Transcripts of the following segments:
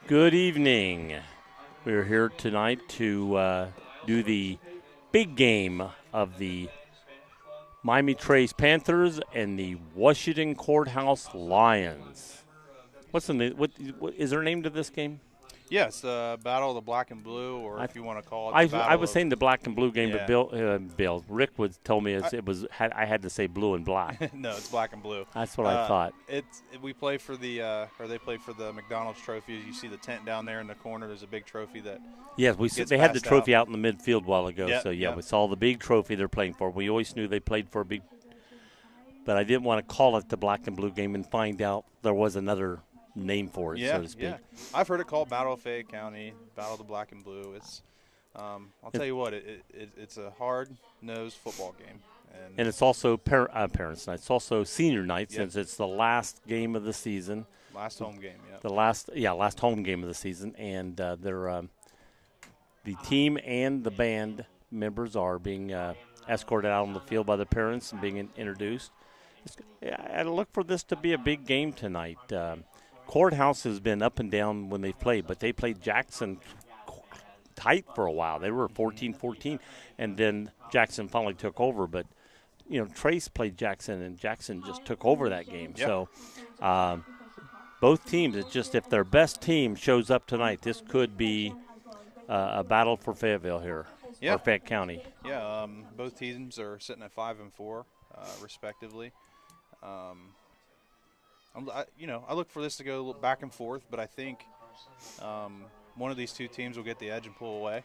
Good evening. We're here tonight to do the big game of the Miami Trace Panthers and the Washington Courthouse Lions. What's the name? What is there a name to this game? Yes, Battle of the Black and Blue, or I, if you want to call it the I Battle was of. saying the black and blue game, but Yeah. Bill Rick would tell me I, I had to say blue and black. no, it's Black and Blue. That's what I thought. We play for or they play for the McDonald's trophy. You see the tent down there in the corner. There's a big trophy that. Yes, they had the trophy out in the midfield a while ago. Yep, So yep. we saw the big trophy they're playing for. We always knew they played for a big, but I didn't want to call it the black and blue game and find out there was another name for it, so to speak. Yeah. I've heard it called Battle of Fayette County, Battle of the Black and Blue. I'll tell you what, it's a hard-nosed football game. And it's also parents' night. It's also senior night, Yep. since it's the last game of the season. Last home game, yeah. The last home game of the season, and they're the team and the band members are being escorted out on the field by the parents and being introduced. I look for this to be a big game tonight. Courthouse has been up and down when they've played, but they played Jackson tight for a while. They were 14-14, and then Jackson finally took over. But, Trace played Jackson, and Jackson just took over that game. Yep. So both teams, it's just if their best team shows up tonight, this could be a battle for Fayetteville here, or Fayette County. Yeah, both teams are sitting at 5-4, respectively. I look for this to go back and forth, but I think one of these two teams will get the edge and pull away,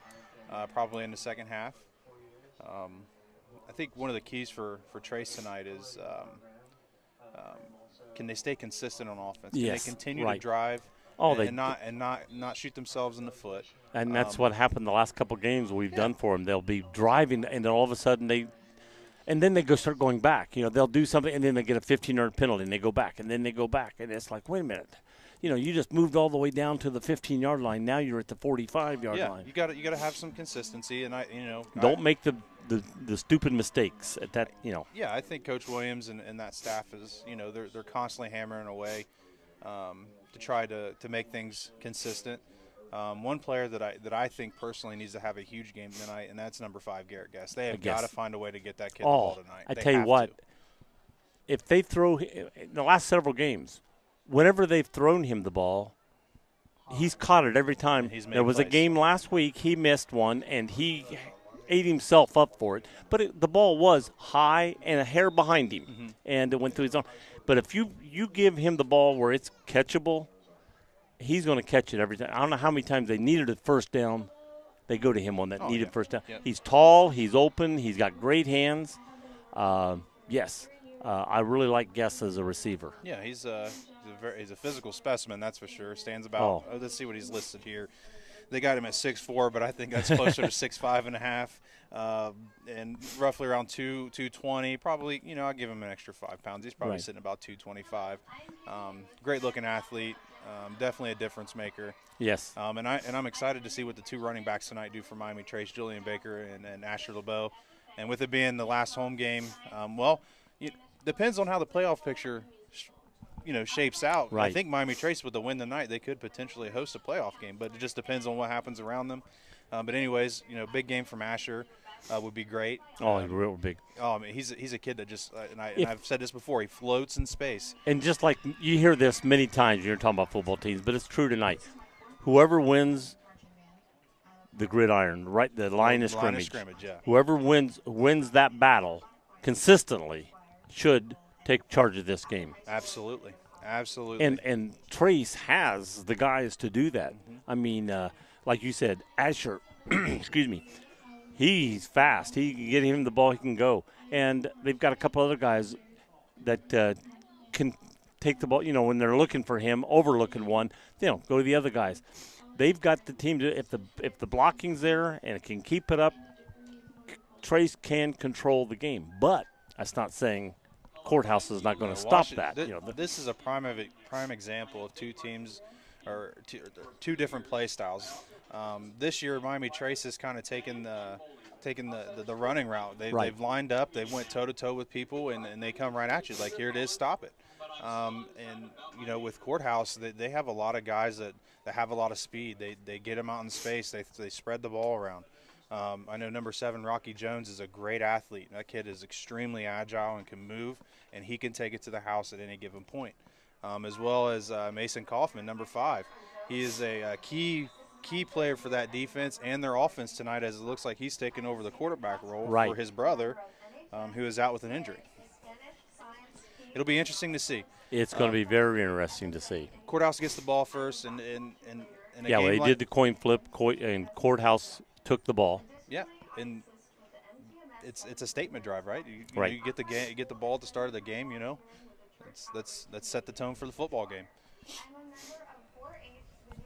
probably in the second half. I think one of the keys for Trace tonight is can they stay consistent on offense? Can Yes, they continue right. to drive and not shoot themselves in the foot? And that's what happened the last couple games we've done for them. They'll be driving, and then all of a sudden then they start going back. They'll do something, and then they get a 15-yard penalty, and they go back, and then they go back. And it's like, wait a minute. You just moved all the way down to the 15-yard line. Now you're at the 45-yard line. You got to have some consistency, and Don't make the stupid mistakes at that. Yeah, I think Coach Williams and that staff is they're constantly hammering away to try to make things consistent. One player that I think personally needs to have a huge game tonight, and that's number 5, Garrett Guest. They have got to find a way to get that kid the ball tonight. I tell you what, if they throw in the last several games, whenever they've thrown him the ball, he's caught it every time. There was a game last week, he missed one, and he ate himself up for it. But the ball was high and a hair behind him, and it went through his arm. But if you give him the ball where it's catchable, he's going to catch it every time. I don't know how many times they needed a first down. They go to him on that needed first down. Yep. He's tall. He's open. He's got great hands. Yes, I really like Guess as a receiver. Yeah, he's a physical specimen, that's for sure. Stands about. Let's see what he's listed here. They got him at 6'4", but I think that's closer to 6'5.5", and roughly around 220. Probably, I'll give him an extra 5 pounds. He's probably sitting about 225. Great looking athlete. Definitely a difference maker. Yes. And I'm excited to see what the two running backs tonight do for Miami Trace, Julian Baker and Asher LeBeau. And with it being the last home game, it depends on how the playoff picture shapes out. Right. I think Miami Trace, with the win tonight, they could potentially host a playoff game, but it just depends on what happens around them. But anyways, big game from Asher would be great. Oh, he's real big. Oh, I mean, he's a kid that just and I've said this before. He floats in space. And just like you hear this many times when you're talking about football teams, but it's true tonight. Whoever wins the gridiron, right, the line of scrimmage, Yeah. whoever wins that battle consistently should take charge of this game. Absolutely. And Trace has the guys to do that. I mean, like you said, Asher, excuse me, he's fast. He can get him the ball, he can go. And they've got a couple other guys that can take the ball, when they're looking for him, overlooking one, go to the other guys. They've got the team to, if the blocking's there and it can keep it up, Trace can control the game. But that's not saying Courthouse is not going to stop that. This is a prime example of two teams or two different play styles. This year, Miami Trace has kind of taken the running route. They've lined up. They went toe-to-toe with people, and they come right at you. Like, here it is, stop it. And, you know, with Courthouse, they have a lot of guys that have a lot of speed. They get them out in space. They spread the ball around. I know number 7, Rocky Jones, is a great athlete. That kid is extremely agile and can move, and he can take it to the house at any given point. As well as Mason Kaufman, number 5. He is a key player for that defense and their offense tonight, as it looks like he's taking over the quarterback role for his brother, who is out with an injury. It'll be interesting to see. It's going to be very interesting to see. Courthouse gets the ball first, and yeah, well, they did the coin flip, and Courthouse took the ball. Yeah, and it's a statement drive, right? You get the game, you get the ball at the start of the game. You know, let's set the tone for the football game.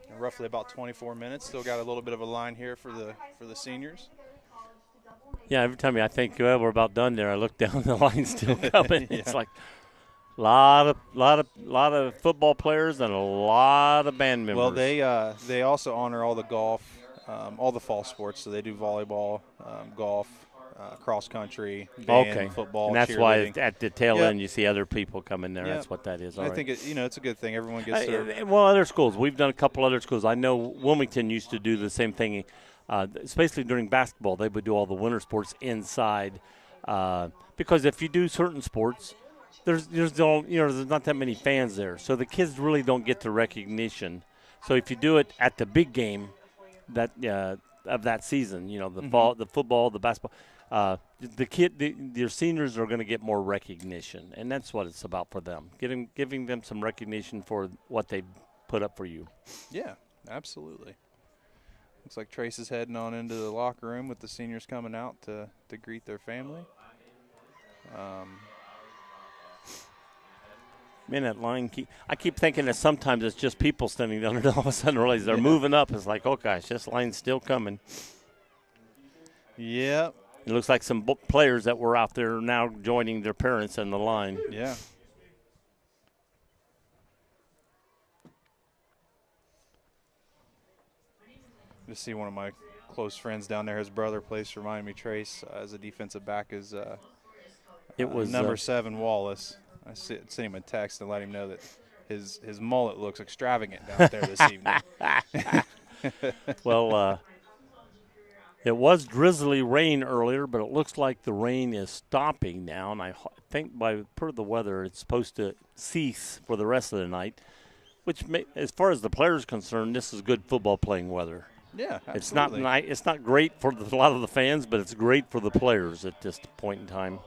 And roughly about 24 minutes. Still got a little bit of a line here for the seniors. Yeah, every time I think we're about done there, I look down, the line's still coming. Yeah. It's like lot of football players and a lot of band members. Well, they also honor all the golf, all the fall sports. So they do volleyball, golf, cross country, band, football, and that's why at the tail end you see other people coming there. That's what that is. I think it's a good thing. Everyone gets their. Well, other schools, we've done a couple other schools. I know Wilmington used to do the same thing, especially during basketball. They would do all the winter sports inside, because if you do certain sports, there's not that many fans there, so the kids really don't get the recognition. So if you do it at the big game, of that season, the football, the basketball. Your seniors are going to get more recognition, and that's what it's about for them, giving them some recognition for what they put up for you. Yeah, absolutely. Looks like Trace is heading on into the locker room with the seniors coming out to greet their family. Man, that line I keep thinking that sometimes it's just people standing down there. All of a sudden realize they're moving up. It's like, oh gosh, this line's still coming. Yep. It looks like some players that were out there now joining their parents in the line. Yeah. Just see one of my close friends down there. His brother plays for Miami Trace as a defensive back. It was number 7 Wallace. I sent him a text and let him know that his mullet looks extravagant down there this evening. Well, it was drizzly rain earlier, but it looks like the rain is stopping now, and I think per the weather, it's supposed to cease for the rest of the night, which, as far as the players are concerned, this is good football playing weather. Yeah, absolutely. It's not great for a lot of the fans, but it's great for the players at this point in time.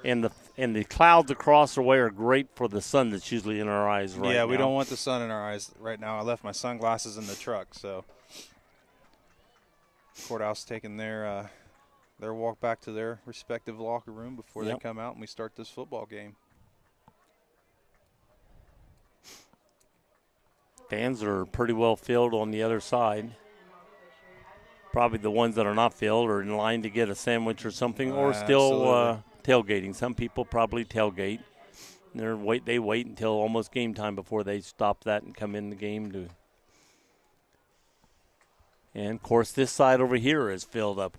And the clouds across the way are great for the sun that's usually in our eyes right now. Yeah, we don't want the sun in our eyes right now. I left my sunglasses in the truck, so Courthouse taking their walk back to their respective locker room before they come out and we start this football game. Fans are pretty well filled on the other side. Probably the ones that are not filled are in line to get a sandwich or something, or still tailgating. Some people probably tailgate. They wait until almost game time before they stop that and come in the game. And, of course, this side over here is filled up.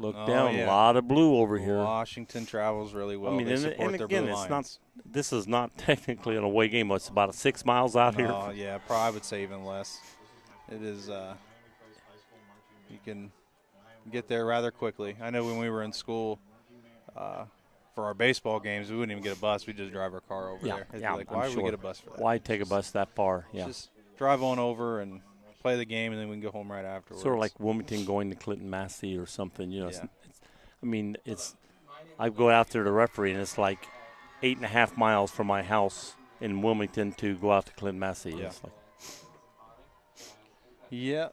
Look down, a lot of blue over here. Washington travels really well. I mean, they support their Blue Lions. This is not technically an away game. It's about 6 miles out here. Oh, yeah, probably I would say even less. It is you can get there rather quickly. I know when we were in school for our baseball games, we wouldn't even get a bus. We'd just drive our car over there. It'd be like, why would we get a bus for that? Why take a bus that far? Yeah. Just drive on over and play the game, and then we can go home right afterwards. Sort of like Wilmington going to Clinton Massey or something. I go out there to referee, and it's like 8.5 miles from my house in Wilmington to go out to Clinton Massey. Yeah.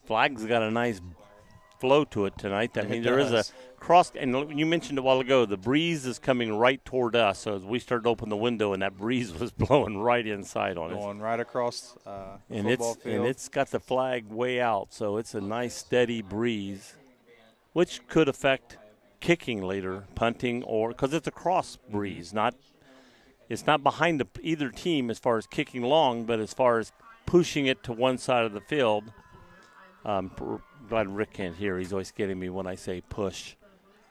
Flag's got a nice flow to it tonight. That means there is a cross, and you mentioned a while ago, the breeze is coming right toward us. So as we started to open the window, and that breeze was blowing right inside on us. Going right across the football field. And it's got the flag way out, so it's a nice steady breeze, which could affect kicking later, punting, or because it's a cross breeze. It's not behind either team as far as kicking long, but as far as pushing it to one side of the field. Glad Rick can't hear. He's always getting me when I say push.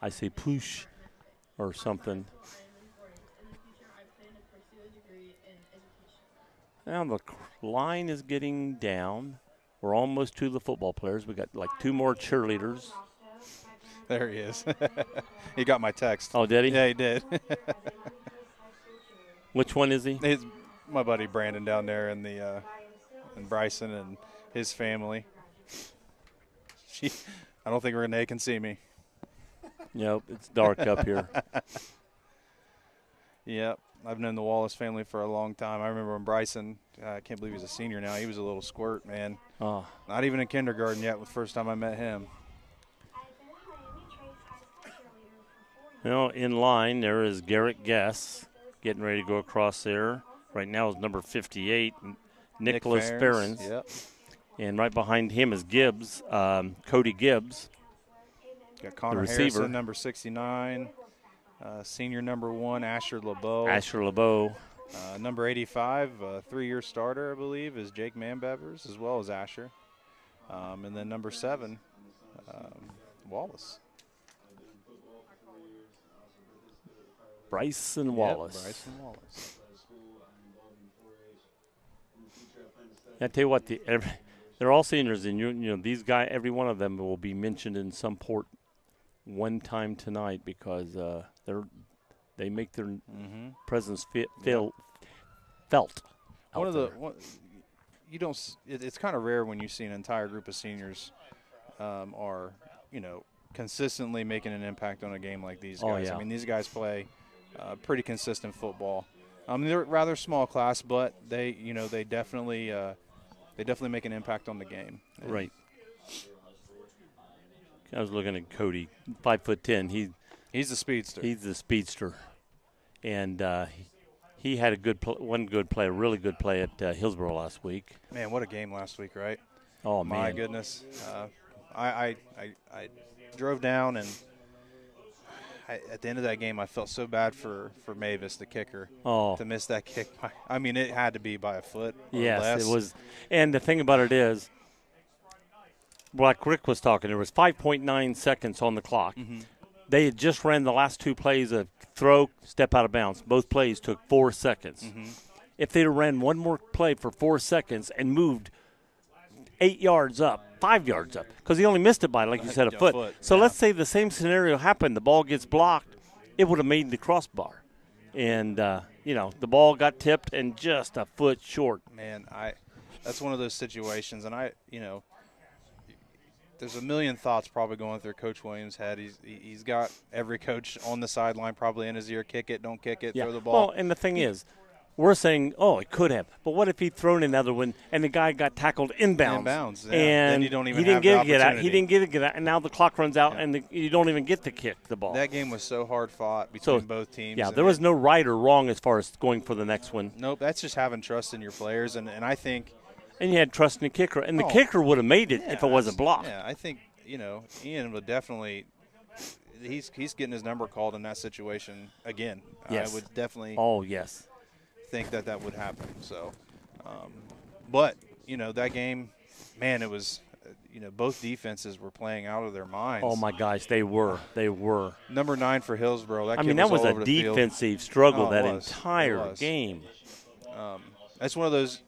I say push or something. Now the line is getting down. We're almost to the football players. We got like 2 more cheerleaders. There he is. He got my text. Oh, did he? Yeah, he did. Which one is he? It's my buddy Brandon down there in the and Bryson and his family. I don't think Renee can see me. Yep, it's dark up here. Yep, I've known the Wallace family for a long time. I remember when Bryson, I can't believe he's a senior now. He was a little squirt, man. Oh. Not even in kindergarten yet. The first time I met him. Well, in line there is Garrett Guess getting ready to go across there. Right now is number 58, Nicholas Ferens. Yep. And right behind him is Gibbs, Cody Gibbs. Got Connor Harrison, number 69. Senior number 1, Asher LeBeau. Asher LeBeau. Number 85, 3-year starter, I believe, is Jake Manbevers, as well as Asher. And then number 7, Wallace. Bryson Wallace. Yep, Bryson Wallace. I tell you what, they're all seniors, and you know these guys. Every one of them will be mentioned in some port one time tonight because they make their presence felt. It's kind of rare when you see an entire group of seniors are consistently making an impact on a game like these guys. Oh, yeah. I mean, these guys play pretty consistent football. They're a rather small class, but they definitely make an impact on the game. Right. I was looking at Cody, 5'10". He's the speedster. He's the speedster, and he had a really good play at Hillsboro last week. Man, what a game last week, right? Oh man, my goodness. I drove down and. At the end of that game, I felt so bad for Mavis, the kicker, to miss that kick. I mean, it had to be by a foot or less. It was. And the thing about it is, like Rick was talking, there was 5.9 seconds on the clock. Mm-hmm. They had just ran the last 2 plays of throw, step out of bounds. Both plays took 4 seconds. Mm-hmm. If they'd have ran one more play for 4 seconds and moved 8 yards up, 5 yards up, because he only missed it by, like you said, a foot. So let's say the same scenario happened. The ball gets blocked. It would have made the crossbar. And, the ball got tipped and just a foot short. Man, that's one of those situations. And there's a million thoughts probably going through Coach Williams' head. He's got every coach on the sideline probably in his ear, kick it, don't kick it, throw the ball. Well, and the thing is, we're saying, it could have. But what if he'd thrown another one and the guy got tackled inbounds? Yeah. And then you don't even he didn't have get the it out. He didn't get it out, and now the clock runs out, and you don't even get to kick the ball. That game was so hard fought between both teams. Yeah, there was no right or wrong as far as going for the next one. Nope, that's just having trust in your players, and I think. And you had trust in the kicker, and the kicker would have made it if it wasn't blocked. Yeah, I think Ian would definitely. He's getting his number called in that situation again. Yes. I would definitely. Oh yes. Think that would happen. So, but that game, man, it was. Both defenses were playing out of their minds. Oh my gosh, they were. Number 9 for Hillsboro. That was a defensive struggle that entire was. Game. That's one of those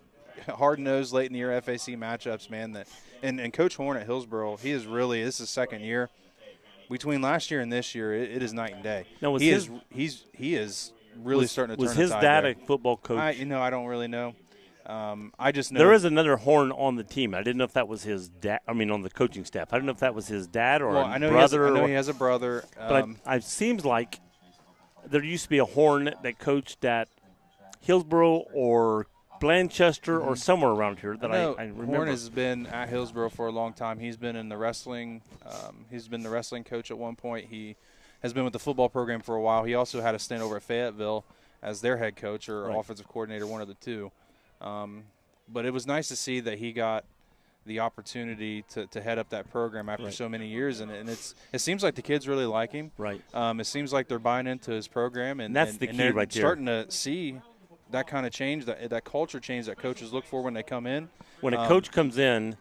hard-nosed late in the year FAC matchups, man. And Coach Horn at Hillsboro, he is really. This is second year. Between last year and this year, it is night and day. No, he is really starting to turn the tide. Was his dad a football coach? I don't really know. I just know there is another Horn on the team. I didn't know if that was his dad. I mean, on the coaching staff. I don't know if that was his dad or brother. I know he has a brother. But it seems like there used to be a Horn that coached at Hillsboro or Blanchester or somewhere around here that I remember. Horn has been at Hillsboro for a long time. He's been in the wrestling. He's been the wrestling coach at one point. He has been with the football program for a while. He also had a stint over at Fayetteville as their head coach or offensive coordinator, one of the two. But it was nice to see that he got the opportunity to head up that program after so many years, and it seems like the kids really like him. Right. It seems like they're buying into his program, and that's the key they're right there. Starting to see that kind of change, that culture change that coaches look for when they come in. When a coach comes in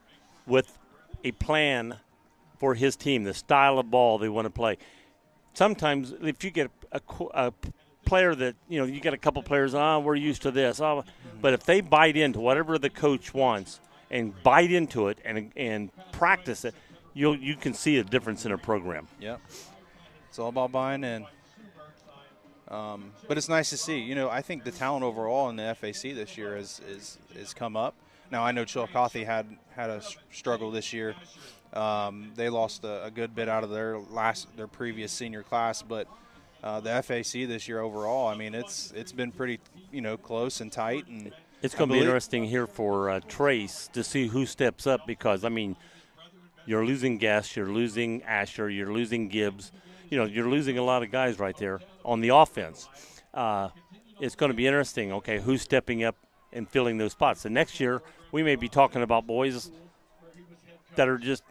with a plan for his team, the style of ball they want to play, sometimes if you get a player that, you get a couple players, we're used to this. But if they bite into whatever the coach wants and bite into it and practice it, you can see a difference in a program. Yep. It's all about buying in. But it's nice to see. I think the talent overall in the FAC this year is come up. Now, I know Chillicothe had a struggle this year. They lost a good bit out of their previous senior class, but the FAC this year overall, I mean, it's been pretty close and tight, and it's going to be interesting here for Trace to see who steps up, because I mean, you're losing Guest, you're losing Asher, you're losing Gibbs, you're losing a lot of guys right there on the offense. It's going to be interesting. Okay, who's stepping up and filling those spots? And next year we may be talking about boys that are just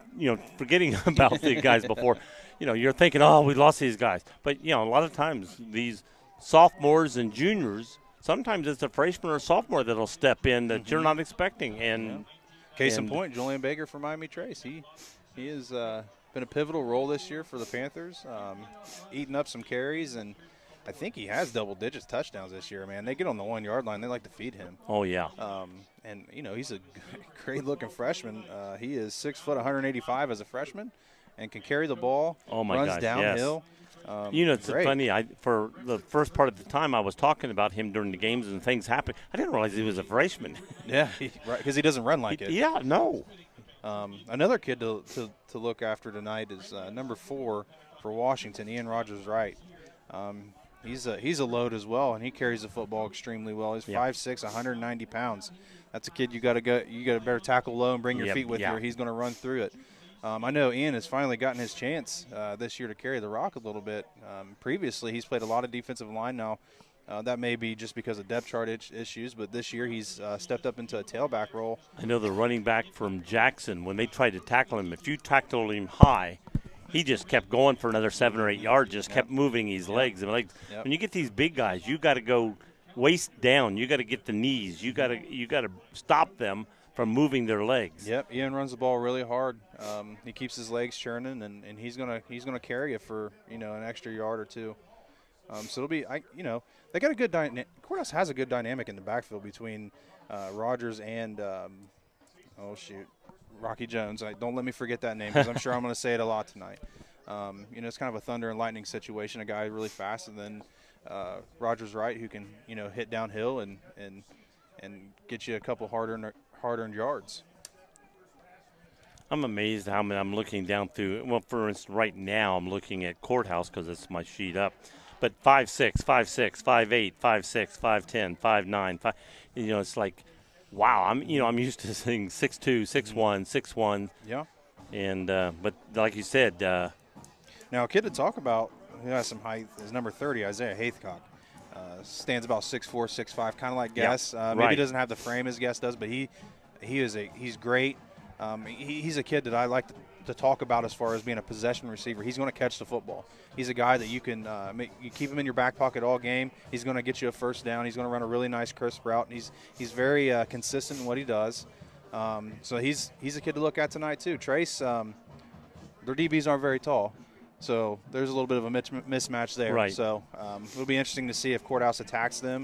forgetting about the guys before. You're thinking, we lost these guys. But, a lot of times these sophomores and juniors, sometimes it's a freshman or sophomore that'll step in that you're not expecting. And case in point, Julian Baker from Miami Trace. He has been a pivotal role this year for the Panthers, eating up some carries, and I think he has double-digit touchdowns this year, man. They get on the 1-yard line. They like to feed him. Oh, yeah. And, he's a great-looking freshman. He is 6 foot, 185 as a freshman, and can carry the ball. Oh, my runs gosh, downhill. Yes. It's great. Funny. For the first part of the time, I was talking about him during the games and things happened. I didn't realize he was a freshman. Yeah, right, because he doesn't run like it. Yeah, no. Another kid to look after tonight is number 4 for Washington, Ian Rogers-Wright. He's a load as well, and he carries the football extremely well. He's 5'6", 190 pounds. That's a kid you got to better tackle low and bring your feet with you, or he's going to run through it. I know Ian has finally gotten his chance this year to carry the rock a little bit. Previously, he's played a lot of defensive line now. That may be just because of depth chart issues, but this year he's stepped up into a tailback role. I know the running back from Jackson, when they tried to tackle him, if you tackled him high, he just kept going for another 7 or 8 yards, just kept moving his legs. And when you get these big guys, you got to go waist down. You got to get the knees. You got to stop them from moving their legs. Yep, Ian runs the ball really hard. He keeps his legs churning, and he's gonna carry it for an extra yard or two. So it'll be they got a good Courthouse has a good dynamic in the backfield between Rogers and Rocky Jones. Don't let me forget that name, because I'm sure I'm going to say it a lot tonight. It's kind of a thunder and lightning situation. A guy really fast, and then Rogers-Wright, who can hit downhill and get you a couple hard-earned yards. I'm amazed how many I'm looking down through. Well, for instance, right now I'm looking at Courthouse because it's my sheet up. But 5'6", 5'6", 5'8", 5'6", 5'10", 5'9", 5. It's like, wow. I'm used to seeing 6'2", 6'1", 6'1". Yeah. And but like you said, now a kid to talk about who has some height is number 30, Isaiah Haithcock. Stands about 6'4", 6'5", kind of like Guess. Maybe doesn't have the frame as Guess does, but he's great. He's a kid that I like to talk about as far as being a possession receiver. He's going to catch the football. He's a guy that you can you keep him in your back pocket all game. He's going to get you a first down. He's going to run a really nice crisp route. And he's very consistent in what he does. So he's a kid to look at tonight too. Trace, their DBs aren't very tall, so there's a little bit of a mismatch there. Right. So it'll be interesting to see if Courthouse attacks them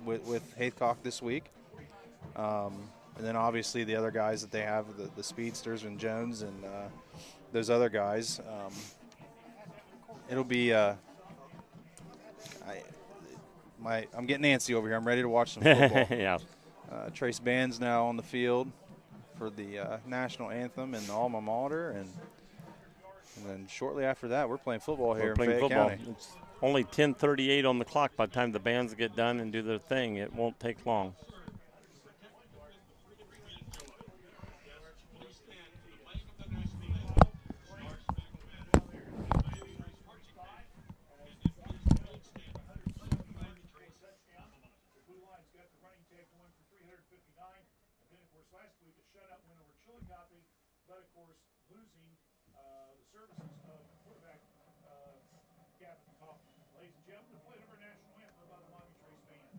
with Haithcock this week. And then obviously the other guys that they have, the speedsters and Jones and those other guys. It'll be I'm getting antsy over here. I'm ready to watch some football. Yeah. Trace Band's now on the field for the national anthem and the alma mater, and then shortly after that, we're playing football here in Fayette County. It's only 10:38 on the clock. By the time the bands get done and do their thing, it won't take long. But of course, losing the services of quarterback Gavin Kaufman. Ladies and gentlemen, the play of our national anthem by the Miami Trace Band.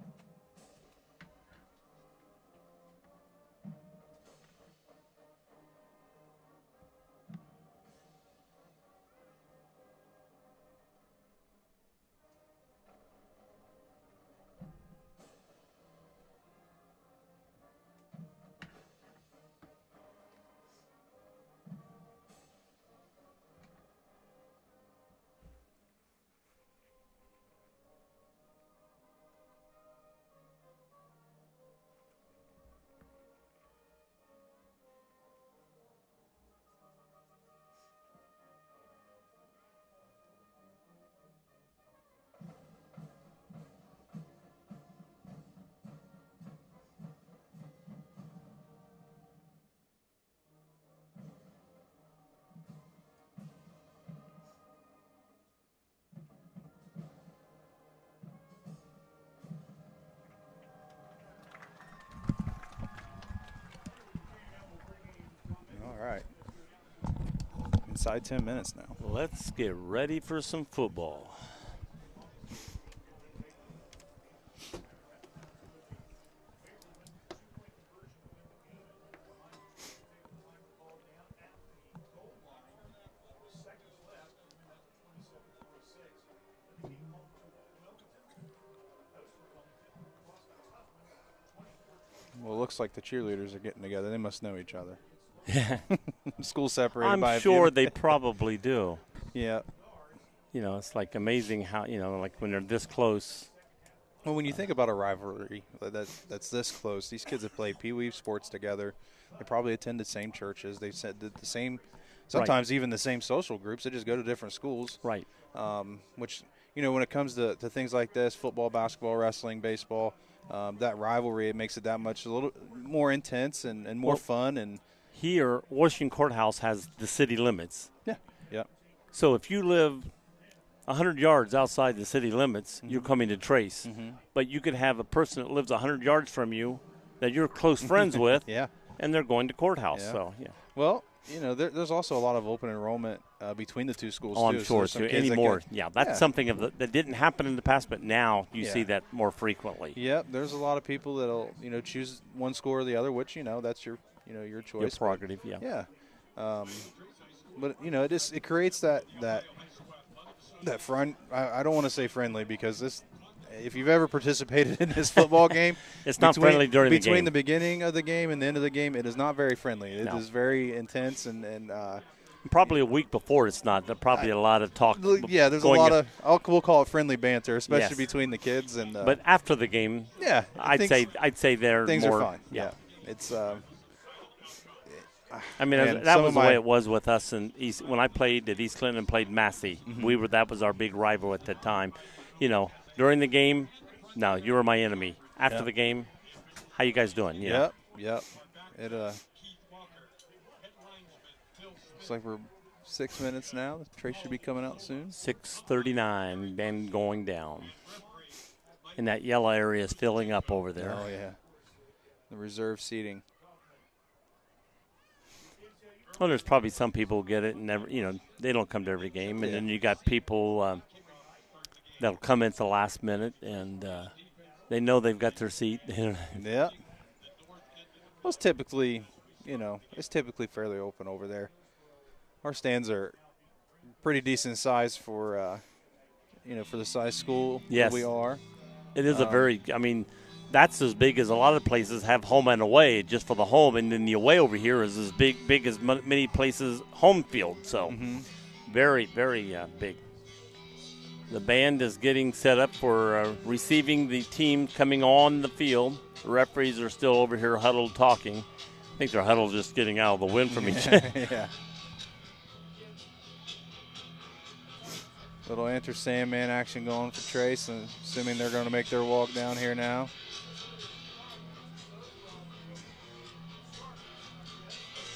right. Inside 10 minutes now. Let's get ready for some football. Well, it looks like the cheerleaders are getting together. They must know each other. School separated by I'm a few. sure they probably do. Yeah. You know, it's like amazing how, you know, like when they're this close. Well, when you think about a rivalry that's this close, these kids have played Pee Wee sports together. They probably attend the same churches. They said the same, sometimes even the same social groups. They just go to different schools. Right. Which, you know, when it comes to things like this, football, basketball, wrestling, baseball, that rivalry, it makes it that much a little more intense and more fun. And here, Washington Courthouse has the city limits. yeah. So if you live 100 yards outside the city limits, you're coming to Trace. But you could have a person that lives 100 yards from you that you're close friends with, Yeah. and they're going to Courthouse. Yeah. So, yeah. Well, you know, there's also a lot of open enrollment between the two schools, Oh, too. I'm sure, So some too. kids that Anymore. get- Yeah, that's something that didn't happen in the past, but now you see that more frequently. Yep, there's a lot of people that'll, you know, choose one school or the other, which, you know, that's your choice. Your prerogative, yeah. Yeah. But, you know, it creates that friend. I don't want to say friendly because this, if you've ever participated in this football game, it's not friendly during the game. Between the beginning of the game and the end of the game, it is not very friendly. It is very intense and probably a week before it's not. There's probably a lot of talk. Yeah, there's a lot of we'll call it friendly banter, especially between the kids and. But after the game, yeah, I'd say they're things more, are fine. Yeah, it's. I mean, that was the way it was with us in East. When I played at East Clinton and played Massey, that was our big rival at that time. You know, during the game, no, you were my enemy. After the game, how you guys doing? You know? Yep. It looks like we're 6 minutes now. The trace should be coming out soon. 6:39 and going down. And that yellow area is filling up over there. Oh yeah, the reserve seating. Well, there's probably some people who get it and never, you know, they don't come to every game, and then you got people that'll come in at the last minute and they know they've got their seat. Yeah. Well, it's typically fairly open over there. Our stands are pretty decent size for for the size school that we are. It is that's as big as a lot of places have home and away just for the home, and then the away over here is as big as many places home field. So very, very big. The band is getting set up for receiving the team coming on the field. The referees are still over here huddled talking. I think they're huddled just getting out of the wind from each other. Yeah. Little Enter Sandman action going for Trace, and assuming they're going to make their walk down here now.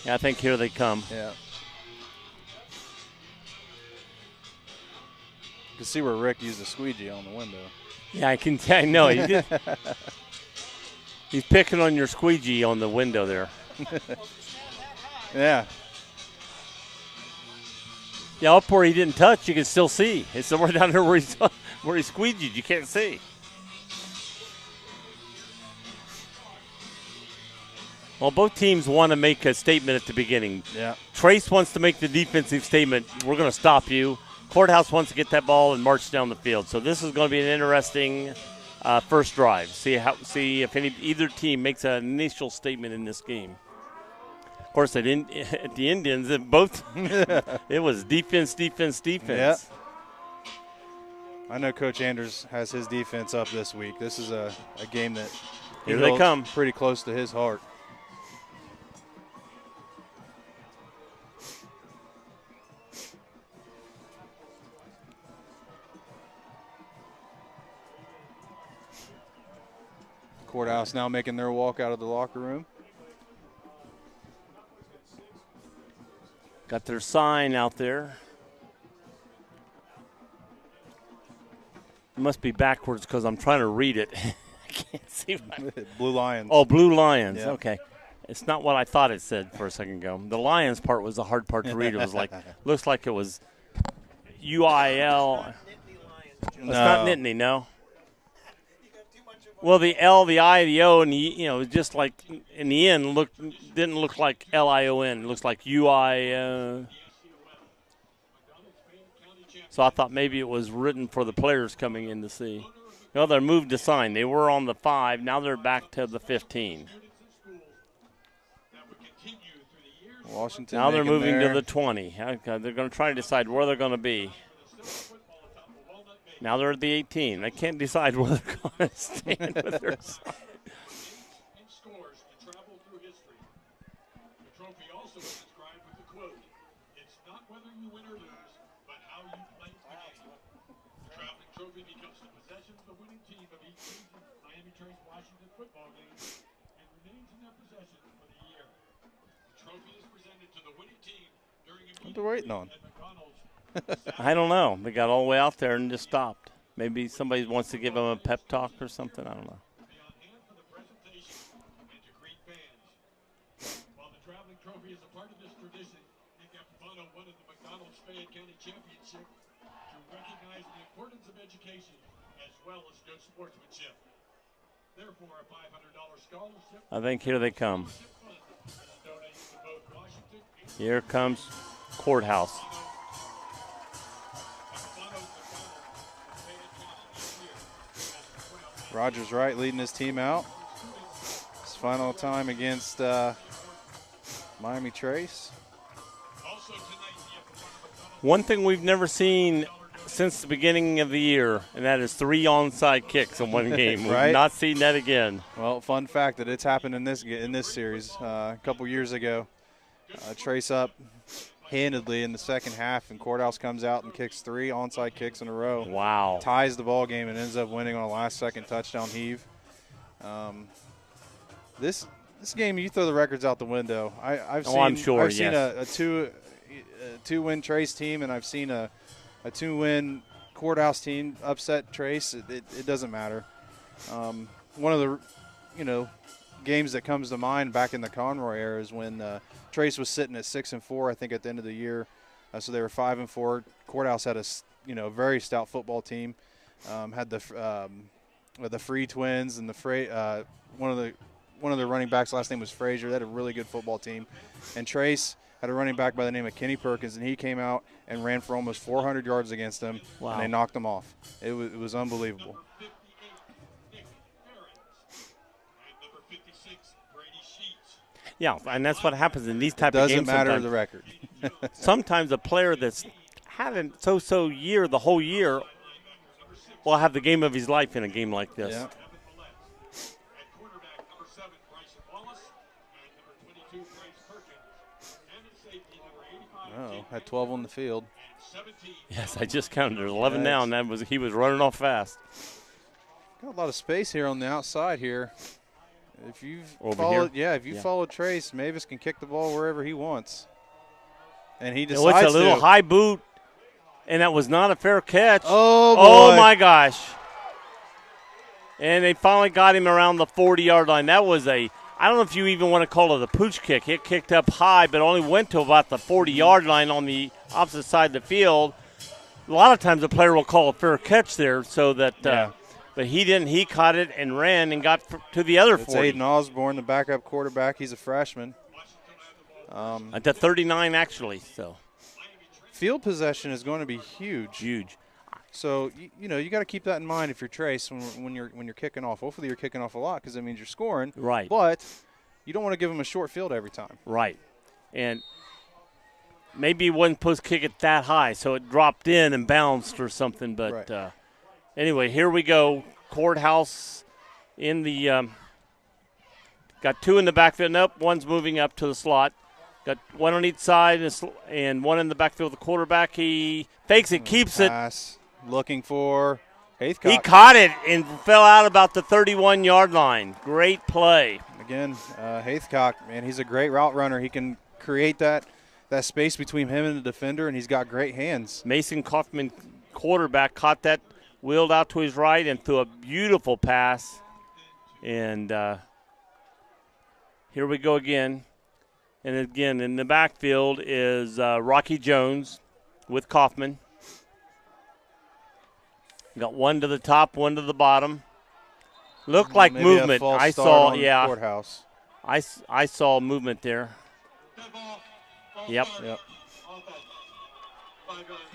Yeah, I think here they come. Yeah. You can see where Rick used a squeegee on the window. Yeah, I know. He did. He's picking on your squeegee on the window there. Yeah. Yeah, up where he didn't touch, you can still see. It's somewhere down there where he squeegeed, you can't see. Well, both teams want to make a statement at the beginning. Yeah. Trace wants to make the defensive statement, we're going to stop you. Courthouse wants to get that ball and march down the field. So this is going to be an interesting first drive. See if either team makes an initial statement in this game. Of course, at the Indians, it was defense. Yeah. I know Coach Anders has his defense up this week. This is a game that here they come, pretty close to his heart. Courthouse now making their walk out of the locker room. Got their sign out there. It must be backwards because I'm trying to read it. I can't see. Blue Lions. Oh, Blue Lions. Yeah. Okay. It's not what I thought it said for a second ago. The Lions part was the hard part to read. It was like, looks like it was UIL. It's not Nittany, no. Well, the L, the I, the O, and the, just like in the end, didn't look like LION. It looks like UI. So I thought maybe it was written for the players coming in to see. Well, they're moved to sign. They were on the 5. Now they're back to the 15. Washington. Now they're moving to the 20. Okay, they're going to try to decide where they're going to be. Now they're at the 18. They can't decide where they're going to stand with their sign. Trophy becomes the possession of the winning team of each season's Miami Trace Washington football game and remains in their possession for the year. The trophy is presented to the winning team during a meeting What are they waiting on? at McDonald's. I don't know. They got all the way out there and just stopped. Maybe somebody wants to give them a pep talk or something. I don't know. Be on hand for the presentation and to greet fans. While the traveling trophy is a part of this tradition, Nick Epifano won in the McDonald's Fayette County Championship to recognize the importance of education as well as good sportsmanship. Therefore, a $500 scholarship I think here they come. is donated to both Washington and Here comes Courthouse. Rogers Wright leading his team out. His final time against Miami Trace. One thing we've never seen since the beginning of the year, and that is 3 onside kicks in one game. Right. We've not seen that again. Well, fun fact that it's happened in this series. A couple years ago, Trace up handedly in the second half, and Courthouse comes out and kicks 3 onside kicks in a row. Wow. Ties the ball game and ends up winning on a last-second touchdown heave. This game, you throw the records out the window. I've I'm sure, I've seen yes. a two-win Trace team, and I've seen a 2-win Courthouse team upset Trace. It doesn't matter. One of the games that comes to mind back in the Conroy era is when Trace was sitting at 6-4, I think, at the end of the year. So they were 5-4. Courthouse had a very stout football team. Had the Free twins and one of their running backs, last name was Frazier. They had a really good football team. And Trace had a running back by the name of Kenny Perkins, and he came out and ran for almost 400 yards against them, Wow. and they knocked them off. It was unbelievable. Yeah, and that's what happens in these type of Doesn't games. matter sometimes. the record. Sometimes a player that's had a so-so year the whole year will have the game of his life in a game like this. Yeah. Oh, had 12 on the field. Yes, I just counted. There's 11 Yes. now, and he was running off fast. Got a lot of space here on the outside here. If you've Over followed, here? if you follow Trace, Mavis can kick the ball wherever he wants, and he It decides was a little to. high boot, and that was not a fair catch. Oh, Oh, boy. my gosh. And they finally got him around the 40-yard line. That was I don't know if you even want to call it a pooch kick. It kicked up high, but only went to about the 40-yard line on the opposite side of the field. A lot of times the player will call a fair catch there, so that but he didn't. He caught it and ran and got to the other It's 40. Aiden Osborne, the backup quarterback. He's a freshman. At the 39, actually, so Field possession is going to be huge. huge. So you got to keep that in mind if you're Trace when you're kicking off. Hopefully you're kicking off a lot because that means you're scoring. Right. But you don't want to give them a short field every time. Right. And maybe he wasn't supposed to kick it that high, so it dropped in and bounced or something. But Right. Anyway, here we go. Courthouse in the got 2 in the backfield. Nope, one's moving up to the slot. Got 1 on each side and 1 in the backfield. The quarterback, he fakes it, keeps it. Pass. Looking for Haithcock. He caught it and fell out about the 31-yard line. Great play. Again, Haithcock, man, he's a great route runner. He can create that space between him and the defender, and he's got great hands. Mason Kaufman, quarterback, caught that, wheeled out to his right and threw a beautiful pass. And here we go again. And again, in the backfield is Rocky Jones with Kaufman. Got one to the top, one to the bottom. Looked like Maybe movement. A false I start saw, on yeah. Courthouse. I saw movement there. Yep.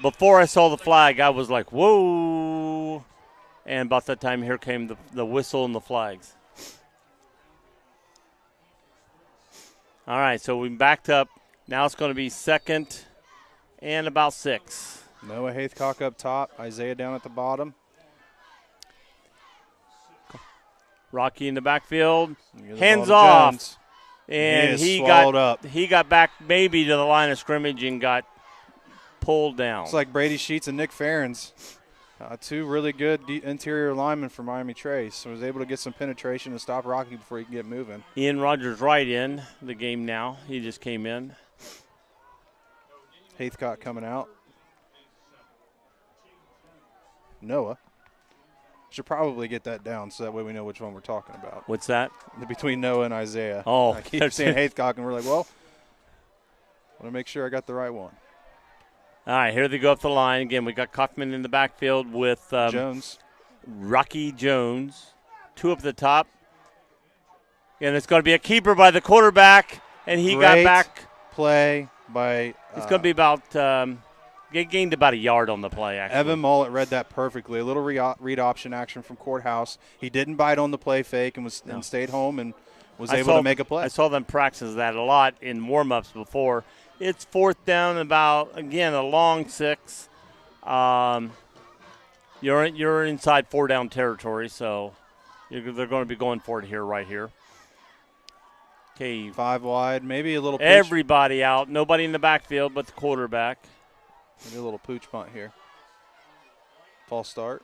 Before I saw the flag, I was like, whoa. And about that time, here came the whistle and the flags. All right, so we backed up. Now it's going to be 2nd and about 6. Noah Haithcock up top. Isaiah down at the bottom. Rocky in the backfield. Here's the Hands ball to off. Jones. And He is swallowed up. He got back maybe to the line of scrimmage and got pulled down. It's like Brady Sheets and Nick Ferens. Two really good interior linemen for Miami Trace. So was able to get some penetration and stop Rocky before he can get moving. Ian Rogers right in the game now. He just came in. Haithcock coming out. Noah. Should probably get that down so that way we know which one we're talking about. What's that? Between Noah and Isaiah. Oh. I keep saying Haithcock, and we're like, well, I want to make sure I got the right one. All right, here they go up the line. Again, we got Kaufman in the backfield with Jones. Rocky Jones. 2 up the top. And it's going to be a keeper by the quarterback, and he got Great back. Play by It's going to be about gained about a yard on the play, actually. Evan Mullet read that perfectly. A little read option action from Courthouse. He didn't bite on the play fake and stayed home and was able to make a play. I saw them practice that a lot in warm-ups before. It's 4th down, about, again, a long 6. You're inside 4-down territory, so they're going to be going for it here, right here. Okay. 5 wide, maybe a little pitch. Everybody out. Nobody in the backfield but the quarterback. Maybe a little pooch punt here. False start.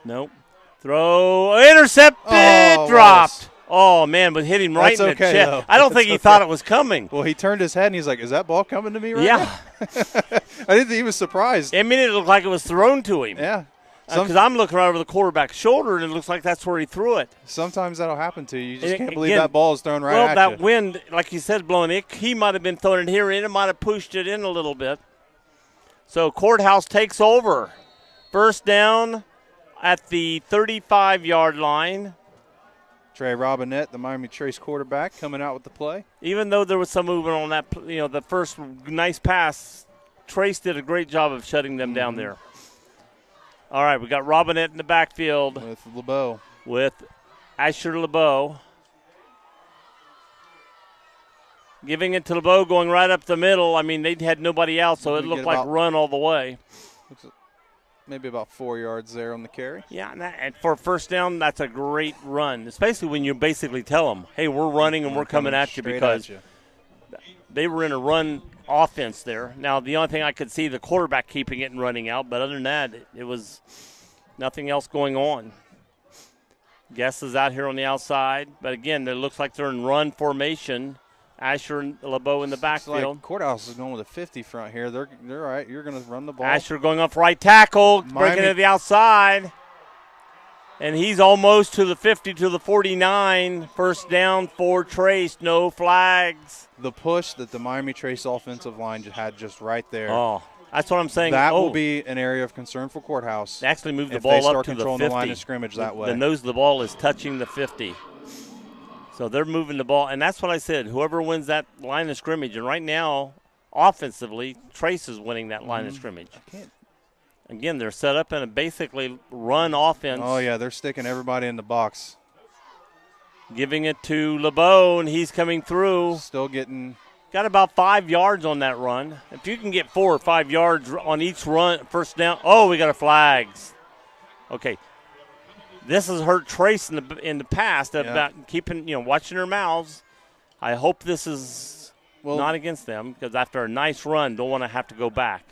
Nope. Throw. Intercepted. Dropped. Oh, man, but hit him right in the chest. Though. I don't think he thought it was coming. Well, he turned his head, and he's like, is that ball coming to me right now? I didn't think he was surprised. I mean, it looked like it was thrown to him. Yeah. Because I'm looking right over the quarterback's shoulder, and it looks like that's where he threw it. Sometimes that'll happen to you. You just can't Again, believe that ball is thrown right at you. Well, that wind, like you said, blowing it, he might have been throwing it here, and it might have pushed it in a little bit. So Courthouse takes over. 1st down at the 35-yard line. Trey Robinette, the Miami Trace quarterback, coming out with the play. Even though there was some movement on that, the first nice pass, Trace did a great job of shutting them down there. All right, we got Robinette in the backfield. With LeBeau. With Asher LeBeau. Giving it to LeBeau, going right up the middle. I mean, they had nobody else, so it looked like run all the way. Maybe about 4 yards there on the carry. Yeah, and for 1st down, that's a great run, especially when you basically tell them, hey, we're running and we're coming at you, because they were in a run offense there. Now, the only thing I could see, the quarterback keeping it and running out, but other than that, it was nothing else going on. Guess is out here on the outside, but again, it looks like they're in run formation. Asher and LeBeau in the backfield. Like Courthouse is going with a 50 front here. They're all right. You're going to run the ball. Asher going off right tackle, breaking to the outside. And he's almost to the 50, to the 49. 1st down for Trace. No flags. The push that the Miami Trace offensive line had just right there. Oh, that's what I'm saying. That will be an area of concern for Courthouse. They actually moved the ball up to the 50. The line of scrimmage that way. The nose of the ball is touching the 50. So they're moving the ball, and that's what I said. Whoever wins that line of scrimmage, and right now, offensively, Trace is winning that line of scrimmage. Again, they're set up in a basically run offense. Oh, yeah, they're sticking everybody in the box. Giving it to LeBeau, and he's coming through. Still getting. Got about 5 yards on that run. If you can get 4 or 5 yards on each run, 1st down. Oh, we got a flags. Okay. This has hurt Trace in the past about keeping, watching their mouths. I hope this is not against them, because after a nice run, don't want to have to go back.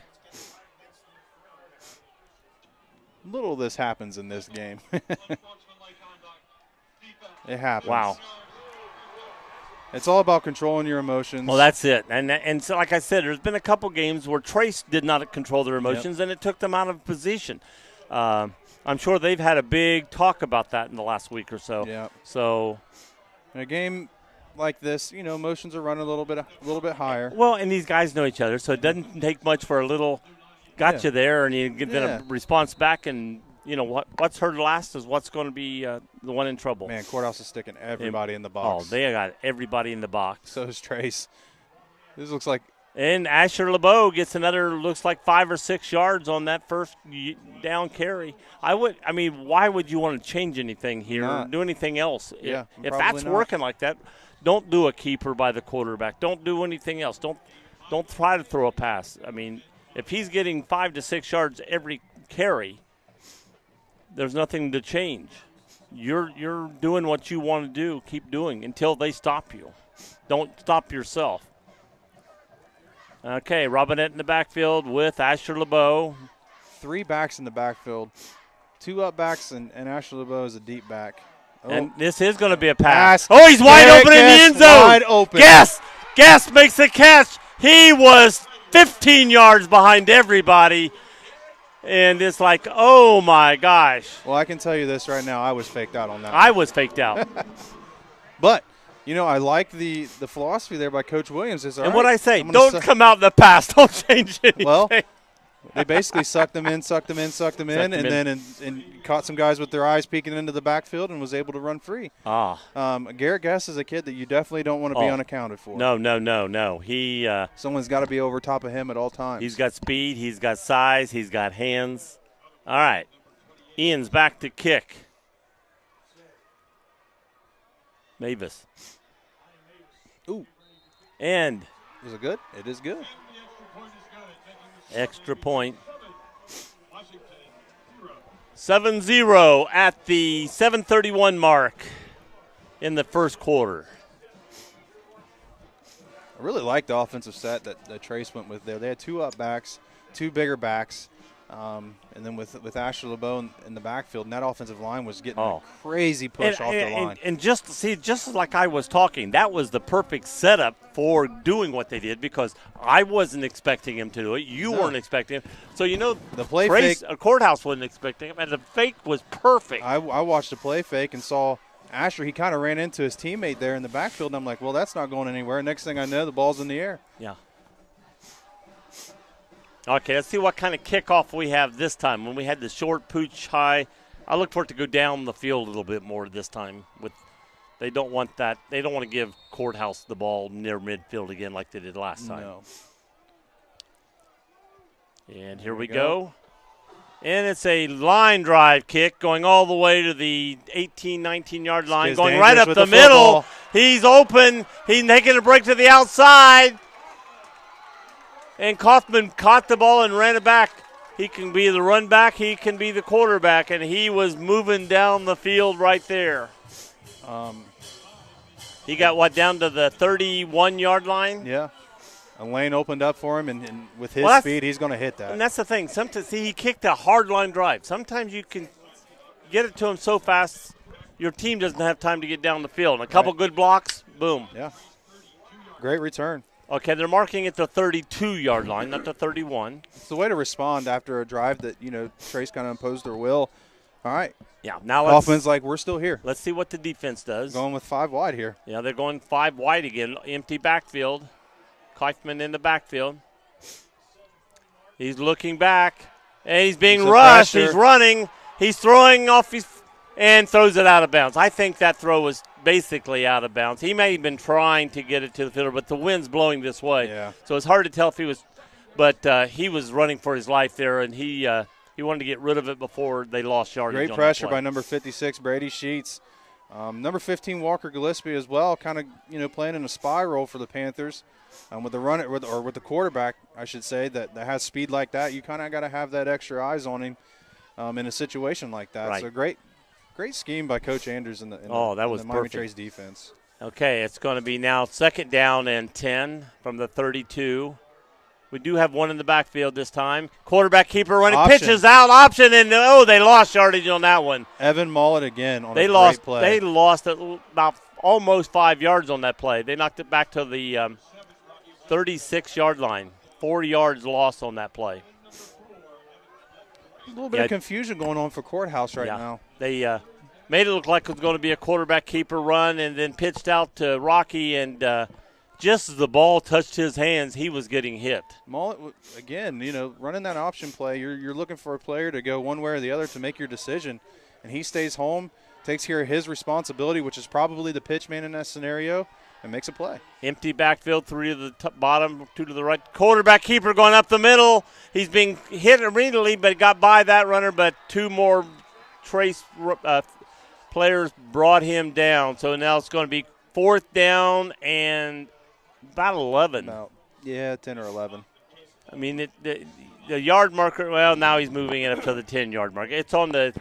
Little of this happens in this game. It happens. Wow. It's all about controlling your emotions. Well, that's it. And so, like I said, there's been a couple games where Trace did not control their emotions, and it took them out of position. I'm sure they've had a big talk about that in the last week or so. Yeah. So, in a game like this, emotions are running a little bit higher. Well, and these guys know each other, so it doesn't take much for a little gotcha there, and you get then a response back, and what's heard last is what's going to be the one in trouble. Man, Courthouse is sticking everybody in the box. Oh, they got everybody in the box. So is Trace. This looks like. And Asher LeBeau gets another, looks like 5 or 6 yards on that first down carry. Why would you want to change anything here or do anything else? Yeah, if that's working like that, don't do a keeper by the quarterback. Don't do anything else. Don't try to throw a pass. I mean, if he's getting 5 to 6 yards every carry, there's nothing to change. You're doing what you want to do. Keep doing until they stop you. Don't stop yourself. Okay, Robinette in the backfield with Asher LeBeau. 3 backs in the backfield. 2 up backs, and Asher LeBeau is a deep back. Oh. And this is going to be a pass. Oh, he's wide open in the end zone. Wide open. Guest makes the catch. He was 15 yards behind everybody. And it's like, oh, my gosh. Well, I can tell you this right now. I was faked out on that. I was faked out. But – I like the philosophy there by Coach Williams. And what I say, don't come out in the pass. Don't change anything. Well, they basically sucked them in, and then caught some guys with their eyes peeking into the backfield and was able to run free. Garrett Guest is a kid that you definitely don't want to be unaccounted for. No. Someone's got to be over top of him at all times. He's got speed. He's got size. He's got hands. All right. Ian's back to kick. Mavis. Ooh. And. Was it good? It is good. Extra point. 7-0 at the 7:31 mark in the first quarter. I really like the offensive set that Trace went with there. They had 2 up backs, 2 bigger backs. And then with Asher LeBeau in the backfield, and that offensive line was getting a crazy push off the line. And just like I was talking, that was the perfect setup for doing what they did because I wasn't expecting him to do it. You weren't expecting him. So, the play Trace, fake. A Courthouse wasn't expecting him, and the fake was perfect. I watched the play fake and saw Asher. He kind of ran into his teammate there in the backfield, and I'm like, well, that's not going anywhere. Next thing I know, the ball's in the air. Yeah. Okay, let's see what kind of kickoff we have this time. When we had the short pooch high, I look for it to go down the field a little bit more this time. They don't want that. They don't want to give Courthouse the ball near midfield again like they did last time. No. And here we go. And it's a line drive kick going all the way to the 18, 19-yard line, going right up the middle. He's open. He's making a break to the outside. And Kaufman caught the ball and ran it back. He can be the run back. He can be the quarterback. And he was moving down the field right there. He got, down to the 31-yard line? Yeah. A lane opened up for him, and with his speed, he's going to hit that. And that's the thing. Sometimes, he kicked a hard line drive. Sometimes you can get it to him so fast, your team doesn't have time to get down the field. And a couple good blocks, boom. Yeah. Great return. Okay, they're marking it the 32-yard line, not the 31. It's the way to respond after a drive that, Trace kind of imposed their will. All right. Yeah, now Kaufman's like, we're still here. Let's see what the defense does. Going with 5 wide here. Yeah, they're going 5 wide again. Empty backfield. Kaufman in the backfield. He's looking back, and he's being rushed. He's running. He's throwing off and throws it out of bounds. I think that throw was basically out of bounds. He may have been trying to get it to the fielder, but the wind's blowing this way. Yeah. So it's hard to tell if he was – but he was running for his life there, and he wanted to get rid of it before they lost yardage. Great pressure by number 56, Brady Sheets. Number 15, Walker Gillespie as well, kind of playing in a spy role for the Panthers. With the runner with the quarterback, I should say, that has speed like that, you kind of got to have that extra eyes on him in a situation like that. Right. So great scheme by Coach Andrews in the Miami Trace defense. Okay, it's going to be now 2nd down and 10 from the 32. We do have one in the backfield this time. Quarterback keeper running, pitches out, option, and they lost yardage on that one. Evan Mullet again on a great play. They lost about almost 5 yards on that play. They knocked it back to the 36-yard line. 4 yards lost on that play. A little bit of confusion going on for Courthouse right now. They made it look like it was going to be a quarterback keeper run, and then pitched out to Rocky, and just as the ball touched his hands, he was getting hit. Again, running that option play, you're looking for a player to go one way or the other to make your decision, and he stays home, takes care of his responsibility, which is probably the pitch man in that scenario, and makes a play. Empty backfield, 3 to the bottom, 2 to the right. Quarterback keeper going up the middle. He's being hit immediately, but got by that runner, but 2 more Trace players brought him down. So now it's going to be 4th down and about 11. 10 or 11. I mean, the yard marker, well, now he's moving it up to the 10-yard mark. It's on the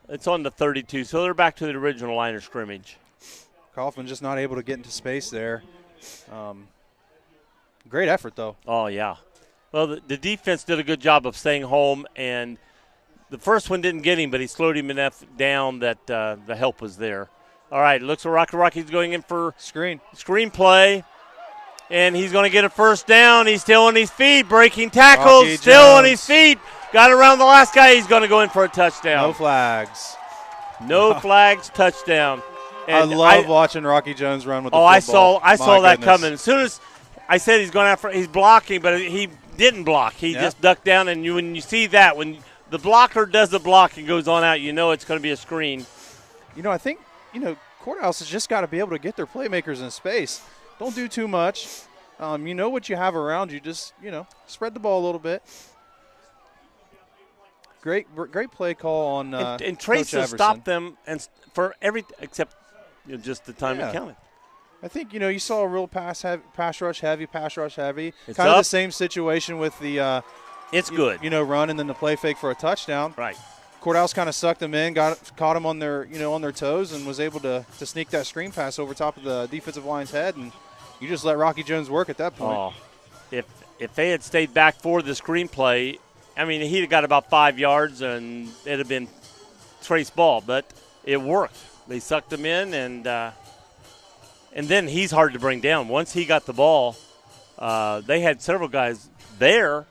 32, so they're back to the original line of scrimmage. Kaufman just not able to get into space there. Great effort, though. Oh, yeah. Well, the defense did a good job of staying home, and the first one didn't get him, but he slowed him enough down that the help was there. All right, looks like Rocky's going in for screen play, and he's going to get a first down. He's still on his feet, breaking tackles, Rocky still Jones. on his feet. Got around the last guy. He's going to go in for a touchdown. No flags. No flags, touchdown. And I love watching Rocky Jones run with the football. I saw that goodness. coming. As soon as I said he's going after, he's blocking, but he didn't block. He just ducked down, and when you see that, when the blocker does the block and goes on out, you know it's going to be a screen. I think, Courthouse has just got to be able to get their playmakers in space. Don't do too much. You know what you have around you. Just, spread the ball a little bit. Great play call on and Trace has stopped them and for except just the time it counted. I think, you saw a real pass rush heavy. It's kind of up. the same situation with the it's good. Run and then the play fake for a touchdown. Right. Courthouse kind of sucked them in, caught them on their on their toes, and was able to sneak that screen pass over top of the defensive line's head, and you just let Rocky Jones work at that point. Oh, if they had stayed back for the screen play, I mean, he'd have got about 5 yards, and it'd have been Trace ball, but it worked. They sucked him in, and then he's hard to bring down. Once he got the ball, they had several guys there,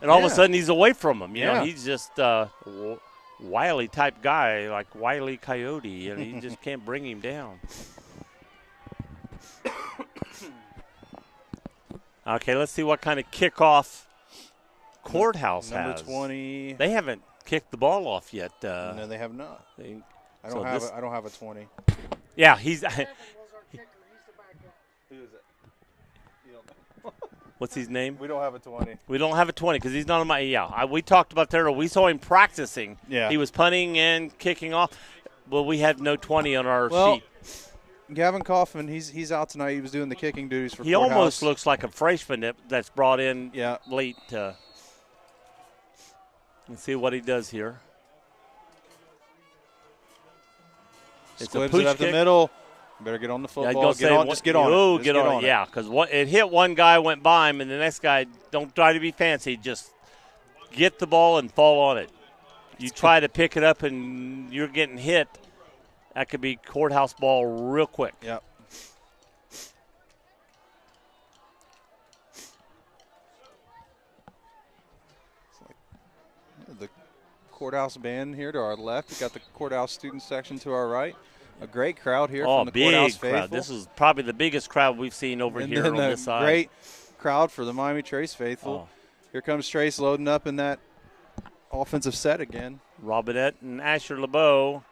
and all of a sudden he's away from them. You know, he's just wily type guy, like Wile E. Coyote, and you just can't bring him down. Okay, let's see what kind of kickoff Courthouse Number has. 20. They haven't kicked the ball off yet. No, they have not. I don't have a 20. Yeah, he's. Who is it? What's his name? We don't have a 20. We don't have a 20 because he's not on my. Yeah, we talked about that. We saw him practicing. Yeah. He was punting and kicking off. Well, we had no 20 on our sheet. Gavin Kaufman, he's out tonight. He was doing the kicking duties for He Courthouse. almost looks like a freshman that's brought in late. Let's see what he does here. Squibs it up the middle. Better get on the football. Just get on it. Get on it. Yeah, because it hit one guy, went by him, and the next guy, don't try to be fancy. Just get the ball and fall on it. You try to pick it up and you're getting hit, that could be Courthouse ball real quick. Yep. The Courthouse band here to our left. We got the Courthouse student section to our right. A great crowd here from the Courthouse faithful. Crowd. This is probably the biggest crowd we've seen over here on this side. Great crowd for the Miami Trace faithful. Here comes Trace loading up in that offensive set again. Robinette and Asher LeBeau.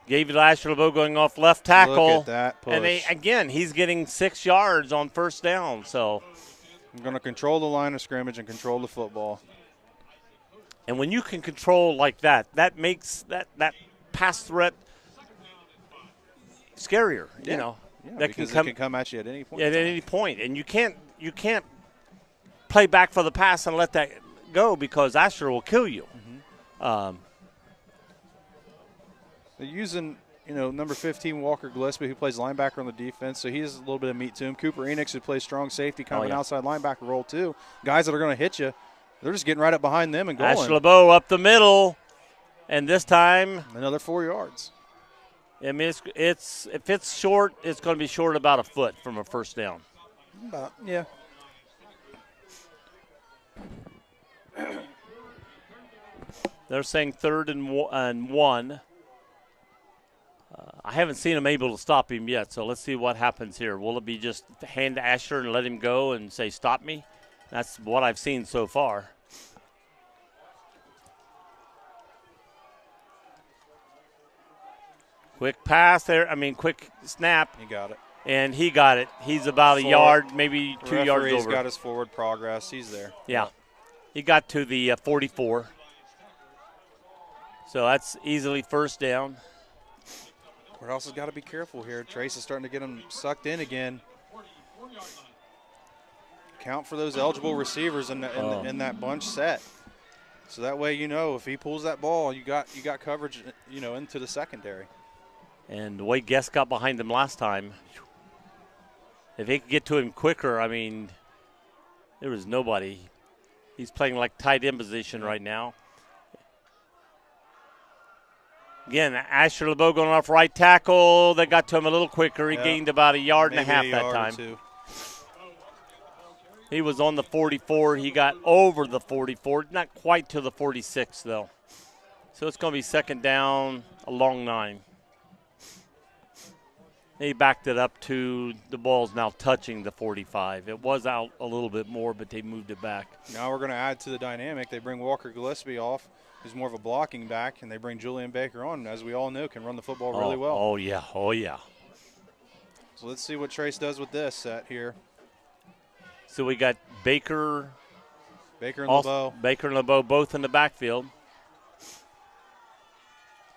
Gave it to Asher LeBeau going off left tackle. Look at that push. And he's getting 6 yards on first down. So I'm going to control the line of scrimmage and control the football. And when you can control like that, that makes that pass threat scarier. Yeah. You know, that can come at you at any point. Yeah, at any point, and you can't play back for the pass and let that go because Asher will kill you. Mm-hmm. They're using, number 15 Walker Gillespie, who plays linebacker on the defense, so he has a little bit of meat to him. Cooper Enix, who plays strong safety, kind of an outside linebacker role too. Guys that are going to hit you. They're just getting right up behind them and going. Asher LeBeau up the middle, and this time another 4 yards. I mean, it's if it's short, it's going to be short about a foot from a first down. Yeah. They're saying 3rd and 1. I haven't seen him able to stop him yet, so let's see what happens here. Will it be just hand to Asher and let him go and say, stop me? That's what I've seen so far. Quick pass there. Quick snap. He got it. And he got it. He's about a yard, maybe 2 yards over. Referee's got his forward progress. He's there. Yeah. He got to the 44. So that's easily first down. Courthouse has got to be careful here. Trace is starting to get him sucked in again. Count for those eligible receivers in that bunch set. So that way, if he pulls that ball, you got coverage, into the secondary. And the way Guest got behind him last time, if he could get to him quicker, there was nobody. He's playing like tight end position right now. Again, Asher LeBeau going off right tackle. They got to him a little quicker. He gained about a yard and a half that time. He was on the 44. He got over the 44. Not quite to the 46, though. So it's going to be second down, a long 9. They backed it up to the ball's now touching the 45. It was out a little bit more, but they moved it back. Now we're going to add to the dynamic. They bring Walker Gillespie off, who's more of a blocking back, and they bring Julian Baker on, as we all know, can run the football really well. Oh, yeah. So let's see what Trace does with this set here. So we got Baker and LeBeau. Baker and LeBeau both in the backfield.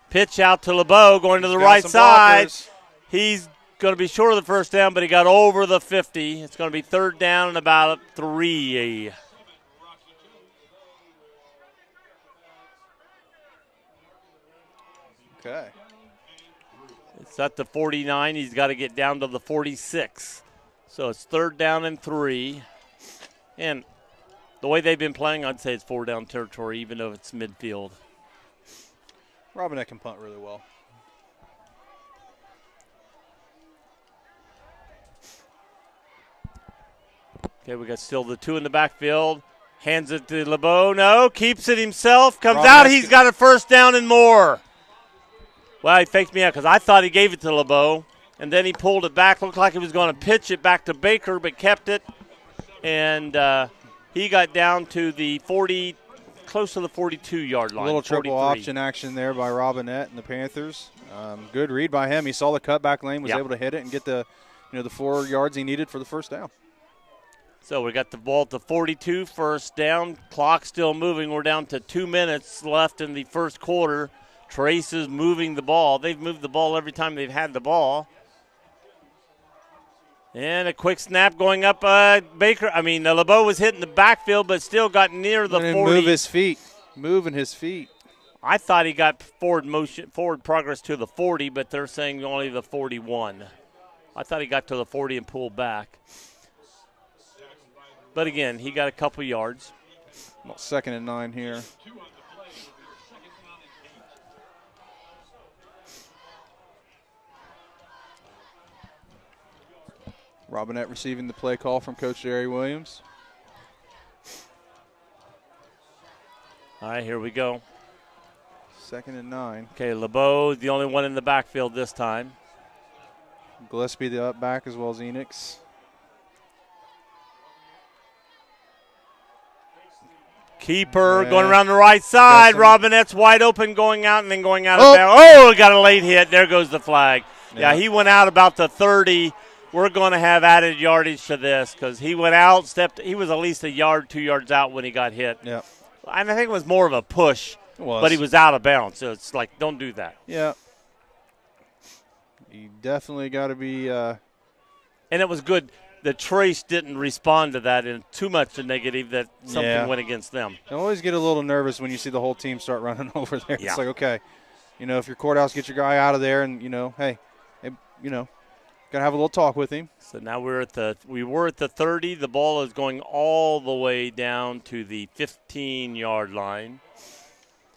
Pitch out to LeBeau going to the right side. Blockers. He's going to be short of the first down, but he got over the 50. It's going to be third down and about 3. Okay. It's at the 49. He's got to get down to the 46. So it's third down and 3. And the way they've been playing, I'd say it's 4-down territory, even though it's midfield. Robinette can punt really well. Okay, we got still the 2 in the backfield. Hands it to LeBeau. No, keeps it himself. Comes out. He's got a first down and more. Well, he faked me out because I thought he gave it to LeBeau. And then he pulled it back. Looked like he was going to pitch it back to Baker, but kept it. And he got down to the 40, close to the 42-yard line. A little triple 43. option action there by Robinette and the Panthers. Good read by him. He saw the cutback lane, was able to hit it and get the 4 yards he needed for the first down. So we got the ball at the 42, first down. Clock still moving. We're down to 2 minutes left in the first quarter. Trace is moving the ball. They've moved the ball every time they've had the ball. And a quick snap going up. LeBeau was hitting the backfield, but still got near the 40. Move his feet. Moving his feet. I thought he got forward progress to the 40, but they're saying only the 41. I thought he got to the 40 and pulled back. But again, he got a couple yards. Well, 2nd and 9 here. Robinette receiving the play call from Coach Jerry Williams. All right, here we go. 2nd and 9. Okay, LeBeau, the only one in the backfield this time. Gillespie the up back as well as Enix. Keeper going around the right side. Robinette's wide open going out and then going out of bounds. Oh, got a late hit. There goes the flag. Yeah, he went out about the 30. We're going to have added yardage to this because he went out, he was at least a yard, 2 yards out when he got hit. Yeah. I think it was more of a push, but he was out of bounds. So it's like, don't do that. Yeah. You definitely got to be. And it was good. The Trace didn't respond to that in too much a negative that something went against them. I always get a little nervous when you see the whole team start running over there. Yeah. It's like, okay, if your Courthouse, get your guy out of there and, hey, got to have a little talk with him. So now we were at the 30. The ball is going all the way down to the 15-yard line.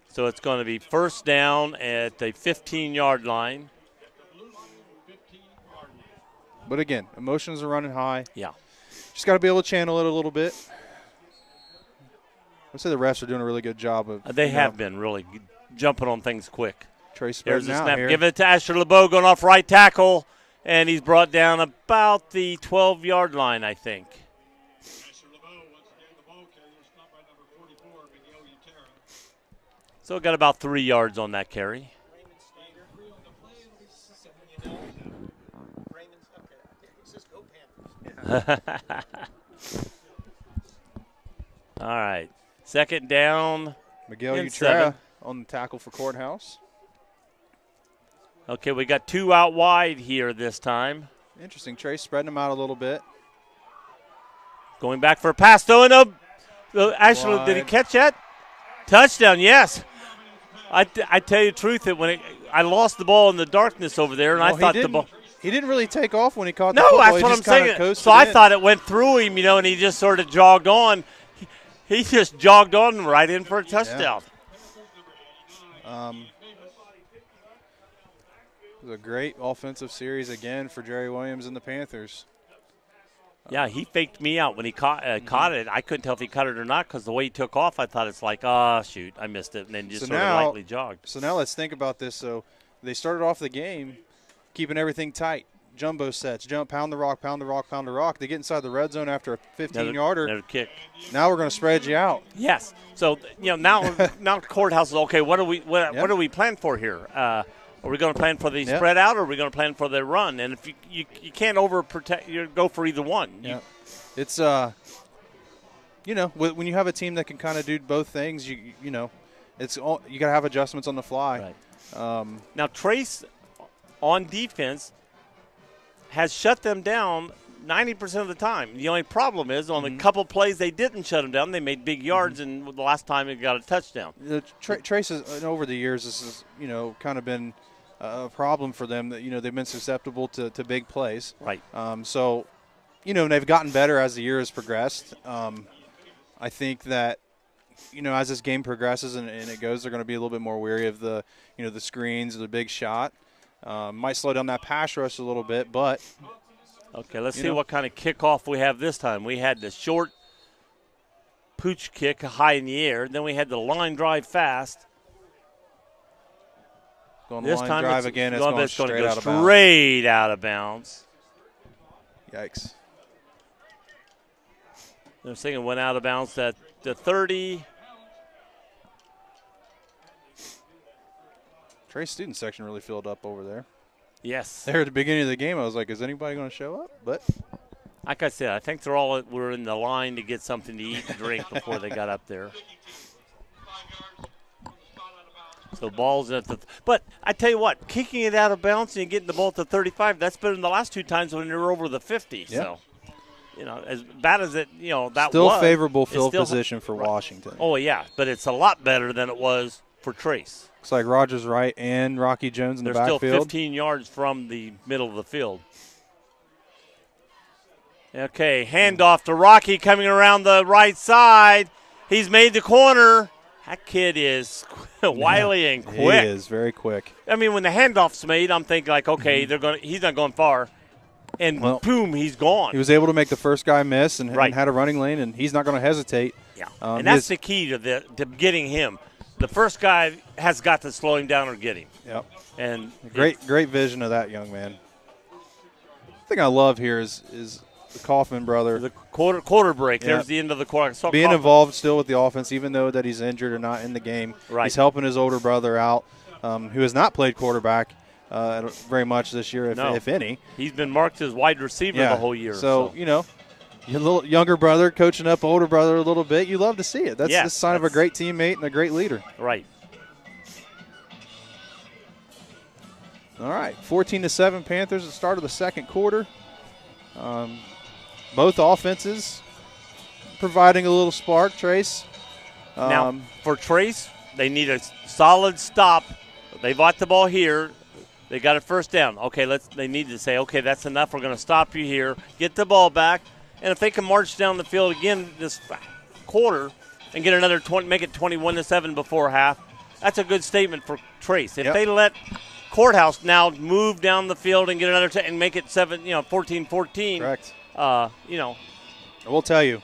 So it's going to be first down at the 15-yard line. But again, emotions are running high. Yeah. Just got to be able to channel it a little bit. I'd say the refs are doing a really good job of. They have been really jumping on things quick. Trace There's spreading the out snap. here. Give it to Asher LeBeau going off right tackle, and he's brought down about the 12-yard line, I think. Asher LeBeau, once again, the ball carrier, stopped by number 44, Miguel Utera. So got about 3 yards on that carry. Raymond Stater. Agree on the play, it'll be 7, Raymond's okay. It says go Panthers. All right. Second down. Miguel in Utera 7. on the tackle for Courthouse. Okay, we got 2 out wide here this time. Interesting. Trace spreading them out a little bit. Going back for a pass, though. And actually, did he Wide. catch that? Touchdown, yes. I tell you the truth, that when I lost the ball in the darkness over there, and I Well, thought the ball. He didn't really take off when he caught the No, football. that's He what I'm just kinda saying. coasted So I in. thought it went through him, and he just sort of jogged on. He just jogged on right in for a touchdown. It was a great offensive series again for Jerry Williams and the Panthers. Yeah, he faked me out when he caught it. I couldn't tell if he cut it or not because the way he took off, I thought it's like, shoot, I missed it, and then just So sort now- of lightly jogged. So now let's think about this. So they started off the game keeping everything tight. Jumbo sets, pound the rock, pound the rock, pound the rock. They get inside the red zone after a 15-yarder. Another kick. Now we're going to spread you out. Yes. So now Courthouse is okay. What do we plan for here? Are we going to plan for the spread out, or are we going to plan for the run? And if you can't overprotect, you go for either one. Yeah. It's when you have a team that can kind of do both things, you got to have adjustments on the fly. Right. Now Trace on defense has shut them down 90% of the time. The only problem is on a couple plays they didn't shut them down. They made big yards, and the last time it got a touchdown. Trace has, over the years, this has kind of been a problem for them. That they've been susceptible to big plays. Right. So they've gotten better as the year has progressed. I think that as this game progresses and it goes, they're going to be a little bit more wary of the the screens, the big shot. Might slow down that pass rush a little bit, but okay, let's see what kind of kickoff we have this time. We had the short pooch kick high in the air. Then we had the line drive fast. going This line time drive again. It's going straight out of bounds. Straight out of bounds. Yikes. They're saying it went out of bounds at the 30. Trace student section really filled up over there. Yes. There at the beginning of the game, I was like, is anybody going to show up? But Like I said, I think they're all were in the line to get something to eat and drink before they got up there. So ball's at the but I tell you what, kicking it out of bounds and getting the ball at the 35, that's better than the last 2 times when they were over the 50. Yeah. So, as bad as it, that still was. favorable it's field still- position for Washington. Oh, yeah, but it's a lot better than it was for Trace. Looks like Rogers Wright and Rocky Jones in They're the still backfield. 15 yards from the middle of the field. Okay, handoff to Rocky coming around the right side. He's made the corner. That kid is wily and quick. He is very quick. I mean, when the handoff's made, I'm thinking like, okay, he's not going far, and boom, he's gone. He was able to make the first guy miss and Right. had a running lane, and he's not going to hesitate. Yeah, and that's the key to getting him. The first guy has got to slow him down or get him. Yep. And Great vision of that young man. The thing I love here is the Kaufman brother the quarter break. Yeah. There's the end of the quarter. So being Kaufman- involved still with the offense, even though that he's injured or not in the game. Right. He's helping his older brother out, who has not played quarterback very much this year, if any. He's been marked as wide receiver the whole year. So your little younger brother coaching up older brother a little bit. You love to see it. That's the sign of a great teammate and a great leader. Right. All right, 14-7 Panthers at the start of the second quarter. Both offenses providing a little spark, Trace. Now, for Trace, they need a solid stop. They bought the ball here. They got a first down. Okay, they need to say, okay, that's enough. We're going to stop you here. Get the ball back. And if they can march down the field again this quarter and get another 20, make it 21-7 before half, that's a good statement for Trace. If they let Courthouse now move down the field and get another and make it 14-14. Correct. I will tell you,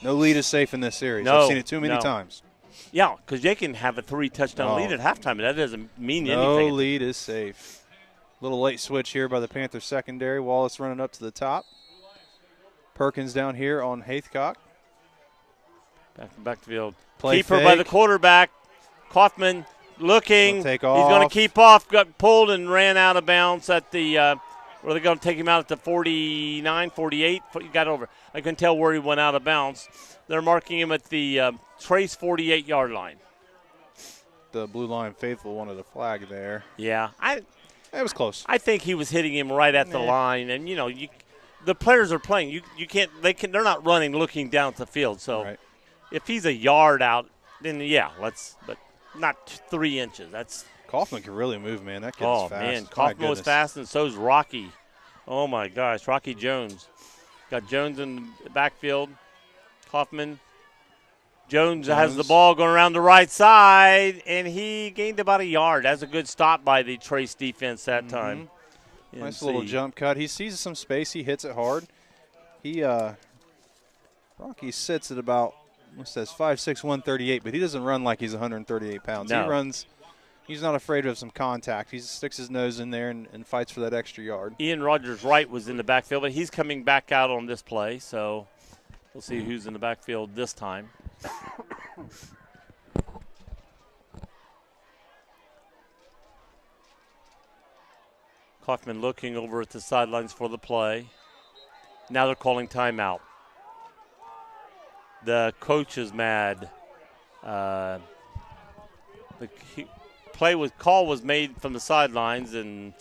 no lead is safe in this series. No, I've seen it too many times. Yeah, because they can have a 3-touchdown lead at halftime. That doesn't mean No anything. lead is safe. Little late switch here by the Panthers secondary. Wallace running up to the top. Perkins down here on Haithcock. Back to field. Play Keeper fake. by the quarterback. Kaufman looking. Take He's going off. to keep off. Got pulled and ran out of bounds at the were they going to take him out at the 49, 48? He got over. I couldn't tell where he went out of bounds. They're marking him at the Trace 48-yard line. The Blue Line faithful wanted a flag there. Yeah, It was close. I think he was hitting him right at the line, and the players are playing. You can't. They're not running looking down at the field. So Right. if he's a yard out, then yeah, but not 3 inches. That's Kaufman can really move, man. That kid is fast. man, My Kaufman was goodness. fast, and so's Rocky. Oh my gosh, Rocky Jones. Got Jones in the backfield. Kaufman. Jones has the ball going around the right side, and he gained about a yard. That's a good stop by the Trace defense that time. Nice little jump cut. He sees some space. He hits it hard. Rocky sits at about, what says 5'6", 138, but he doesn't run like he's 138 pounds. No. He runs. He's not afraid of some contact. He sticks his nose in there and fights for that extra yard. Ian Rogers-Wright was in the backfield, but he's coming back out on this play, so we'll see who's in the backfield this time. Kaufman looking over at the sidelines for the play. Now they're calling timeout. The coach is mad. The call was made from the sidelines, and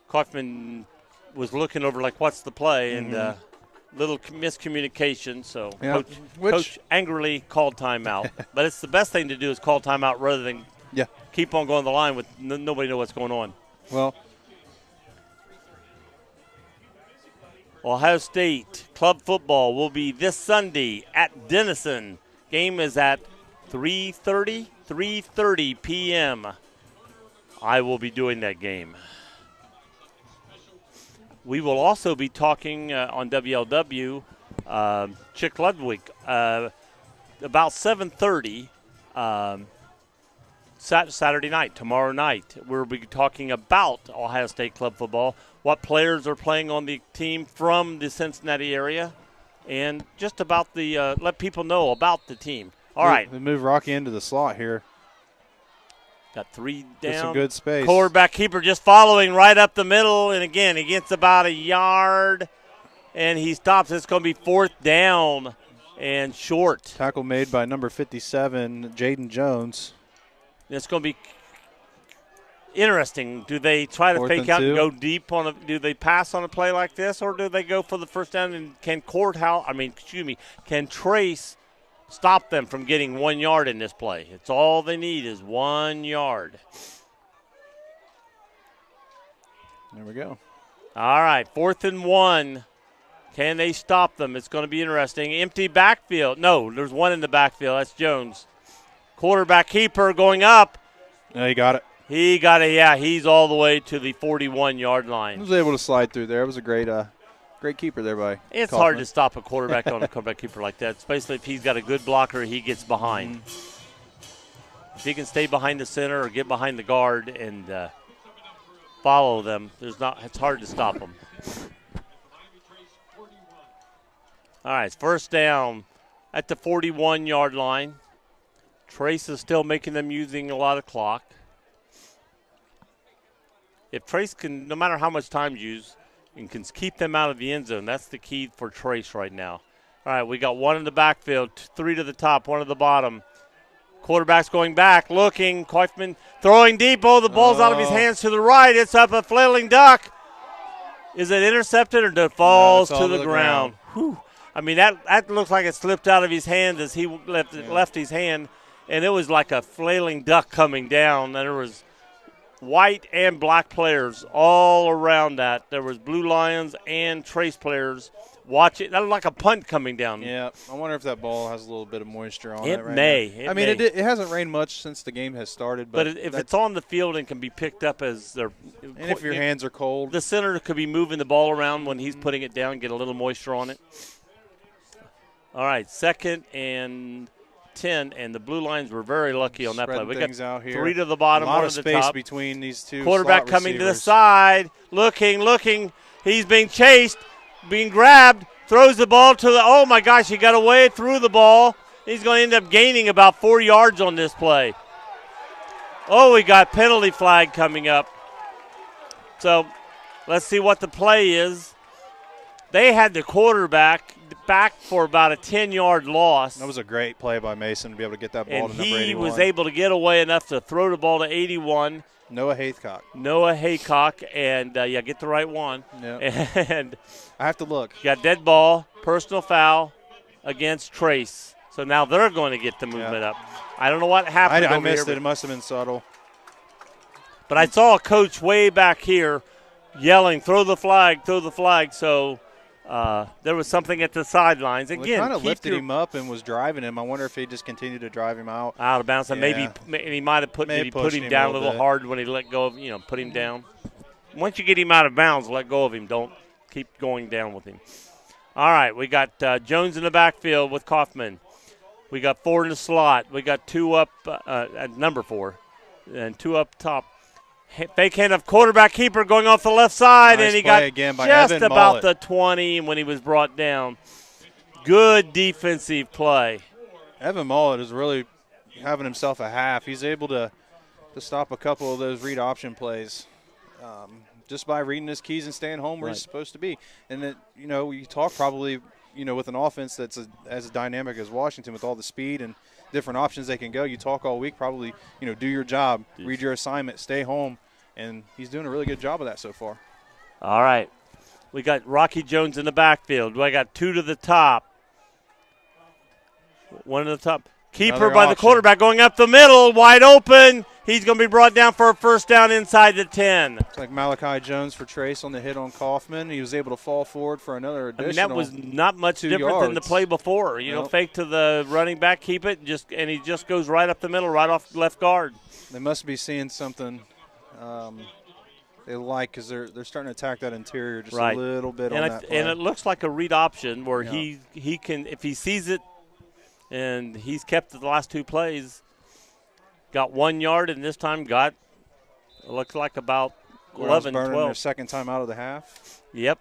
Kaufman was looking over like, what's the play? And little miscommunication, so Yeah. Coach angrily called timeout. But it's the best thing to do is call timeout rather than keep on going the line with nobody know what's going on. Well, Ohio State club football will be this Sunday at Denison. Game is at 3:30 p.m. I will be doing that game. We will also be talking on WLW, Chick Ludwig, about 7:30 Saturday night, tomorrow night. We'll be talking about Ohio State club football, what players are playing on the team from the Cincinnati area, and just about the let people know about the team. All right. We move Rocky into the slot here. Got 3 down. Get some good space. Quarterback keeper just following right up the middle, and again, he gets about a yard, and he stops. It's going to be 4th down and short. Tackle made by number 57, Jaden Jones. It's going to be interesting. Do they try to 4th fake and out and 2. go deep on do they pass on a play like this, or do they go for the first down? And can Trace stop them from getting 1 yard in this play? It's all they need is 1 yard. There we go. All right, 4th and 1. Can they stop them? It's going to be interesting. Empty backfield. No, there's one in the backfield. That's Jones. Quarterback keeper going up. Yeah, he got it. He got it. Yeah, he's all the way to the 41-yard He line. was able to slide through there. It was a great keeper there by It's Kaufman. hard to stop a quarterback on a quarterback keeper like that, especially if he's got a good blocker, he gets behind. If he can stay behind the center or get behind the guard and follow them, it's hard to stop them. All right, it's 1st down at the 41-yard line. Trace is still making them using a lot of clock. If Trace can, no matter how much time you use, and can keep them out of the end zone, that's the key for Trace right now. All right, we got 1 in the backfield, 3 to the top, 1 at the bottom. Quarterback's going back, looking. Kaufman throwing deep. Oh, the ball's out of his hands to the right. It's up a flailing duck. Is it intercepted or falls to the ground? Whew. I mean, that looks like it slipped out of his hand as he left his hand, and it was like a flailing duck coming down. And there was white and black players all around that. There was Blue Lions and Trace players watching. That looked like a punt coming down. Yeah, I wonder if that ball has a little bit of moisture on it. It right may. now. It hasn't rained much since the game has started. But if it's on the field and can be picked up as they're – and if your hands are cold. The center could be moving the ball around when he's putting it down, get a little moisture on it. All right, 2nd and 10, and the Blue Lions were very lucky on that play. Spreading We got things out here. 3 to the bottom, A lot 1 of to the space top. between these two Quarterback slot coming to the receivers. side, looking. He's being chased, being grabbed, throws the ball to the – oh, my gosh, he got away, threw the ball. He's going to end up gaining about 4 yards on this play. Oh, we got penalty flag coming up. So let's see what the play is. They had the quarterback back for about a 10-yard loss. That was a great play by Mason to be able to get that ball and to number 81. he was able to get away enough to throw the ball to 81. Noah Haycock. And, get the right one. Yep. And I have to look. got dead ball, personal foul against Trace. So now they're going to get the movement up. I don't know what happened I over missed here, it. It must have been subtle. But I saw a coach way back here yelling, throw the flag. So there was something at the sidelines. Well, Again, kind of lifted him up and was driving him. I wonder if he just continued to drive him out of bounds. And Yeah. maybe he might have put Maybe him pushed him down a a little little bit. hard when he let go of, put him down. Once you get him out of bounds, let go of him. Don't keep going down with him. All right, we got Jones in the backfield with Kaufman. We got 4 in the slot. We got 2 up at number 4 and 2 up top. Fake handoff, quarterback keeper going off the left side, Nice and he play got again by just Evan about Mullet. the 20 when he was brought down. Good defensive play. Evan Mullet is really having himself a half. He's able to stop a couple of those read option plays just by reading his keys and staying home where he's supposed to be. And that, you talk probably, with an offense that's as dynamic as Washington with all the speed and different options they can go. You talk all week, probably, do your job, read your assignment, stay home, and he's doing a really good job of that so far. All right. We got Rocky Jones in the backfield. I got 2 to the top. 1 to the top. Keeper Another by the option. quarterback going up the middle, wide open. He's going to be brought down for a first down inside the 10. It's like Malachi Jones for Trace on the hit on Kaufman. He was able to fall forward for another additional. That was not much 2 different than the yards. play before. Nope. Fake to the running back, keep it, and he just goes right up the middle, right off left guard. They must be seeing something they like because they're starting to attack that interior just Right. a little bit And on that play. and it looks like a read option where Yeah. he can, if he sees it, and he's kept the last 2 plays, got 1 yard, and this time got, it looks like about Burning 11, their 12. second time out of the half. Yep.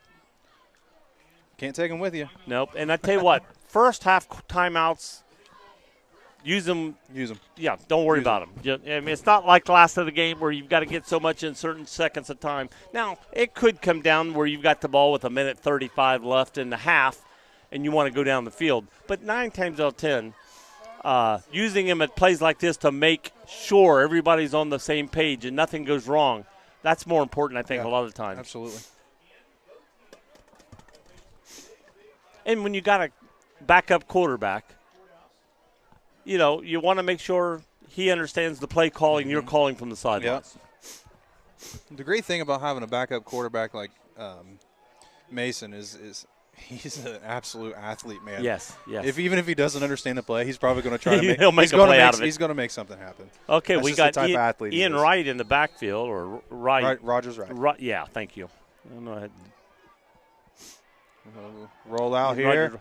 Can't take them with you. Nope. And I tell you what, first half timeouts, use them. Use them. Yeah, don't worry about them. It's not like last of the game where you've got to get so much in certain seconds of time. Now, it could come down where you've got the ball with 1:35 left in the half, and you want to go down the field. But 9 times out of 10, using him at plays like this to make sure everybody's on the same page and nothing goes wrong, that's more important, I think, a lot of the times. Absolutely. And when you got a backup quarterback, you want to make sure he understands the play calling you're calling from the sidelines. The great thing about having a backup quarterback like Mason is he's an absolute athlete, man. Yes. Even if he doesn't understand the play, he's probably going to try to make. He'll make he's a gonna play make, out of it. He's going to make something happen. Okay, That's we just got the type of athlete he Ian is. Wright in the backfield, or Wright. Rogers Wright. Yeah, thank you. I don't know. Roll out here.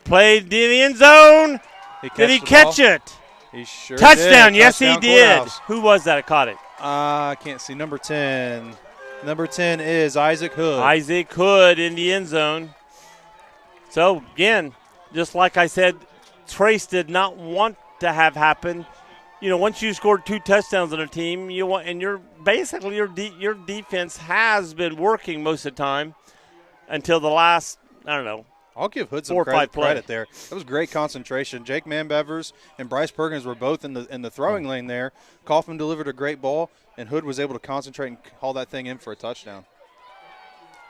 Played in the end zone. Did he catch it? He sure Touchdown. did. Yes, Touchdown he did. Courthouse. Who was that? I caught it. I can't see. Number 10. Number 10 is Isaac Hood. Isaac Hood in the end zone. So, again, just like I said, Trace did not want to have happen. Once you scored 2 touchdowns on a team, your defense has been working most of the time until the last, I don't know, I'll give Hood some 4 or 5 credit plays. there. That was great concentration. Jake Manbevers and Bryce Perkins were both in the throwing lane there. Kaufman delivered a great ball, and Hood was able to concentrate and haul that thing in for a touchdown.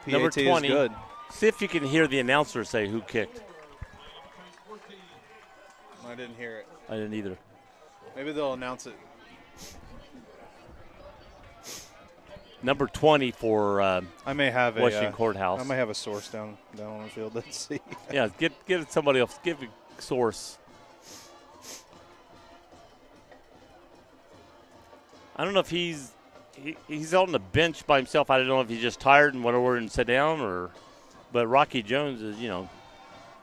PAT Number 20. is good. See if you can hear the announcer say who kicked. I didn't hear it. I didn't either. Maybe they'll announce it. Number 20 for I may have Washington Courthouse. I may have a source down on the field. Let's see. Yeah, give it somebody else. Give a source. I don't know if he's on the bench by himself. I don't know if he's just tired and went over and sat down, but Rocky Jones is,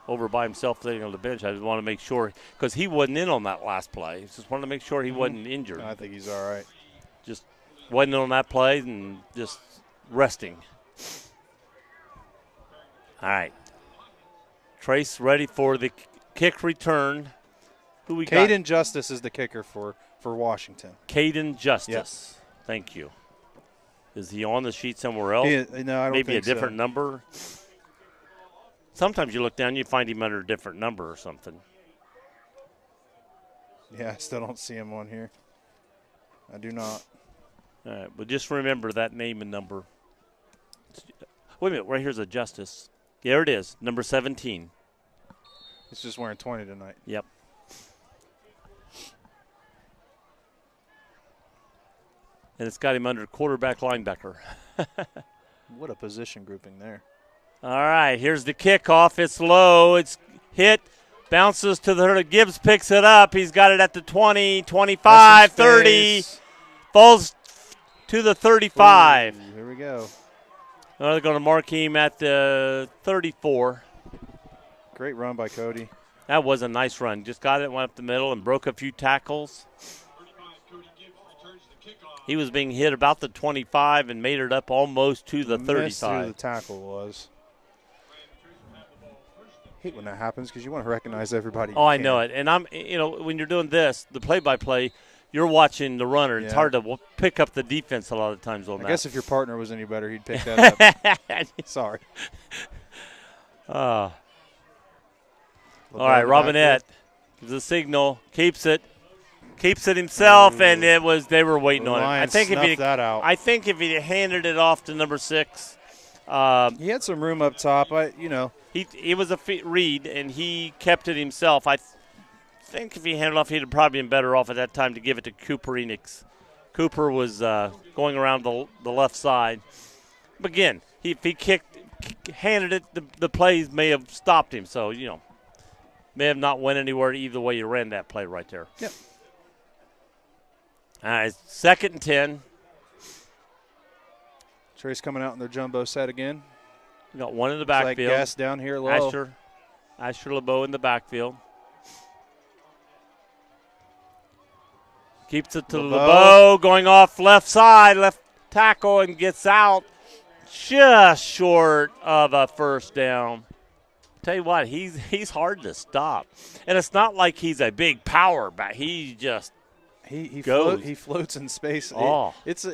over by himself sitting on the bench. I just want to make sure because he wasn't in on that last play. Just wanted to make sure he wasn't injured. I think he's all right. Just wasn't on that play and just resting. All right. Trace ready for the kick return. Who we got? Caden Justice is the kicker for Washington. Caden Justice. Yes. Thank you. Is he on the sheet somewhere else? No, I don't Maybe think a different so. number? Sometimes you look down, you find him under a different number or something. Yeah, I still don't see him on here. I do not. All right, but just remember that name and number. Wait a minute, right here's a Justice. There it is, number 17. He's just wearing 20 tonight. Yep. And it's got him under quarterback linebacker. What a position grouping there. All right, here's the kickoff. It's low. It's hit. Bounces to the Gibbs picks it up. He's got it at the 20, 25, 30. Falls to the 35. Ooh, here we go. Now they're going to mark him at the 34. Great run by Cody. That was a nice run. Just got it, went up the middle, and broke a few tackles. He was being hit about the 25 and made it up almost to the 35. Who the tackle was. Hate when that happens because you want to recognize everybody. Oh, I know it. And when you're doing this, the play-by-play, you're watching the runner. It's hard to pick up the defense a lot of times on that. I guess if your partner was any better, he'd pick that up. Sorry. All right, Robinette gives a signal, keeps it himself, and they were waiting on it. I think if he handed it off to number 6, he had some room up top. He was a read, and he kept it himself. I think if he handed it off, he'd have probably been better off at that time to give it to Cooper Enix. Cooper was going around the left side. But again, if he handed it, the plays may have stopped him. So, may have not went anywhere either way you ran that play right there. Yep. All right, 2nd and 10. Trace coming out in their jumbo set again. We got one in the backfield. Like Guess down here low. Asher LeBeau in the backfield. Keeps it to LeBeau, going off left side, left tackle, and gets out just short of a first down. Tell you what, he's hard to stop. And it's not like he's a big power back. He just he goes. He floats in space. Oh. It's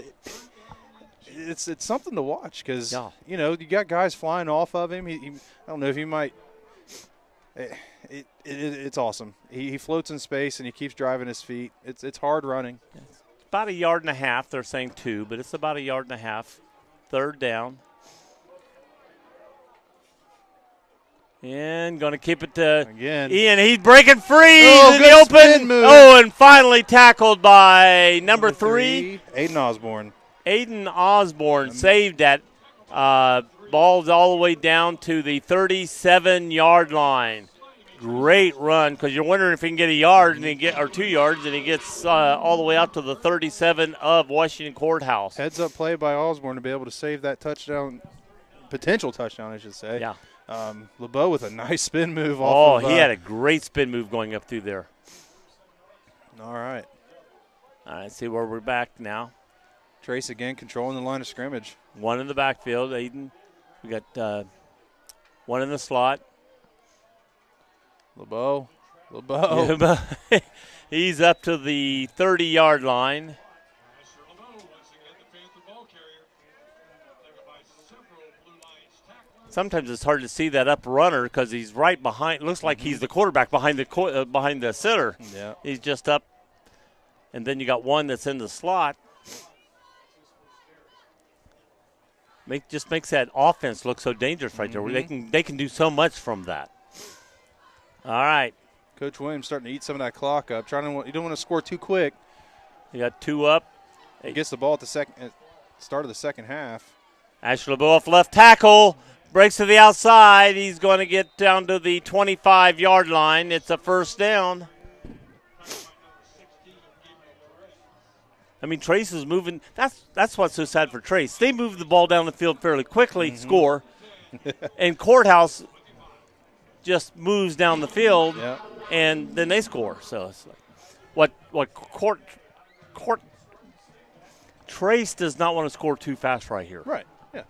something to watch because, you got guys flying off of him. I don't know if he might it's awesome. He floats in space and he keeps driving his feet. It's hard running. It's about 1.5 yards. They're saying 2, but it's about 1.5 yards. 3rd down. And going to keep it to again. Ian. He's breaking free in the open. Spin move. And finally tackled by number 3. Aiden Osborne. Aiden Osborne saved that. Ball's all the way down to the 37-yard line. Great run because you're wondering if he can get a yard or 2 yards, and he gets all the way out to the 37 of Washington Courthouse. Heads-up play by Osborne to be able to save that touchdown, potential touchdown, I should say. Yeah. LeBeau with a nice spin move. He had a great spin move going up through there. All right. All right, see where we're back now. Trace again controlling the line of scrimmage. One in the backfield, Aiden. We got one in the slot. LeBeau. He's up to the 30-yard line. Sometimes it's hard to see that up runner because he's right behind. Looks like he's the quarterback behind the center. Yeah. He's just up. And then you got one that's in the slot. Just makes that offense look so dangerous right there. They can do so much from that. All right. Coach Williams starting to eat some of that clock up. You don't want to score too quick. You got 2 up. He gets the ball at the start of the second half. Asher LeBeau off left tackle. Breaks to the outside. He's going to get down to the 25-yard line. It's a first down. I mean, Trace is moving. That's what's so sad for Trace. They move the ball down the field fairly quickly, score. And Courthouse, just moves down the field, Yeah. and then they score. So it's like, what Court Trace does not want to score too fast right here. Right. Yeah.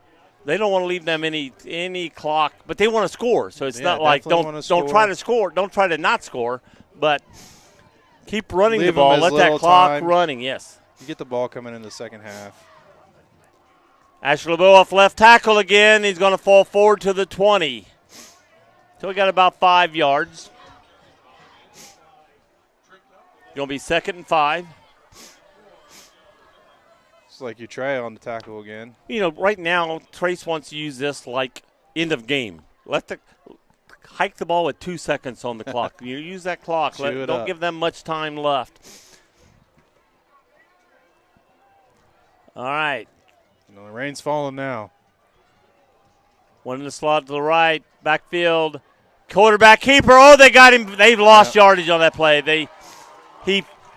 They don't want to leave them any clock, but they want to score. So it's Yeah, not like definitely wanna don't try to score, don't try to not score, but keep running the ball. Let that clock running. Yes. You get the ball coming in the second half. Asher LeBeau off left tackle again. He's going to fall forward to the 20. So we got about 5 yards. Going to be 2nd and 5. It's like you try on the tackle again. You know, right now, Trace wants to use this like end of game. Hike the ball with 2 seconds on the clock. You use that clock. Don't give them much time left. All right. You know, the rain's falling now. One in the slot to the right, backfield, quarterback keeper. Oh, they got him. They've lost yardage on that play.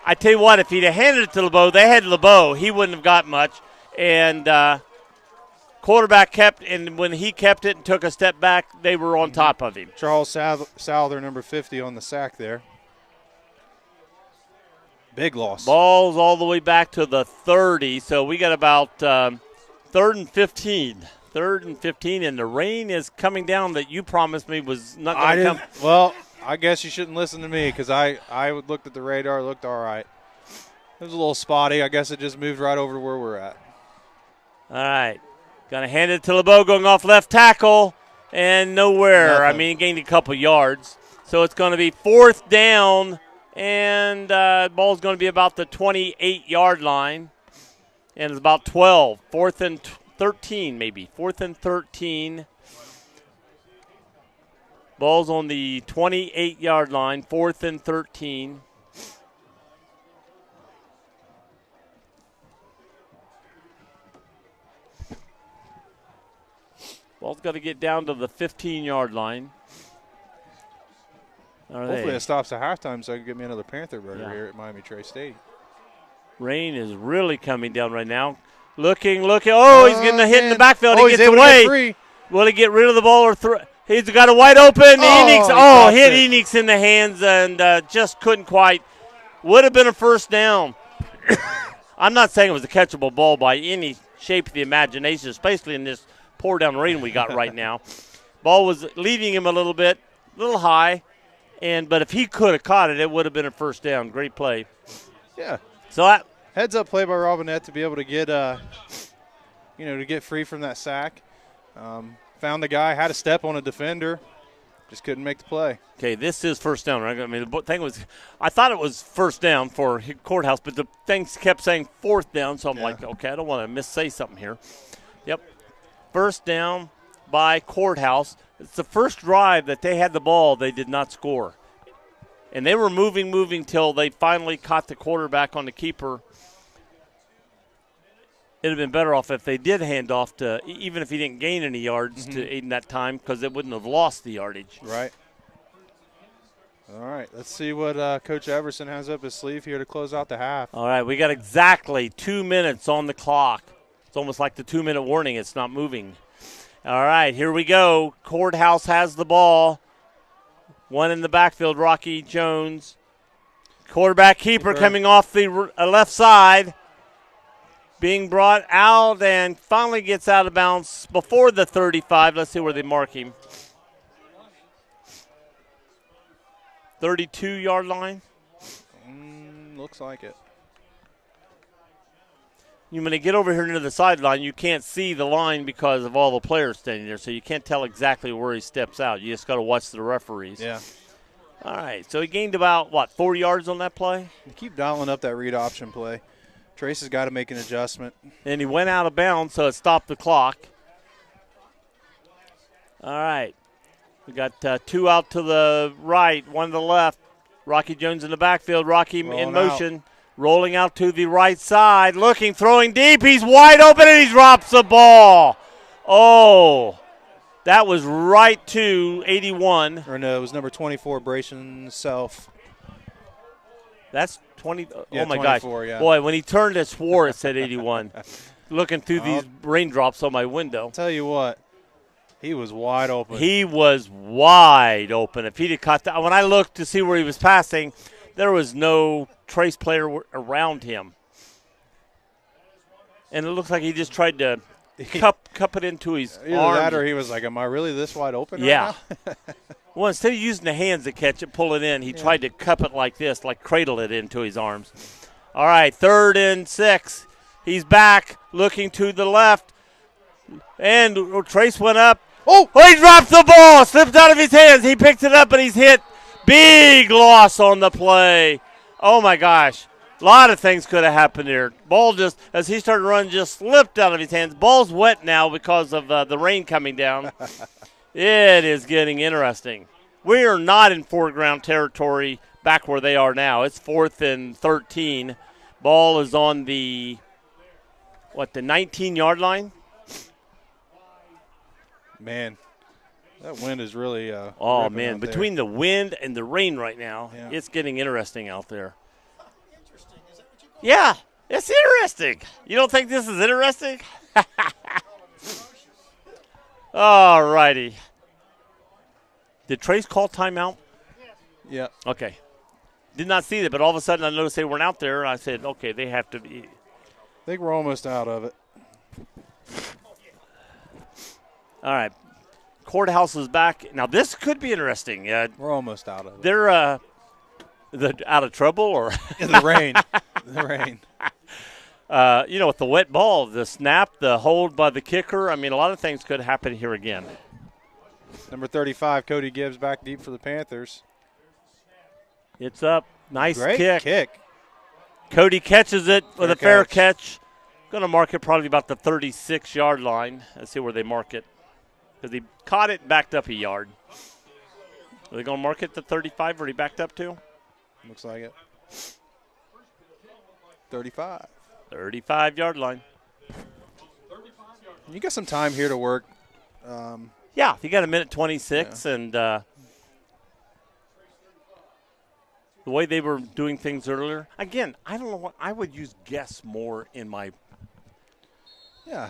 I tell you what, if he'd have handed it to LeBeau, they had LeBeau, he wouldn't have got much. And quarterback kept, and when he kept it and took a step back, they were on top of him. Charles Souther, number 50, on the sack there. Big loss. Ball's all the way back to the 30, so we got about 3rd and 15. 3rd and 15, and the rain is coming down that you promised me was not going to come. Well, I guess you shouldn't listen to me because I looked at the radar, looked all right. It was a little spotty. I guess it just moved right over to where we're at. All right. Going to hand it to LeBeau going off left tackle, and nowhere. Nothing. I mean, he gained a couple yards. So it's going to be 4th down, and the ball's going to be about the 28-yard line, and it's about 12. 4th and 13 maybe. 4th and 13. Ball's on the 28-yard line, 4th and 13. Ball's got to get down to the 15-yard line. Hopefully it stops at halftime so I can get me another Panther burger here at Miami Trace Stadium. Rain is really coming down right now. Looking. Oh, he's getting a hit in the backfield. He gets away. Will he get rid of the ball or throw? He's got a wide open. Enix. Hit Enix in the hands and just couldn't quite. Would have been a first down. I'm not saying it was a catchable ball by any shape of the imagination, especially in this pour down rain we got right now. Ball was leaving him a little high, but if he could have caught it, it would have been a first down. Great play. Yeah. So heads up play by Robinette to be able to get, to get free from that sack. Found the guy, had a step on a defender, just couldn't make the play. Okay, this is first down, right? I mean, the thing was, I thought it was first down for Courthouse, but the things kept saying 4th down, so I'm like, okay, I don't want to say something here. Yep, first down by Courthouse. It's the first drive that they had the ball, they did not score. And they were moving till they finally caught the quarterback on the keeper. It would have been better off if they did hand off to, even if he didn't gain any yards to Aiden that time, because it wouldn't have lost the yardage. Right. All right, let's see what Coach Everson has up his sleeve here to close out the half. All right, we got exactly 2 minutes on the clock. It's almost like the 2-minute warning. It's not moving. All right, here we go. Courthouse has the ball. One in the backfield, Rocky Jones. Quarterback keeper coming off the left side. Being brought out and finally gets out of bounds before the 35. Let's see where they mark him. 32-yard line. Looks like it. When they get over here near the sideline, you can't see the line because of all the players standing there, so you can't tell exactly where he steps out. You just got to watch the referees. Yeah. All right, so he gained about, 4 yards on that play? You keep dialing up that read option play. Trace has got to make an adjustment. And he went out of bounds, so it stopped the clock. All right. We got 2 out to the right, 1 to the left. Rocky Jones in the backfield. Rocky in motion. Rolling out to the right side. Looking, throwing deep. He's wide open, and he drops the ball. Oh, that was right to 81. Or no, it was number 24, Brayson Self. That's 20. Yeah, oh, my gosh. Yeah. Boy, when he turned it, swore it said 81. Looking through these raindrops on my window. Tell you what, He was wide open. He was wide open. If he'd have caught that, when I looked to see where he was passing, there was no Trace player around him. And it looks like he just tried to cup it into his Either arm. that or he was like, am I really this wide open Yeah. right now? Well, instead of using the hands to catch it, pull it in, he tried to cup it like this, like cradle it into his arms. All right, 3rd and 6. He's back, looking to the left. And Trace went up. Oh, he dropped the ball, slipped out of his hands. He picked it up, and he's hit. Big loss on the play. Oh, my gosh. A lot of things could have happened here. Ball just, as he started running, just slipped out of his hands. Ball's wet now because of the rain coming down. It is getting interesting. We are not in foreground territory back where they are now. It's 4th and 13. Ball is on the 19-yard line? Man, that wind is really Oh, ripping man, out there. between the wind and the rain right now, it's getting interesting out there. Interesting. Is that what you call Yeah, it's interesting. You don't think this is interesting? All righty. Did Trace call timeout? Yeah. Okay. Did not see that, but all of a sudden I noticed they weren't out there, and I said, okay, they have to be. I think we're almost out of it. All right. Courthouse is back. Now, this could be interesting. We're almost out of it. They're out of trouble, or The rain. The rain. with the wet ball, the snap, the hold by the kicker. I mean, a lot of things could happen here again. Number 35, Cody Gibbs, back deep for the Panthers. It's up. Nice Great kick. Cody catches it with a fair catch. catch. Going to mark it probably about the 36-yard line. Let's see where they mark it. Because he caught it and backed up a yard. Are they going to mark it to 35 where he backed up to? Looks like it. 35. 35-yard line. You got some time here to work. Yeah, you got a minute 26, and the way they were doing things earlier. Again, I don't know what I would use guess more in my. Yeah.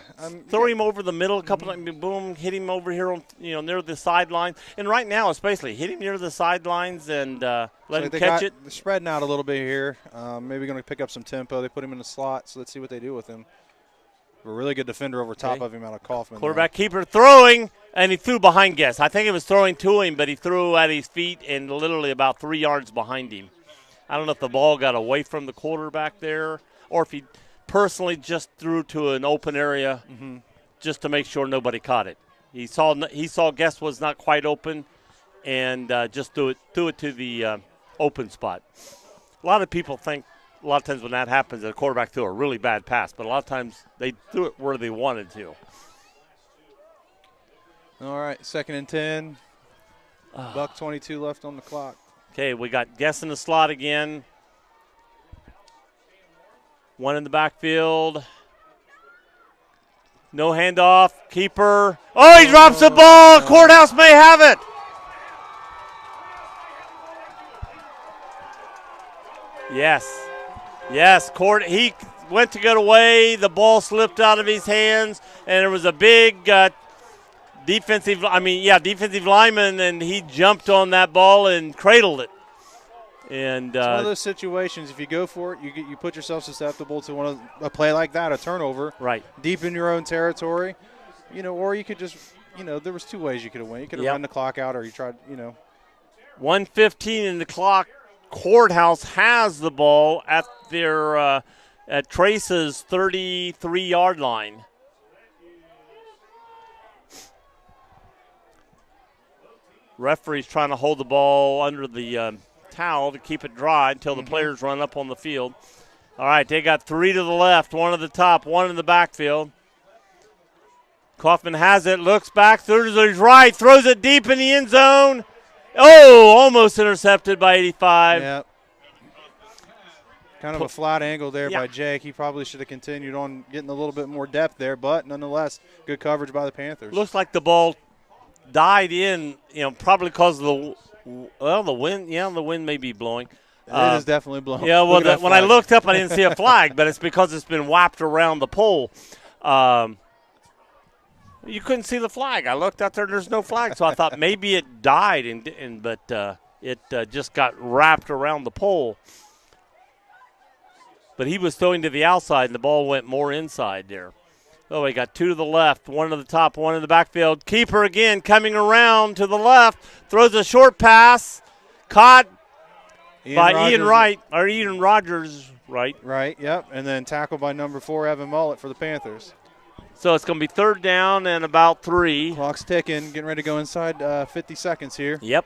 Throw him over the middle a couple times, boom, hit him over here on near the sideline. And right now, especially, hit him near the sidelines and let him catch it. They're spreading out a little bit here. Maybe going to pick up some tempo. They put him in the slot, so let's see what they do with him. A really good defender over top of him out of Kaufman. Quarterback keeper throwing, and he threw behind Guess. I think it was throwing to him, but he threw at his feet and literally about 3 yards behind him. I don't know if the ball got away from the quarterback there or if he personally just threw to an open area just to make sure nobody caught it. He saw Guess was not quite open and just threw it to the open spot. A lot of people think a lot of times when that happens, the quarterback threw a really bad pass, but a lot of times they threw it where they wanted to. All right, 2nd and 10. Buck 22 left on the clock. Okay, we got Guess in the slot again. One in the backfield. No handoff. Keeper. Oh, he drops the ball. Courthouse may have it. Yes, he went to get away. The ball slipped out of his hands, and there was a big defensive lineman, and he jumped on that ball and cradled it. And it's one of those situations, if you go for it, you put yourself susceptible to a play like that, a turnover. Right. Deep in your own territory. Or you could just, there was 2 ways you could have won. You could have run the clock out or you tried, 1:15 in the clock. Courthouse has the ball at their at Trace's 33-yard line. Referee's trying to hold the ball under the towel to keep it dry until the players run up on the field. All right, they got 3 to the left, 1 at the top, 1 in the backfield. Kaufman has it, looks back, throws it right, throws it deep in the end zone. Oh, almost intercepted by 85. Yep. Kind of a flat angle there by Jake. He probably should have continued on getting a little bit more depth there, but nonetheless, good coverage by the Panthers. Looks like the ball died in, probably because of the wind. Yeah, the wind may be blowing. It is definitely blowing. Yeah, well, when I looked up, I didn't see a flag, but it's because it's been wrapped around the pole. You couldn't see the flag. I looked out there, and there's no flag. So I thought maybe it died, but it just got wrapped around the pole. But he was throwing to the outside, and the ball went more inside there. Oh, he got two to the left, one to the top, one in the backfield. Keeper again coming around to the left, throws a short pass, caught by Ian Rogers, right? Right, yep, and then tackled by number 4, Evan Mullet for the Panthers. So it's going to be 3rd down and about 3. Clock's ticking, getting ready to go inside 50 seconds here. Yep.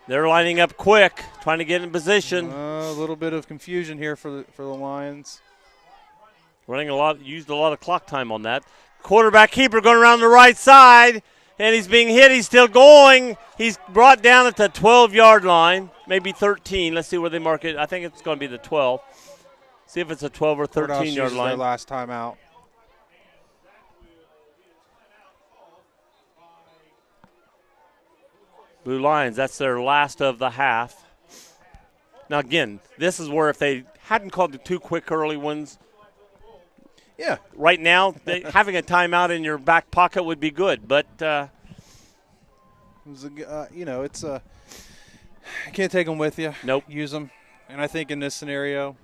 They're lining up quick, trying to get in position. A little bit of confusion here for the Lions. Used a lot of clock time on that. Quarterback keeper going around the right side, and he's being hit. He's still going. He's brought down at the 12-yard line, maybe 13. Let's see where they mark it. I think it's going to be the 12. See if it's a 12 or 13-yard line. Their last time out. Blue Lions, that's their last of the half. Now, again, this is where if they hadn't called the 2 quick early ones, yeah, right now, having a timeout in your back pocket would be good. But, it's you can't take them with you. Nope. Use them. And I think in this scenario,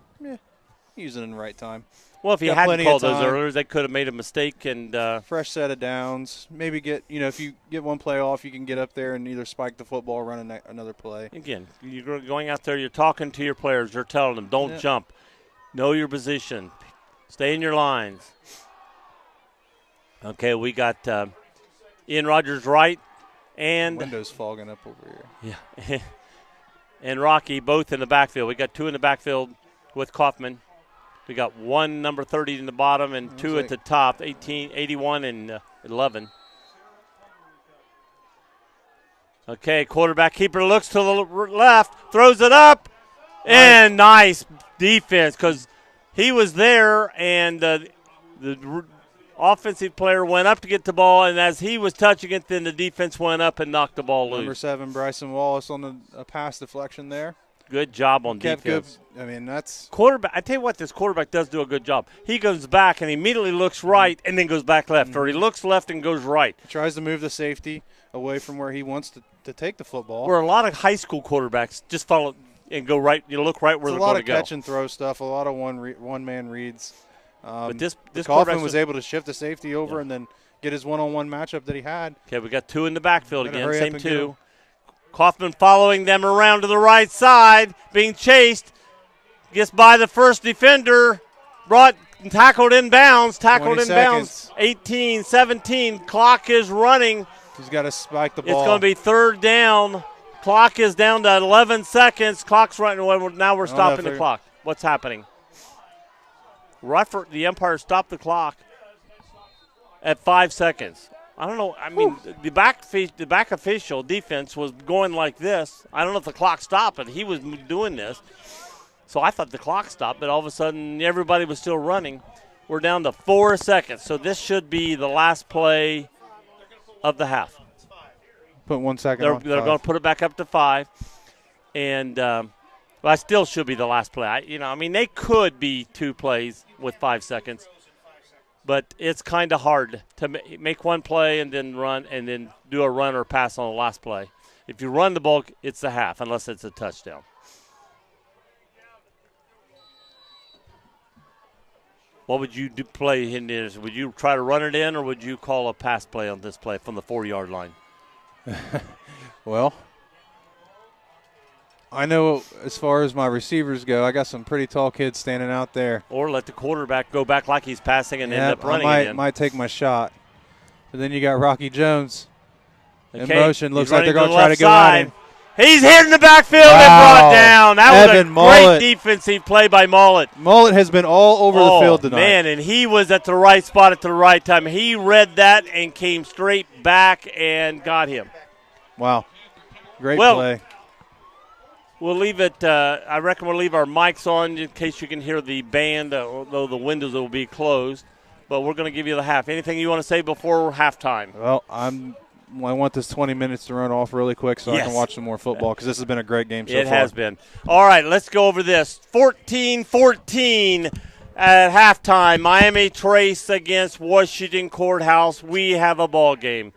use it in the right time. Well, if you hadn't called those earlier, they could have made a mistake. And fresh set of downs. Maybe if you get one play off, you can get up there and either spike the football or run another play. Again, you're going out there, you're talking to your players. You're telling them, don't jump. Know your position. Stay in your lines. Okay, we got Ian Rogers right and windows fogging up over here. Yeah, and Rocky both in the backfield. We got 2 in the backfield with Kaufman. We got 1 number 30 in the bottom and 2 at the top, 81 and 11. Okay, quarterback keeper looks to the left, throws it up, and nice defense because he was there, and the offensive player went up to get the ball, and as he was touching it, then the defense went up and knocked the ball loose. Number 7, Bryson Wallace on a pass deflection there. Good job on defense. Good. I mean, that's quarterback. I tell you what, this quarterback does do a good job. He goes back and he immediately looks right and then goes back left, or he looks left and goes right. He tries to move the safety away from where he wants to take the football. Where a lot of high school quarterbacks just follow and go right. You look right where they're going to go. A lot of catch and throw stuff. A lot of one-man reads. But this Kaufman was able to shift the safety over and then get his one-on-one matchup that he had. Okay, we got 2 in the backfield again. Same 2. Kaufman following them around to the right side, being chased, gets by the first defender, tackled in bounds, 18, 17, clock is running. He's got to spike the ball. It's going to be 3rd down. Clock is down to 11 seconds. Clock's running. Now we're stopping the clock. What's happening? The umpire stopped the clock at 5 seconds. I don't know. I mean, the back official defense was going like this. I don't know if the clock stopped, but he was doing this. So I thought the clock stopped, but all of a sudden everybody was still running. We're down to 4 seconds. So this should be the last play of the half. Put 1 second on. They're going to put it back up to 5. And I still should be the last play. They could be 2 plays with 5 seconds. But it's kind of hard to make one play and then run and then do a run or pass on the last play. If you run the ball, it's a half unless it's a touchdown. What would you play in this? Would you try to run it in or would you call a pass play on this play from the 4-yard line? Well, I know as far as my receivers go, I got some pretty tall kids standing out there. Or let the quarterback go back like he's passing and end up running I it in. might take my shot. But then you got Rocky Jones in motion. Looks like they're going to try to go at him. He's hit in the backfield and brought down. That was a great defensive play by Mullet. Mullet has been all over the field tonight. Man, and he was at the right spot at the right time. He read that and came straight back and got him. Wow. Great play. We'll leave it. I reckon we'll leave our mics on in case you can hear the band, although the windows will be closed. But we're going to give you the half. Anything you want to say before halftime? Well, I want this 20 minutes to run off really quick so I can watch some more football because this has been a great game so far. It has been. All right, let's go over this. 14-14, At halftime, Miami Trace against Washington Courthouse. We have a ball game,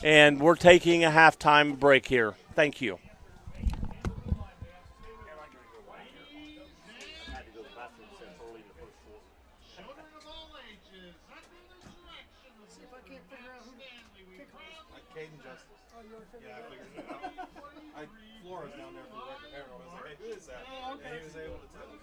and we're taking a halftime break here. Thank you. Children of all ages, under the direction of See if I can't figure out who to kick off. Caden Justice. Oh, you already figured Yeah, I it out. figured it out. Flores down there for the record. Everyone was like, hey, who is that? Oh, okay. And he was able to tell us.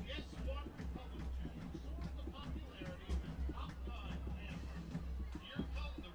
Guess what Republican soared the popularity of his top 9 family. Here come the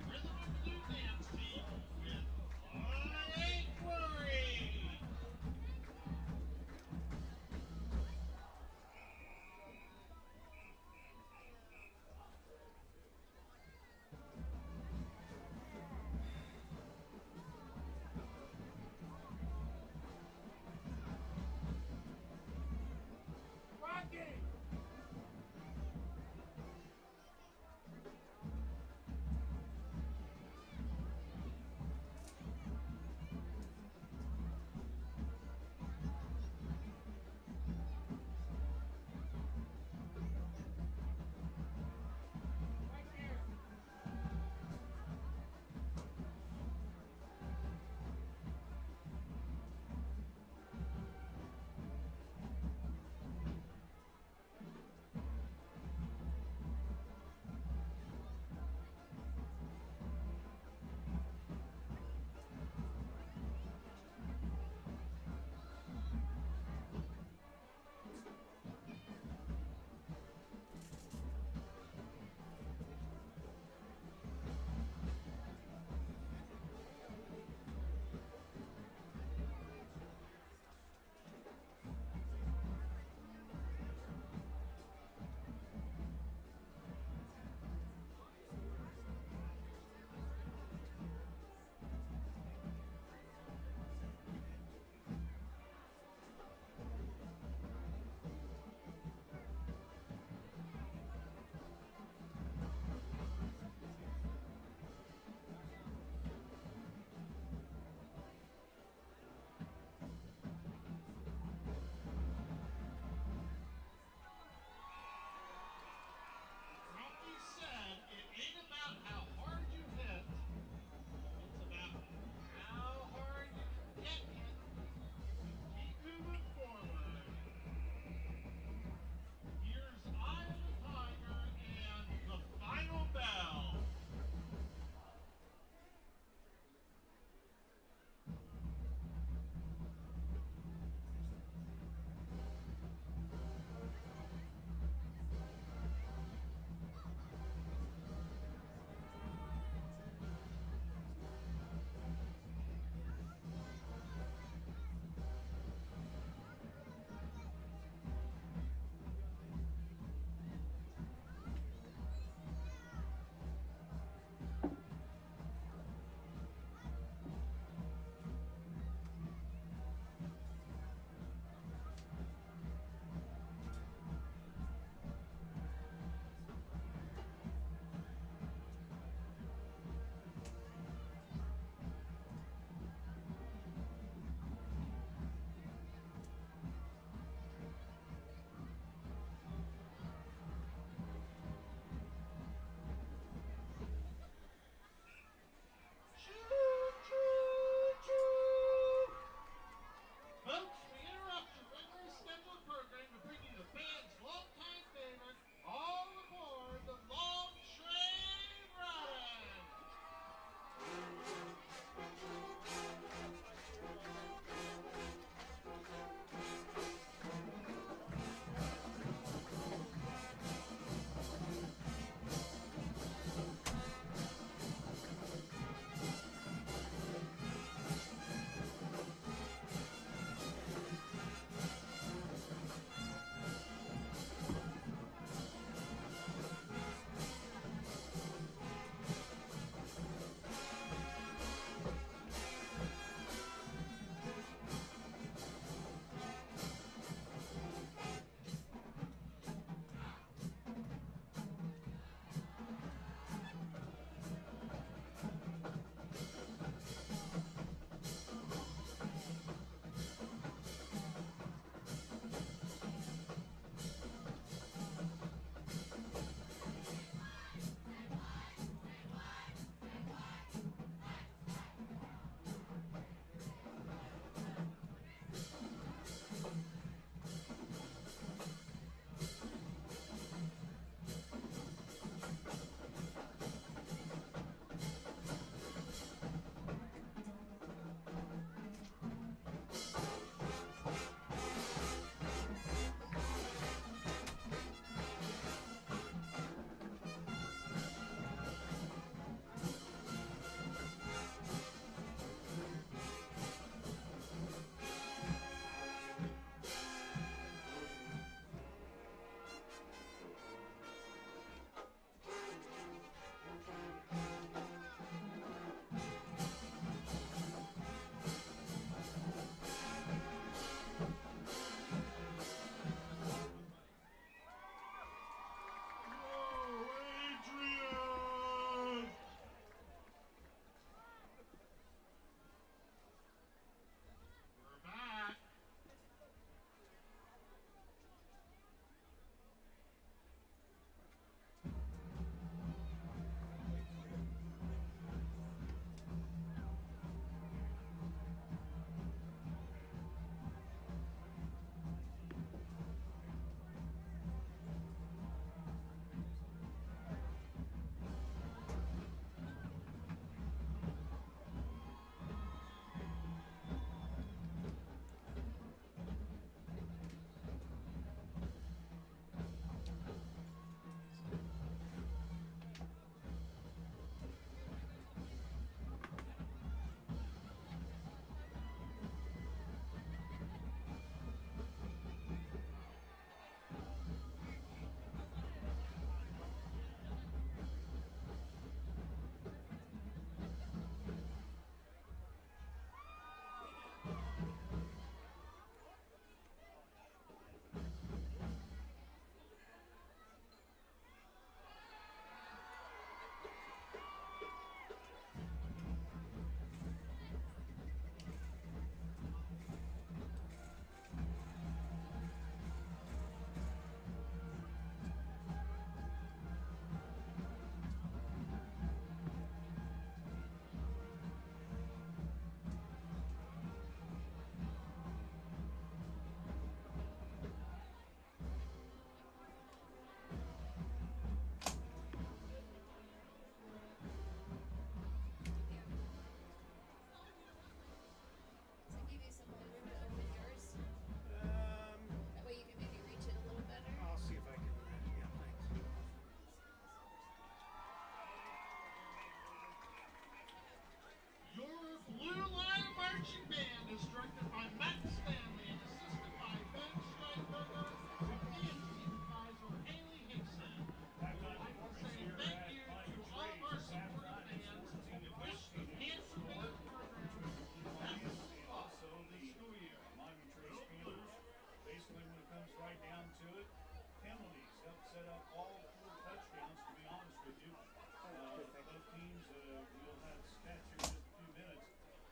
with you. Both teams, we'll have stats here in just a few minutes,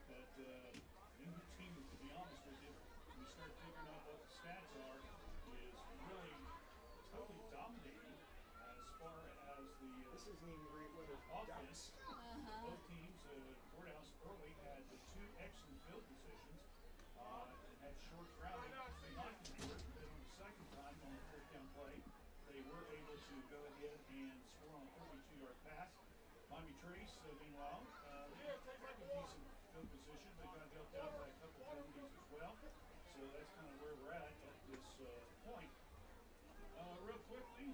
but neither team, to be honest with you, when you start figuring out what the stats are, is really totally dominating as far as the This isn't even great weather for offense. ducks. Both teams, Courthouse early had the two excellent field positions and had short crowding. Not converted, but on the second time on the fourth down play, they were able to go ahead and score on a 32-yard pass. Miami Trace, meanwhile, they had a decent field position. They got helped out by a couple of penalties as well. So that's kind of where we're at this point. Real quickly,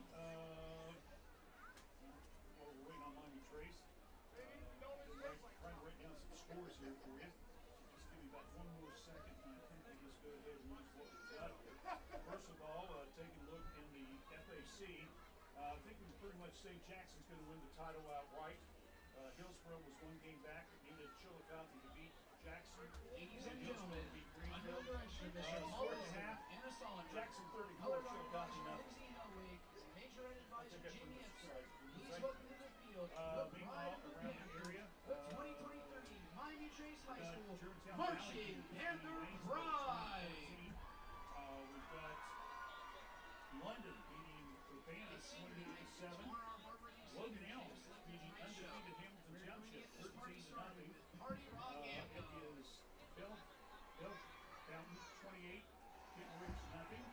while we're waiting on Miami Trace, trying to write down some scores here for you. So just give me about one more second, and I think we'll just go ahead and use what we've got here. First of all, taking a look in the FAC, I think we can pretty much say Jackson's going to win the title outright. Hillsborough was one game back. It needed Chillicothe to beat Jackson. Ladies and gentlemen, beat under Greenville. the direction of Mr. Score Hollis and a half. and a solid Jackson 34, Colorado Chillicothe Commissioner nothing. Lindsay Hellwig, Major Ed Advisor that's Jamie pretty much Epster. right. Please welcome to the field the Meanwhile, Pride of the around the Panther, area, the 2023 Miami Trace High School Germantown Marching Valley, Panther Waynesville, Pride. 2014. We've got London beating Urbana 28-7. Logan Elms beating undefeated Hamilton Township 13-0. Party Rock It Anthem. is Bill Fountain 28, Kitten Ridge nothing.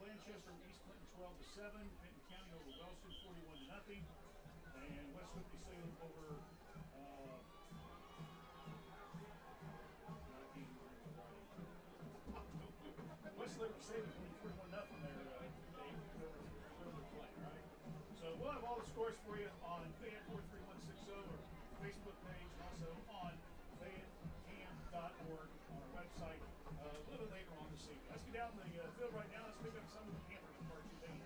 Blanchester East Clinton 12-7. Benton County over Wellston 41-0. And West Whitley Salem over West Liberty Salem 41-0 there, Dave, whoever playing, right? So we'll have all the scores for you on Fan 43160 or Facebook page, and also on fancam.org on our website a little bit later on this evening. Let's get down the field right now. Let's pick up some of the Panther in part 2 band.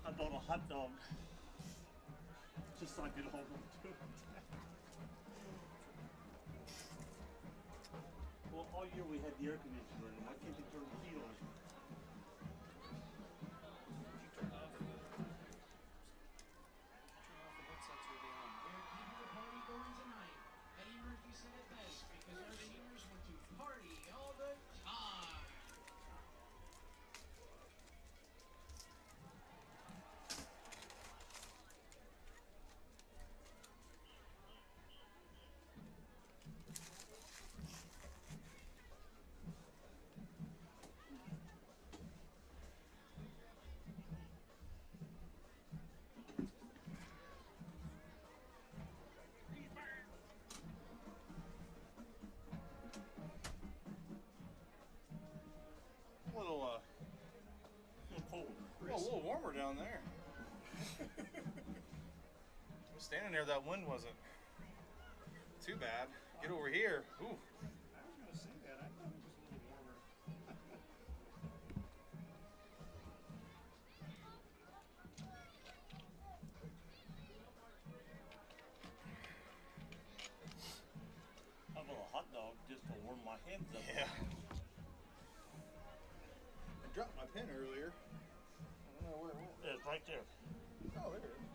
I bought a hot dog just so I could hold on to it. Well, all year we had the air conditioner running. Why can't they turn the heat on? We're keeping the party going tonight. Eddie Murphy said it best because our seniors want to party all the time. A little, Cold. a little warmer down there. I'm standing there, that wind wasn't too bad. Get over here. Ooh. I was going to say that. I thought it was a little warmer. I bought a hot dog just to warm my hands up. Yeah. I dropped my pen earlier. I don't know where it went. Yeah, it's right there. Oh, there it is.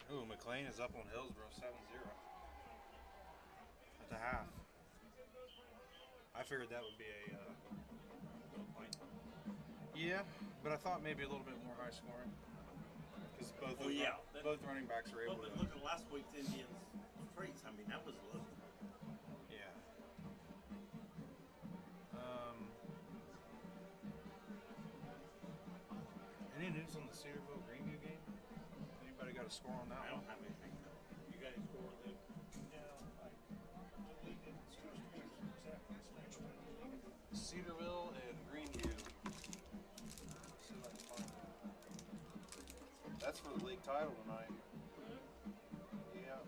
Ooh, McLean is up on Hillsborough 7-0 at the half. I figured that would be a yeah, but I thought maybe a little bit more high scoring because both running backs are able to. Look at last week's Indians Trace. I mean, that was low. Yeah. Any news on the Cedarville Greenview game? Anybody got a score on that I one? don't have anything. You got any score, Luke? Cedarville and Greenview. That's for the league title tonight. Yeah.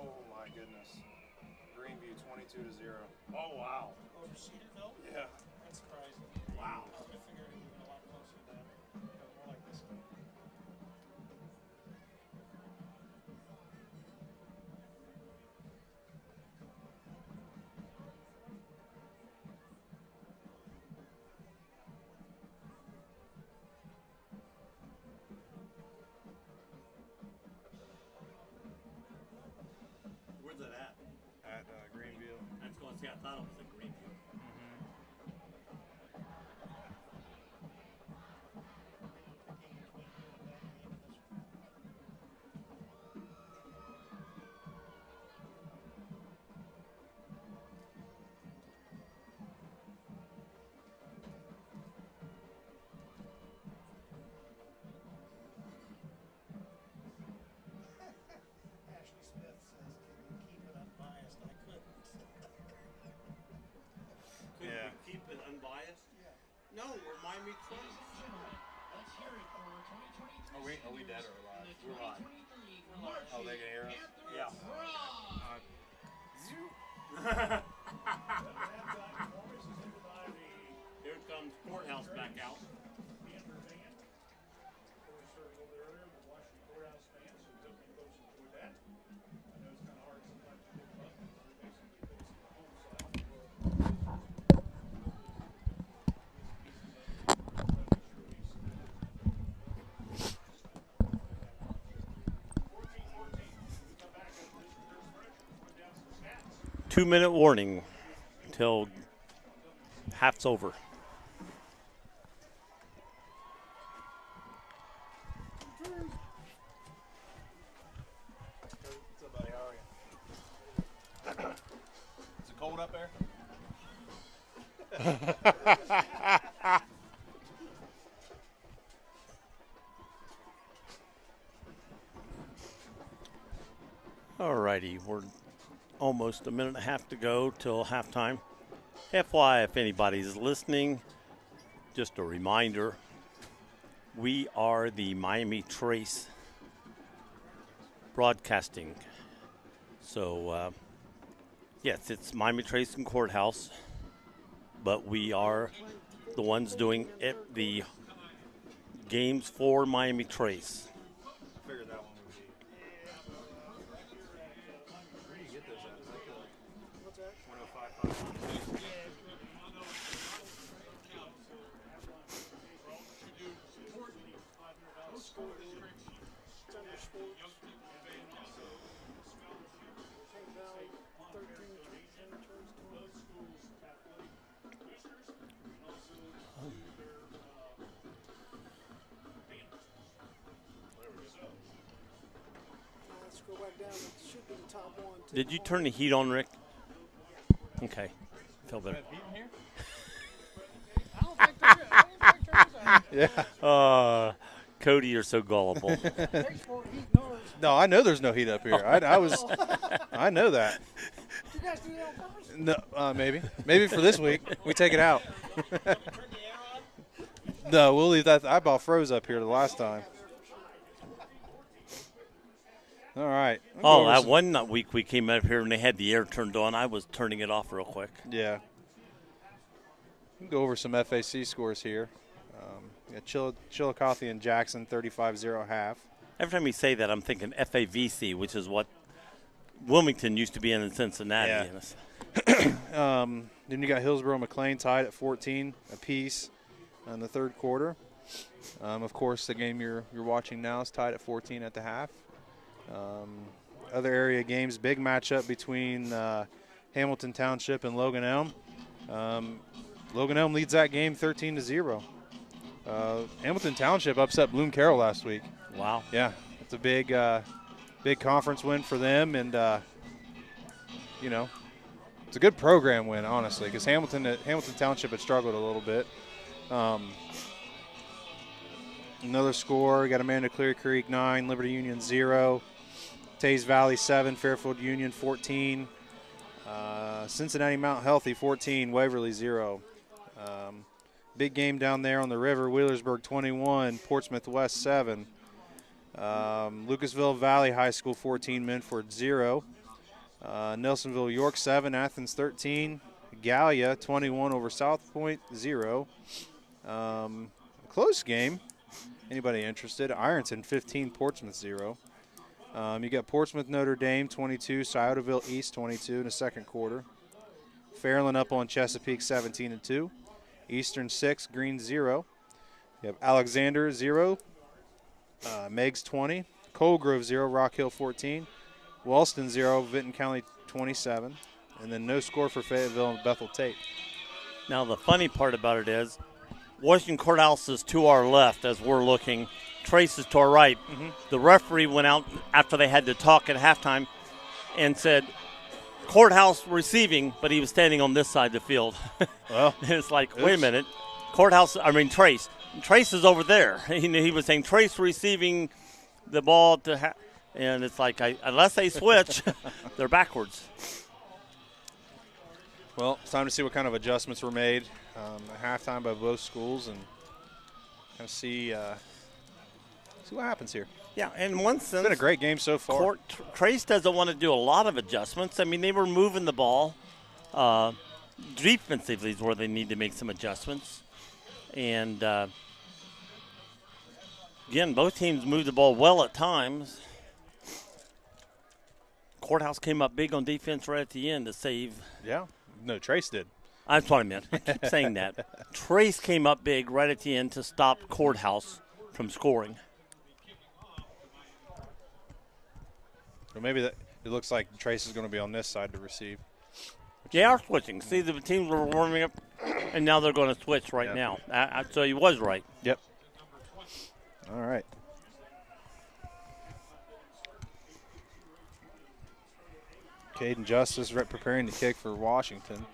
Oh my goodness. Greenview 22-0. Oh, wow. Oh, Cedarville? Yeah. That's surprising. Wow. I figured it would have been a lot closer than that. More like this game. Where's it at? At Greenville. I was going to say, I thought it was at Greenview. Ashley Smith says, "Can you keep it unbiased?" I couldn't. Could Yeah. we keep it unbiased? Yeah. No, we're Miami Ladies Trace. and gentlemen, let's hear it for our 2023 Are we dead or seniors alive? in the We're live. 2023 Oh, they can hear us? Panther Yeah. Pride. Here comes Courthouse back out. Panther fan. Before we started a little bit earlier, we're watching the Courthouse fans, so we hope you folks enjoyed that. I know it's kind of hard sometimes to get up because we're basically facing the home side. Two-minute warning until half's over. What's up, buddy? How are you? Is it cold up there? righty. We're almost a minute and a half to go till halftime. FYI, if anybody's listening, just a reminder, we are the Miami Trace Broadcasting. So, yes, it's Miami Trace and Courthouse, but we are the ones doing the games for Miami Trace. Figured that one would be. Where do you get those at? Is that the 105.5? Let's go back down. It should be the top one. Did you turn the heat on, Rick? Okay. Feel better. Yeah. Cody, you're so gullible. No, I know there's no heat up here. I know that. Did you guys do that on purpose? No, maybe for this week we take it out. No, we'll leave that. I about froze up here the last time. All right. Oh, that one week we came up here and they had the air turned on. I was turning it off real quick. Yeah. We'll go over some FAC scores here. Chillicothe and Jackson 35-0 half. Every time you say that, I'm thinking FAVC, which is what Wilmington used to be in Cincinnati. Yeah. Then you got Hillsborough McLean tied at 14 apiece in the third quarter. Of course, the game you're watching now is tied at 14 at the half. Other area games, big matchup between Hamilton Township and Logan Elm. Logan Elm leads that game 13-0. Hamilton Township upset Bloom Carroll last week. Wow. Yeah, it's a big conference win for them, and it's a good program win, honestly, because Hamilton Township had struggled a little bit. Another score, we got Amanda Clear Creek 9, Liberty Union 0, Tays Valley 7, Fairfield Union 14, Cincinnati Mount Healthy 14, Waverly 0. Big game down there on the river, Wheelersburg 21, Portsmouth West 7. Lucasville Valley High School 14, Minford 0. Nelsonville York 7, Athens 13. Gallia 21 over South Point 0. Close game. Anybody interested? Ironton 15, Portsmouth 0. You got Portsmouth Notre Dame 22, Sciotaville East 22 in the second quarter. Fairland up on Chesapeake 17-2. Eastern 6, Green 0. You have Alexander 0, Meigs 20, Colegrove 0, Rock Hill 14, Wellston 0, Vinton County 27, and then no score for Fayetteville and Bethel Tate. Now the funny part about it is Washington Courthouse is to our left as we're looking. Trace is to our right. Mm-hmm. The referee went out after they had to talk at halftime and said, Courthouse receiving, but he was standing on this side of the field. Well, and it's like, wait a minute. Trace. Trace is over there. He was saying Trace receiving the ball to and it's like, unless they switch, they're backwards. Well, it's time to see what kind of adjustments were made at halftime by both schools and kind of see what happens here. Yeah, in one sense, it's been a great game so far. Trace doesn't want to do a lot of adjustments. I mean, they were moving the ball. Defensively is where they need to make some adjustments. And, again, both teams moved the ball well at times. Courthouse came up big on defense right at the end to save. Yeah. No, Trace did. That's what I meant. I keep saying that. Trace came up big right at the end to stop Courthouse from scoring. Well, maybe it looks like Trace is going to be on this side to receive. They are switching. See, the teams were warming up, and now they're going to switch right now. So he was right. Yep. All right. Caden Justice preparing to kick for Washington.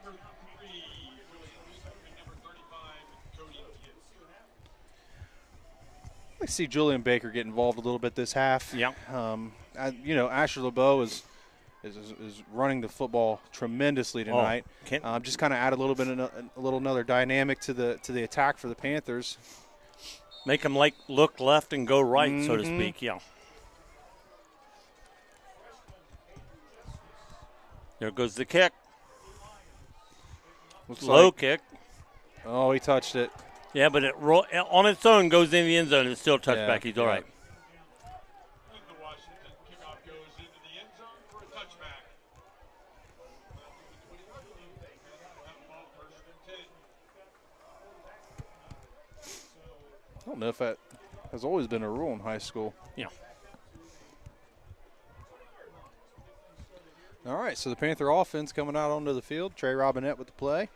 I see Julian Baker get involved a little bit this half. Yeah. Asher LeBeau is is running the football tremendously tonight. Just kind of add a little bit another dynamic to the attack for the Panthers. Make them look left and go right, so to speak. Yeah. There goes the kick. Low kick. Oh, he touched it. Yeah, but it on its own goes in the end zone and it's still touchback. He's all right. And the Washington kickoff goes into the end zone for a touchback. Ball first and 10. I don't know if that has always been a rule in high school. Yeah. All right, so the Panther offense coming out onto the field. Trey Robinette with the play.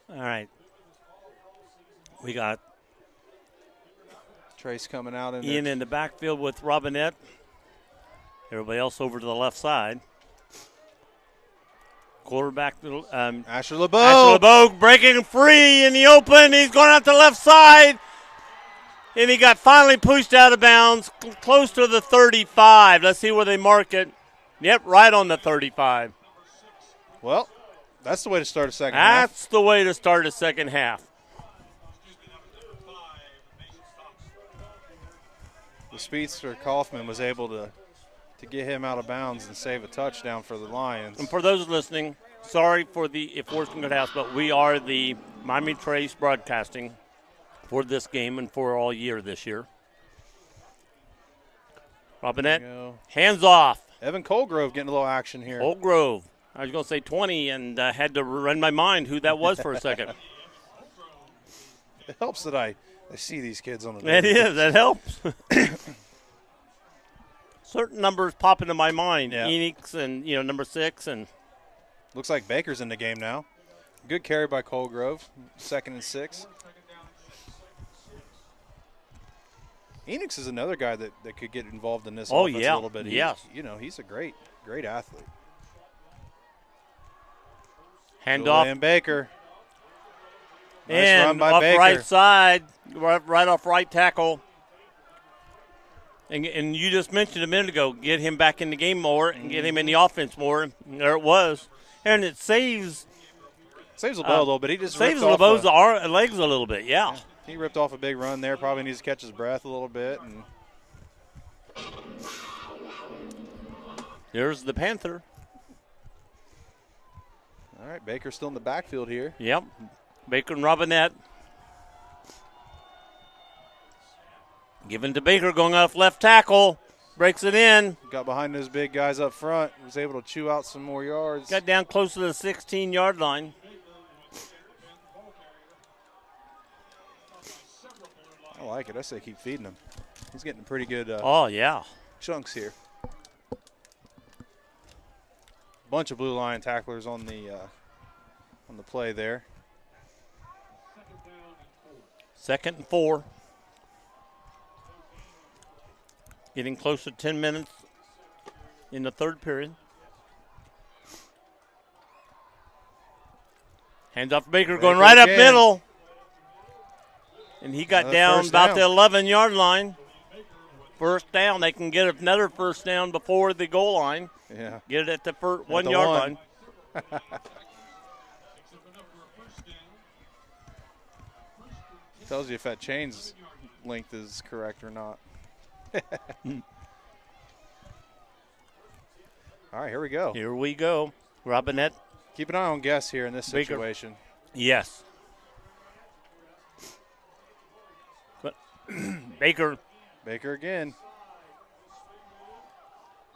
All right. We got Trace coming out. Ian in the backfield with Robinette. Everybody else over to the left side. Quarterback, Asher LeBeau. Asher LeBeau breaking free in the open. He's going out the left side. And he got finally pushed out of bounds close to the 35. Let's see where they mark it. Yep, right on the 35. Well, that's the way to start a second half. That's the way to start a second half. The speedster Kaufman was able to get him out of bounds and save a touchdown for the Lions. And for those listening, sorry for if we're from Good House, but we are the Miami Trace Broadcasting for this game and for all year this year. Robinette, hands off. Evan Colgrove getting a little action here. Colgrove. I was going to say 20 and had to run my mind who that was for a second. It helps that I see these kids on the It is. That helps. Certain numbers pop into my mind. Yeah. Enix and, number 6. And looks like Baker's in the game now. Good carry by Colgrove. 2nd and 6. Enix is another guy that could get involved in this offense a little bit. Yes. He's a great athlete. Handoff. And Baker. Nice and run by off Baker. Right side, right off right tackle. And you just mentioned a minute ago, get him back in the game more and get him in the offense more. There it was. And it saves LeBeau a little bit. He just saves ripped LeBeau's off legs a little bit, yeah. He ripped off a big run there. Probably needs to catch his breath a little bit. And there's the Panther. all right, Baker's still in the backfield here. Yep. Baker and Robinette. Given to Baker, going off left tackle. Breaks it in. Got behind those big guys up front. Was able to chew out some more yards. Got down close to the 16-yard line. I like it. I say keep feeding him. He's getting pretty good chunks here. Bunch of blue line tacklers on the play there. 2nd and 4. Getting close to 10 minutes in the third period. Hands off Baker, going right up middle. And he got down about the 11-yard line. First down. They can get another first down before the goal line. Yeah. Get it at the 1-yard line. Tells you if that chain's length is correct or not. All right, here we go. Here we go. Robinette. Keep an eye on Guess here in this Baker. situation. Yes. Baker. Baker again.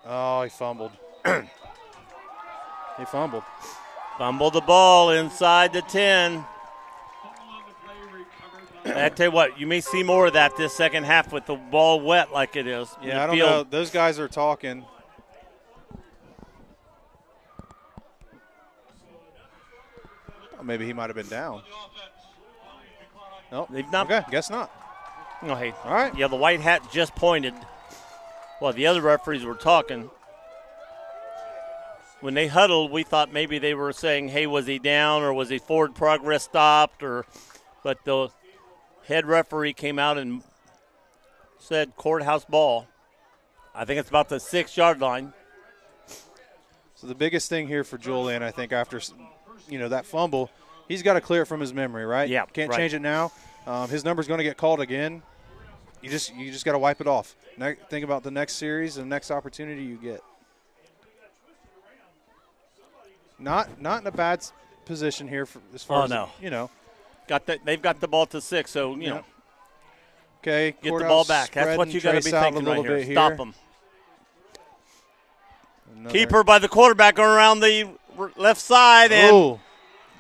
Oh, he fumbled. He fumbled. Fumbled the ball inside the 10. I tell you what, you may see more of that this second half with the ball wet like it is. Yeah, I don't know. Those guys are talking. Oh, maybe he might have been down. Nope. They've not. Okay, guess not. No, hey. All right. Yeah, the white hat just pointed. Well, the other referees were talking. When they huddled, we thought maybe they were saying, hey, was he down or was he forward progress stopped? But the head referee came out and said Courthouse ball. I think it's about the 6-yard line. So the biggest thing here for Julian, I think, after that fumble, he's got to clear it from his memory, right? Yeah, can't right. change it now. His number's going to get called again. You just got to wipe it off. Think about the next series and the next opportunity you get. Not in a bad position here as far as they've got the ball to 6, so you know. Okay, get the ball back. That's what you got to be thinking right here. Stop them. Keeper by the quarterback going around the left side and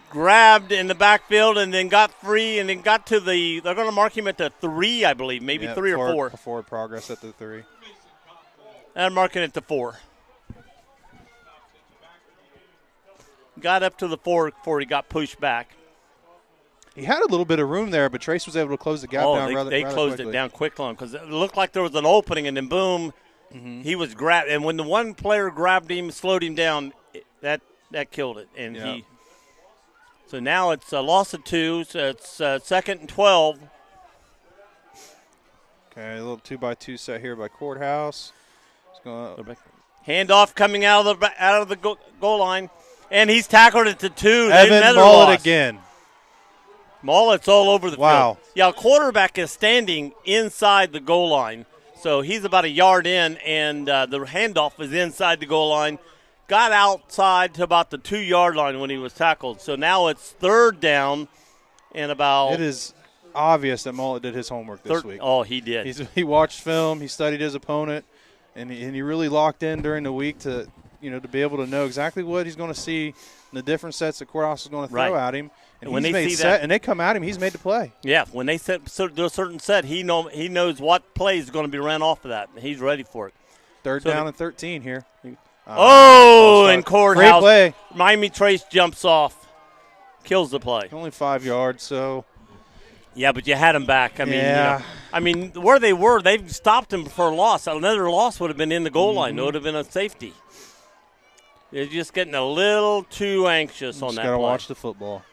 grabbed in the backfield and then got free and then got to they're going to mark him at the 3, I believe, maybe 3 or 4. Forward progress at the 3. And marking it to 4. Got up to the 4 before he got pushed back. He had a little bit of room there, but Trace was able to close the gap down rather quickly. They closed it down quick on because it looked like there was an opening, and then boom, he was grabbed. And when the one player grabbed him, slowed him down, that killed it. And so now it's a loss of 2, so it's 2nd and 12. Okay, a little 2-by-2 set here by Courthouse. Handoff coming out of the goal line, and he's tackled it to 2. Evan Mullet again. Mullet's all over the field. Yeah, quarterback is standing inside the goal line. So he's about a yard in, and the handoff is inside the goal line. Got outside to about the 2-yard line when he was tackled. So now it's 3rd down and about. It is obvious that Mullet did his homework this week. Oh, he did. He watched film. He studied his opponent, and he really locked in during the week to be able to know exactly what he's going to see in the different sets that Courthouse is going to throw at him. And when they see that, and they come at him, he's made the play. Yeah, when they do a certain set, he knows what play is going to be ran off of that. And he's ready for it. 3rd down and 13 here. And Courthouse. Great play. Miami Trace jumps off, kills the play. Only 5 yards, so. Yeah, but you had him back. I mean, where they were, they've stopped him for a loss. Another loss would have been in the goal line. It would have been a safety. They're just getting a little too anxious on that play. Just got to watch the football.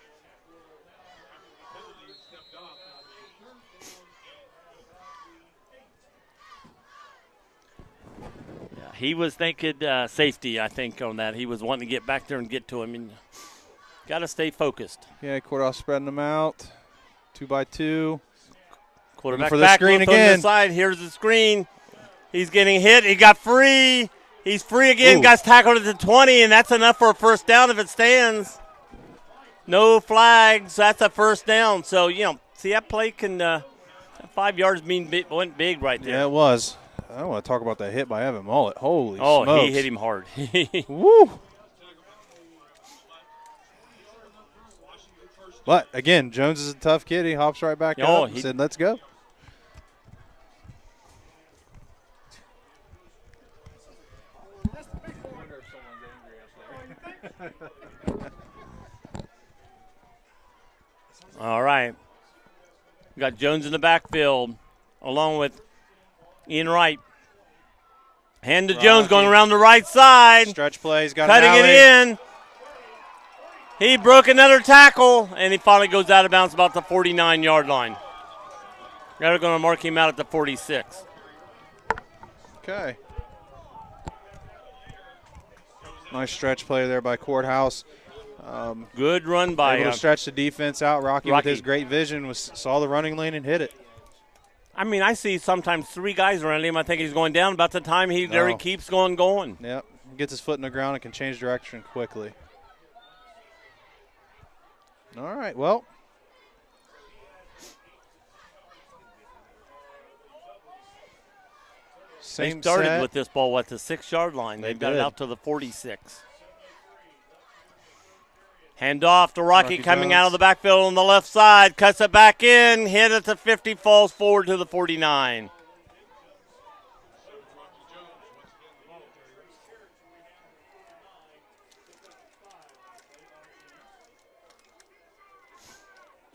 He was thinking safety, I think, on that. He was wanting to get back there and get to him. And got to stay focused. Yeah, Courthouse spreading them out. 2-by-2. Quarterback for the back screen on again. the side. Here's the screen. He's getting hit. He got free. He's free again. Got tackled at the 20, and that's enough for a 1st down if it stands. No flags. That's a 1st down. So, see that play can 5 yards went big right there. Yeah, it was. I don't want to talk about that hit by Evan Mullet. Holy smokes. Oh, he hit him hard. Woo. But, again, Jones is a tough kid. He hops right back up and said, let's go. All right. We got Jones in the backfield along with Ian Wright. Hand to Jones going around the right side. Stretch plays, got cutting it in. He broke another tackle, and he finally goes out of bounds about the 49-yard line. They're going to mark him out at the 46. Okay. Nice stretch play there by Courthouse. Good run by able to stretch the defense out. Rocky with his great vision saw the running lane and hit it. I mean, I see sometimes 3 guys around him. I think he's going down. About the time he keeps going. Yep. Gets his foot in the ground and can change direction quickly. All right, well. They started with this ball at the 6-yard line. They've got it out to the 46. Handoff to Rocky coming out of the backfield on the left side. Cuts it back in. Hit at the 50. Falls forward to the 49.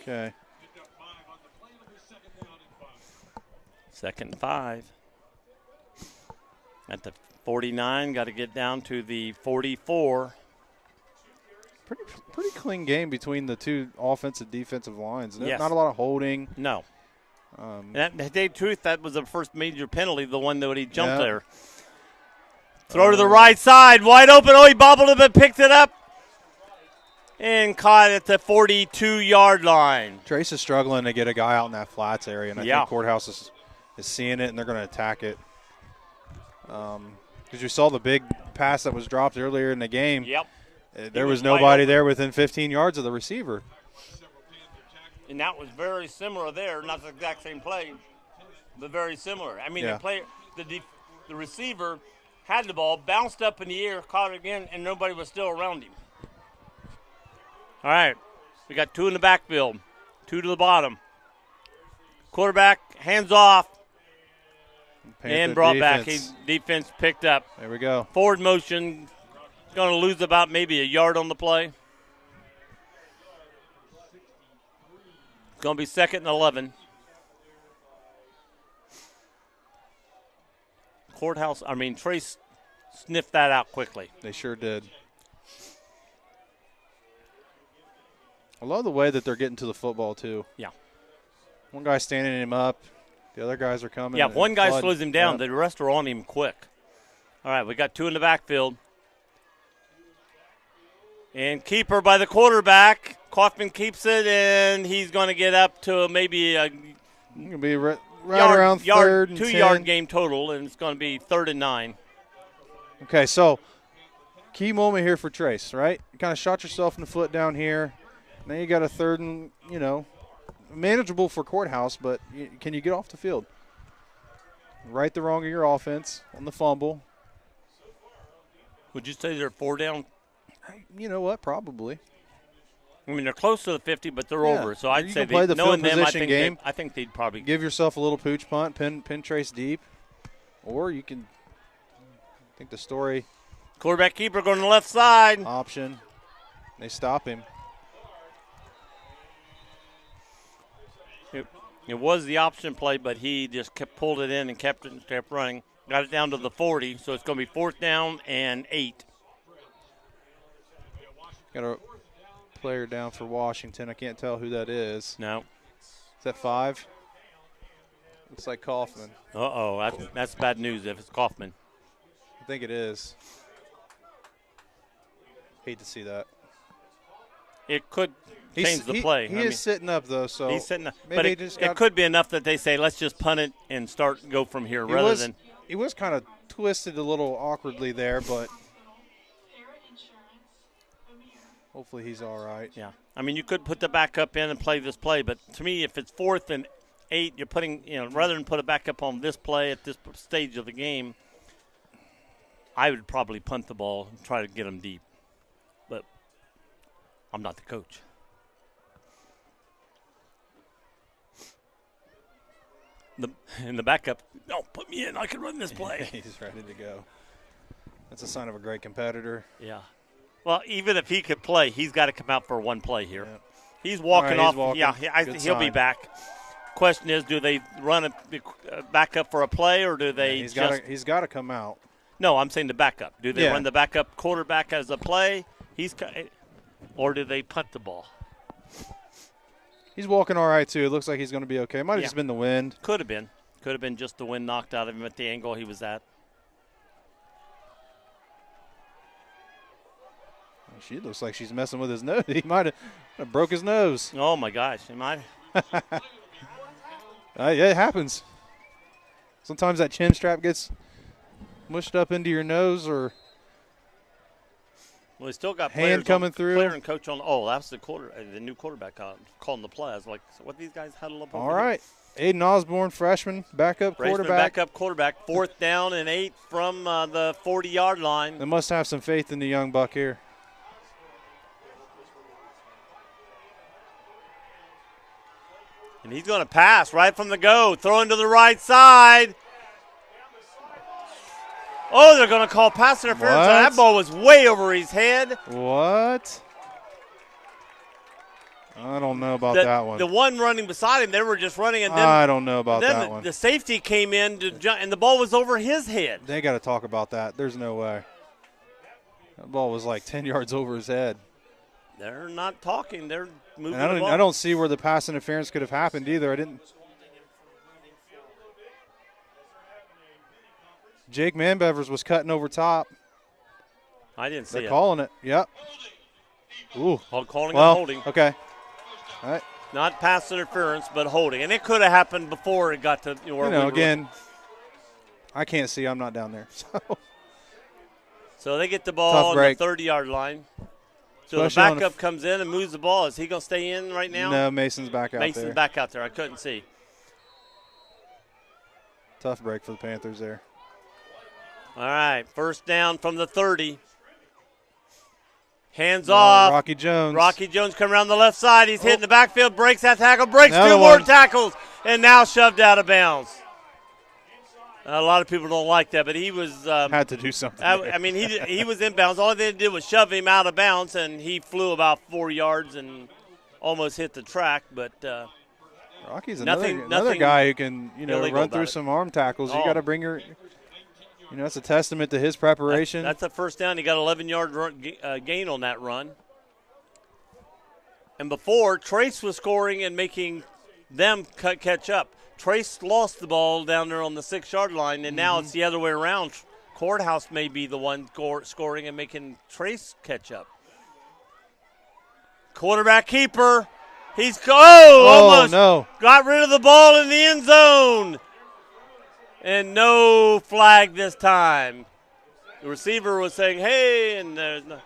Okay. 2nd and 5. At the 49, got to get down to the 44. Pretty clean game between the two offensive defensive lines. Yes. Not a lot of holding. No. And that, to tell you the truth, that was the first major penalty, the one that he jumped Yeah. there. Throw to the right side, wide open. Oh, he bobbled it, but picked it up and caught it at the 42-yard line. Trace is struggling to get a guy out in that flats area, and I think Courthouse is seeing it, and they're going to attack it. Because you saw the big pass that was dropped earlier in the game. Yep. There was nobody there within 15 yards of the receiver. And that was very similar there. Not the exact same play, but very similar. I mean, Yeah. the receiver had the ball, bounced up in the air, caught it again, and nobody was still around him. All right. We got 2 in the backfield, 2 to the bottom. Quarterback, hands off, and brought back. Defense picked up. There we go. Forward motion, going to lose about maybe a yard on the play. It's going to be 2nd and 11. Trace sniffed that out quickly. They sure did. I love the way that they're getting to the football, too. Yeah. One guy's standing him up. The other guys are coming. Yeah, if one guy flooding. slows him down, Yeah. the rest are on him quick. All right, we got 2 in the backfield. And keeper by the quarterback. Kaufman keeps it, and he's going to get up to maybe a Going to be right around 3rd and 10. 2-yard game total, and it's going to be 3rd and 9. Okay, so key moment here for Trace, right? You kind of shot yourself in the foot down here. Now you got a 3rd and, manageable for Courthouse, but can you get off the field? Right the wrong of your offense on the fumble. Would you say they're 4 down? You know what? Probably. I mean, they're close to the 50, but they're Yeah. over. So I'd You say can play the knowing field them, position game. I think they'd probably Give yourself a little pooch punt, pin Trace deep, or you can. I think the story quarterback keeper going to the left side. option. They stop him. It was the option play, but he just pulled it in and kept running. Got it down to the 40, so it's going to be 4th down and 8. Got a player down for Washington. I can't tell who that is. No. Is that 5? Looks like Kaufman. Uh-oh, that's bad news if it's Kaufman. I think it is. Hate to see that. It could change the play. He is sitting up, though, so he's sitting up. maybe But he it just could be enough that they say, let's just punt it and go from here rather than. He was kind of twisted a little awkwardly there, but hopefully he's all right. Yeah. I mean, you could put the backup in and play this play, but to me, if it's 4th and 8, you're putting, rather than put a backup on this play at this stage of the game, I would probably punt the ball and try to get them deep. But I'm not the coach. And the backup, no, put me in. I can run this play. He's ready to go. That's a sign of a great competitor. Yeah. Well, even if he could play, he's got to come out for one play here. Yep. He's walking All right, off. he's walking. Yeah, Good he'll be sign. back. Question is, do they run a backup for a play, or do they He's got to come out. No, I'm saying the backup. Do they Yeah. run the backup quarterback as a play? Or do they punt the ball? He's walking all right, too. It looks like he's going to be okay. Might have Yeah. just been the wind. Could have been. Could have been just the wind knocked out of him at the angle he was at. She looks like she's messing with his nose. He might have broke his nose. Oh, my gosh. Am I? Yeah, it happens. Sometimes that chin strap gets mushed up into your nose, or Well, he still got Hand players coming through. Player and coach on. Oh, that's the new quarterback calling the play. I was like, so what these guys huddle up over all there? right. Aiden Osborne, freshman, backup Freshman quarterback. backup quarterback, 4th down and 8 from the 40-yard line. They must have some faith in the young buck here. And he's going to pass right from the go. Throwing to the right side. Oh, they're going to call pass interference. What? That ball was way over his head. What? I don't know about that one. The one running beside him, they were just running. And then, I don't know about then that one. the safety came in, to jump, and the ball was over his head. They got to talk about that. There's no way. That ball was like 10 yards over his head. They're not talking. They're moving And the ball. I don't see where the pass interference could have happened either. Jake Manbevers was cutting over top. I didn't see They're it. calling it. Yep. Ooh. Calling Well, and holding. okay. All right. Not pass interference, but holding. And it could have happened before it got to where we were. Again, I can't see. I'm not down there. So they get the ball on break. the 30-yard line. So Especially on the backup comes in and moves the ball. Is he going to stay in right now? No, Mason's back out there. Mason's back out there. I couldn't see. Tough break for the Panthers there. All right, first down from the 30. Hands off. Rocky Jones. Rocky Jones coming around the left side. He's hitting the backfield, breaks that tackle, breaks Another two more one. tackles, and now shoved out of bounds. A lot of people don't like that, but he was had to do something. I mean, he was inbounds. All they did was shove him out of bounds, and he flew about 4 yards and almost hit the track. But Rocky's nothing another guy who can illegal run through about it. some arm tackles. You Oh. got to bring your. It's a testament to his preparation. That's a first down. He got 11-yard gain on that run. And before, Trace was scoring and making them catch up. Trace lost the ball down there on the 6-yard line, and now it's the other way around. Courthouse may be the one scoring and making Trace catch up. Quarterback keeper. He's almost no. got rid of the ball in the end zone. And no flag this time. The receiver was saying, hey, and there's no.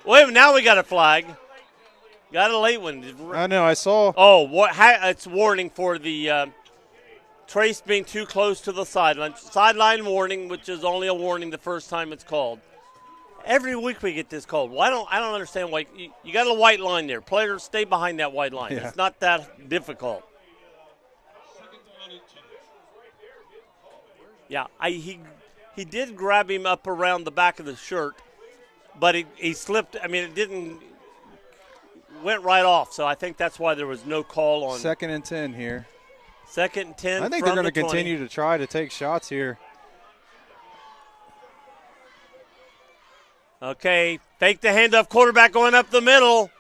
Wait, now we got a flag. Got a late one. I know, I saw. Oh, it's warning for the Trace being too close to the sideline. Sideline warning, which is only a warning the first time it's called. Every week we get this called. Well, I don't understand why. You got a white line there. Players, stay behind that white line. Yeah. It's not that difficult. Yeah, he did grab him up around the back of the shirt, but he slipped. I mean, went right off. So I think that's why there was no call on 2nd and 10 here. 2nd and 10. I think they're going to continue to try to take shots here. Okay, fake the handoff. Quarterback going up the middle.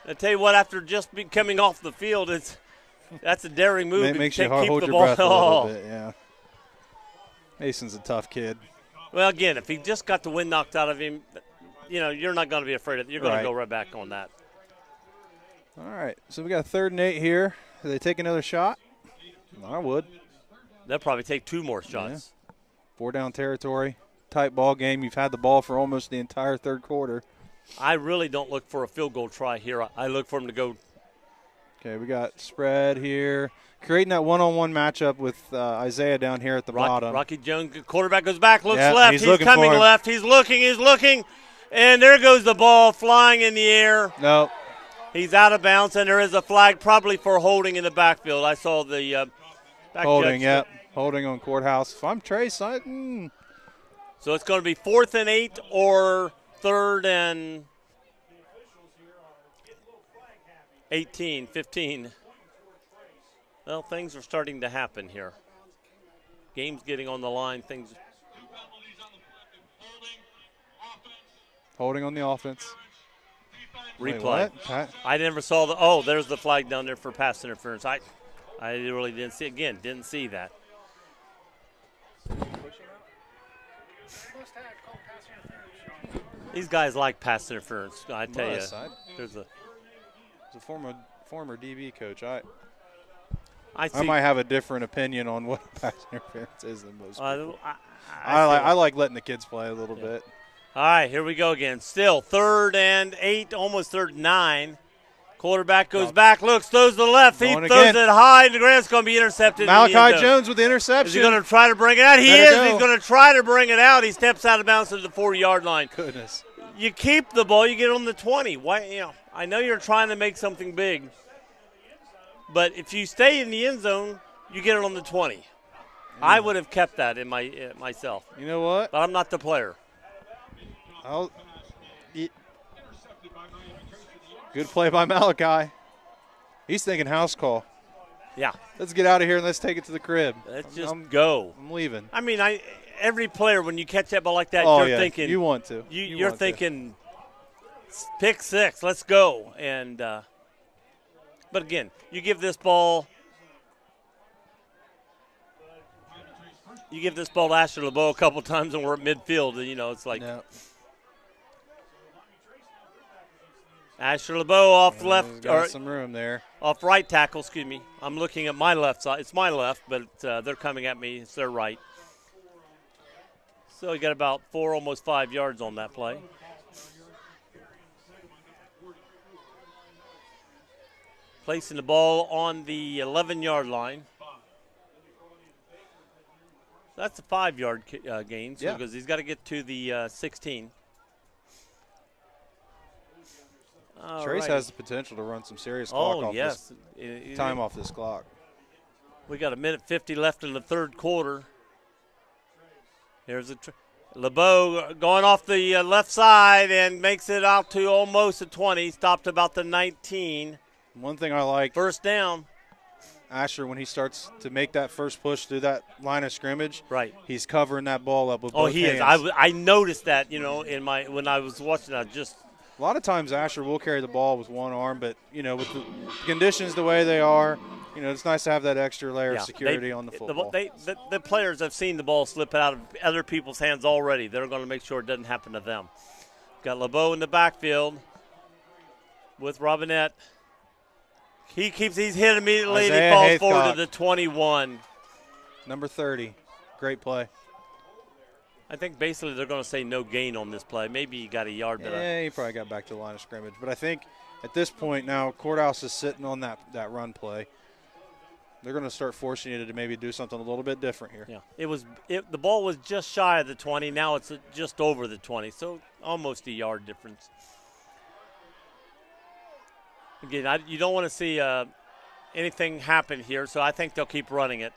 I tell you what, after just coming off the field, that's a daring move. It makes you keep hold the your ball. breath a little bit. Yeah. Mason's a tough kid. Well, again, if he just got the wind knocked out of him, you're not going to be afraid of it. You're going to go right back on that. All right, so we got 3rd and 8 here. Do they take another shot? I would. They'll probably take 2 more shots. Yeah. 4-down territory, tight ball game. You've had the ball for almost the entire 3rd quarter. I really don't look for a field goal try here. I look for him to go. Okay, we got spread here. Creating that one-on-one matchup with Isaiah down here at the bottom. Rocky Jones, quarterback goes back, looks Yeah, left. he's He's looking coming for him. left. He's looking. And there goes the ball flying in the air. No. He's out of bounds, and there is a flag probably for holding in the backfield. I saw the back Holding, judge. yep. Holding on Courthouse. If I'm Trace, So it's going to be 4th and 8 or 3rd and 18, 15. Well, things are starting to happen here. Game's getting on the line. Things. holding on the offense. Wait, Replay. what? Pat? I never saw the. Oh, there's the flag down there for pass interference. I really didn't see. Again, didn't see that. These guys like pass interference. I tell you, Must. there's a. As a former DB coach, I I might have a different opinion on what pass interference is than most people. I I like letting the kids play a little bit. All right, here we go again. Still 3rd and 8, almost 3rd and 9. Quarterback goes back, looks, throws to the left. He Going throws again. it high, and it's going to be intercepted. in the end Malachi zone. Jones with the interception. Is he going to try to bring it out? He Let it is. go. He's going to try to bring it out. He steps out of bounds to the 4-yard line. Goodness. You keep the ball, you get on the 20. Why? I know you're trying to make something big, but if you stay in the end zone, you get it on the 20. I would have kept that in myself, You know what? but I'm not the player. Good play by Malachi. He's thinking house call. Yeah, Let's get out of here and let's take it to the crib. let's just I'm go. leaving. I mean, every player, when you catch that ball like that, Oh, you're yeah. thinking You want to. You're want to. thinking pick 6. Let's go. And but again, you give this ball you give this ball to Asher LeBeau a couple times and we're at midfield, and, it's like Yeah. Asher LeBeau off He's left got or some room there. off right tackle. Excuse me. I'm looking at my left side. It's my left, but they're coming at me. It's their right. So he got about 4, almost 5 yards on that play. Placing the ball on the 11-yard line. That's a 5-yard gain, Yeah. because he's got to get to the 16. Trace has the potential to run some serious clock off yes. this time off this clock. We got 1:50 left in the third quarter. Here's LeBeau going off the left side and makes it out to almost the 20. Stopped about the 19. One thing I like, First down. Asher, when he starts to make that first push through that line of scrimmage, Right. he's covering that ball up with Oh, both he is. hands. I noticed that, when I was watching. A lot of times Asher will carry the ball with one arm, but, with the conditions the way they are, it's nice to have that extra layer of security on the football. The players have seen the ball slip out of other people's hands already. They're going to make sure it doesn't happen to them. Got LeBeau in the backfield with Robinette. He's hit immediately, and he falls forward to the 21. Number 30. Great play. I think basically they're going to say no gain on this play. Maybe he got a yard. Yeah, he probably got back to the line of scrimmage. But I think at this point now, Courthouse is sitting on that run play. They're going to start forcing you to maybe do something a little bit different here. Yeah, the ball was just shy of the 20. Now it's just over the 20, so almost a yard difference. Again, you don't want to see anything happen here, so I think they'll keep running it.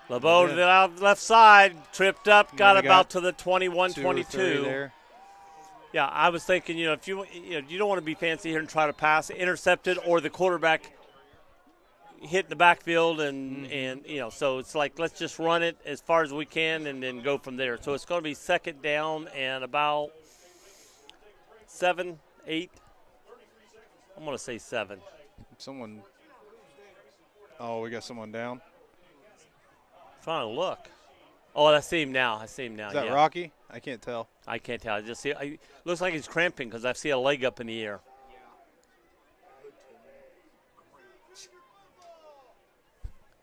LeBeau to the left side, tripped up, got about to the 21, 22. Yeah, I was thinking, if you don't want to be fancy here and try to pass, intercepted, or the quarterback hit in the backfield, and so it's like, let's just run it as far as we can and then go from there. So it's going to be second down and about 7, 8. I'm going to say 7. We got someone down. Trying to look. Oh, I see him now. Is that Rocky? I can't tell. I can't tell. I just see. Looks like he's cramping because I see a leg up in the air.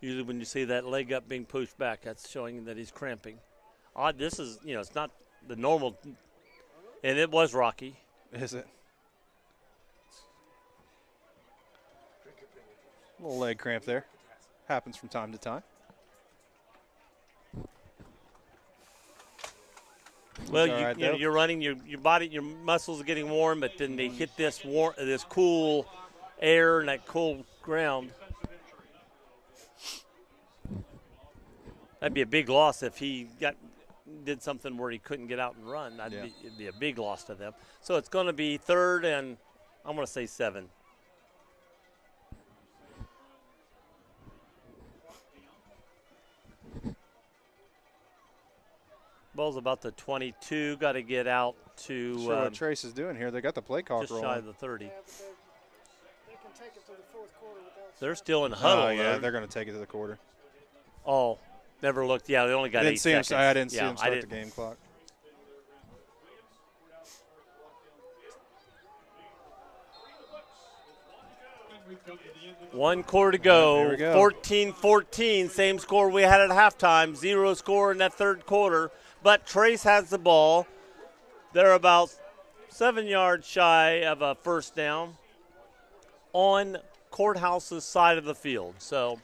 Usually, when you see that leg up being pushed back, that's showing that he's cramping. Odd. This is, it's not the normal. And it was Rocky. Is it? A little leg cramp there. Happens from time to time. Well, you're running, your body, your muscles are getting warm, but then they hit this cool air and that cool ground. That'd be a big loss if he did something where he couldn't get out and run. It'd be a big loss to them. So it's going to be third and I'm going to say 7. Ball's about the 22. Got to get out to. Sure what Trace is doing here. They got the play clock just rolling. shy of the 30. Yeah, but they can take it to the fourth quarter without. They're still in huddle. Oh yeah, they're going to take it to the quarter. Oh, never looked. Yeah, they only got 8 seconds. I didn't see him start the game clock. One quarter to go. Here we go. 14-14, same score we had at halftime. 0 score in that third quarter. But Trace has the ball. They're about 7 yards shy of a first down on Courthouse's side of the field. So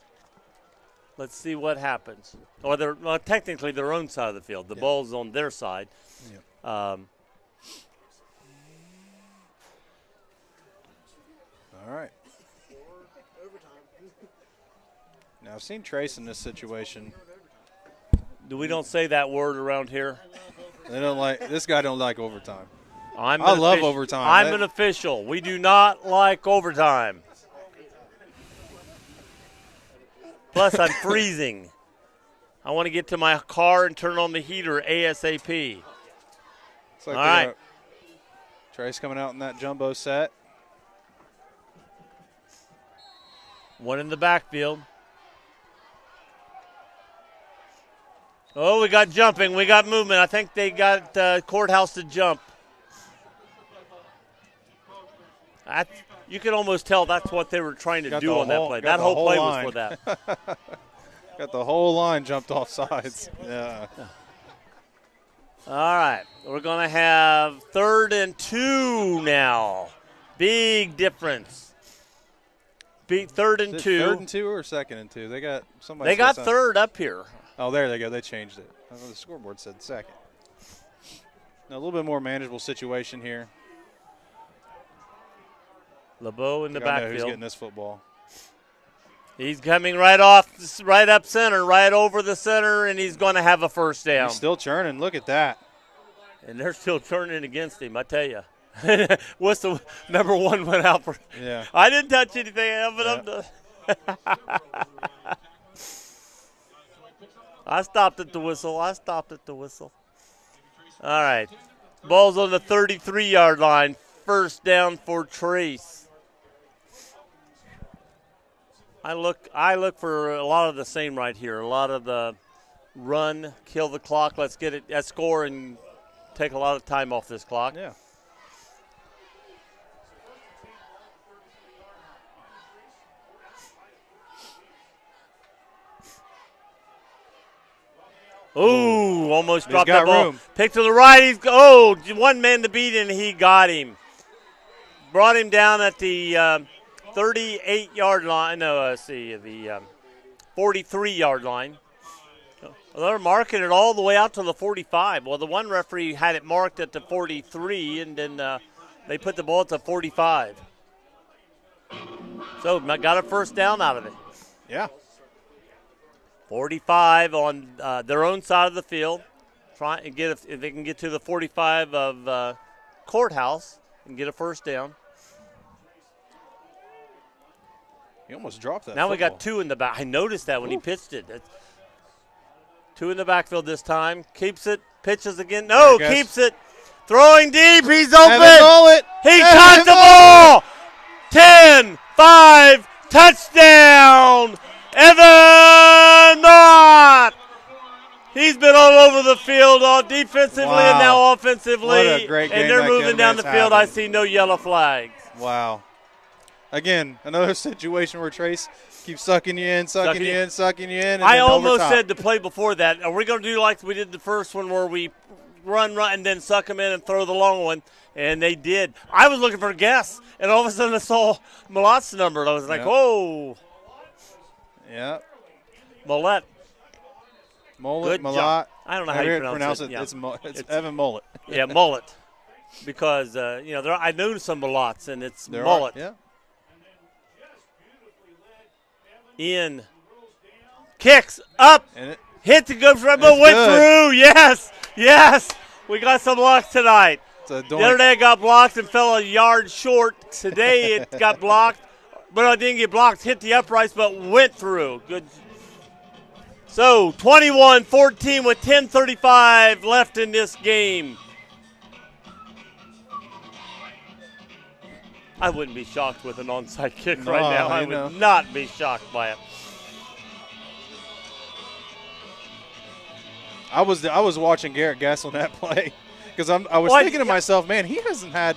let's see what happens. Or they're technically their own side of the field. The ball's on their side. Yeah. All right. Now, I've seen Trace in this situation. We don't say that word around here. They don't like this guy. Don't like overtime. I love overtime. I'm an official. We do not like overtime. Plus, I'm freezing. I want to get to my car and turn on the heater ASAP. It's like all right. Trace coming out in that jumbo set. One in the backfield. Oh, we got jumping. We got movement. I think they got Courthouse to jump. You could almost tell that's what they were trying to do on that play. That whole play was for that. Got the whole line jumped off sides. Yeah. All right. We're going to have 3rd and 2 now. Big difference. Big 3rd and 2. 3rd and 2 or 2nd and 2? They got somebody. They got 3rd up here. Oh, there they go. They changed it. I thought the scoreboard said 2nd. Now, a little bit more manageable situation here. LeBeau in the I know backfield. who's getting this football. He's coming right up center, right over the center, and he's going to have a first down. He's still churning. Look at that. And they're still turning against him, I tell you. Whistle number 1 went out for. Yeah. I didn't touch anything, but I stopped at the whistle. All right. Ball's on the 33-yard line. First down for Trace. I look for a lot of the same right here. A lot of the run, kill the clock. Let's get it at score and take a lot of time off this clock. Yeah. Ooh, almost dropped got that ball. room. Pick to the right. One man to beat, and he got him. Brought him down at the 38-yard line. No, the 43-yard line. They're marking it all the way out to the 45. Well, the one referee had it marked at the 43, and then they put the ball at the 45. So got a first down out of it. Yeah. 45 on their own side of the field. Try and get if they can get to the 45 of Courthouse and get a first down. He almost dropped that. Now we football. got 2 in the back. I noticed that when he pitched it. 2 in the backfield this time. Keeps it. Pitches again. No, keeps it. Throwing deep. He's open. He caught the ball. 10, 5, touchdown. Evan Mott. He's been all over the field, all defensively and now offensively. What a great game and they're that moving down the field. I see no yellow flags. Wow. Again, another situation where Trace keeps sucking you in. And I then almost overtime. said the play before that, are we going to do like we did the first one where we run, and then suck them in and throw the long one? And they did. I was looking for a guess, and all of a sudden I saw Millett's number. And I was like, whoa. Yeah. Millett. Mullet. I don't know how you pronounce it. Yeah. It's Evan Mullet. Yeah, Mullet. Because, I know some Mulletts, and it's There Mullet. Are, yeah. In. Kicks up. And it, hit the good front, but went through. Yes. We got some luck tonight. The other day it got blocked and fell a yard short. Today it got blocked, but it didn't get blocked. Hit the uprights, but went through. Good. So 21-14 with 10:35 left in this game. I wouldn't be shocked with an onside kick right now. I would not be shocked by it. I was watching Garrett Guess on that play because I was thinking to myself, man, he hasn't had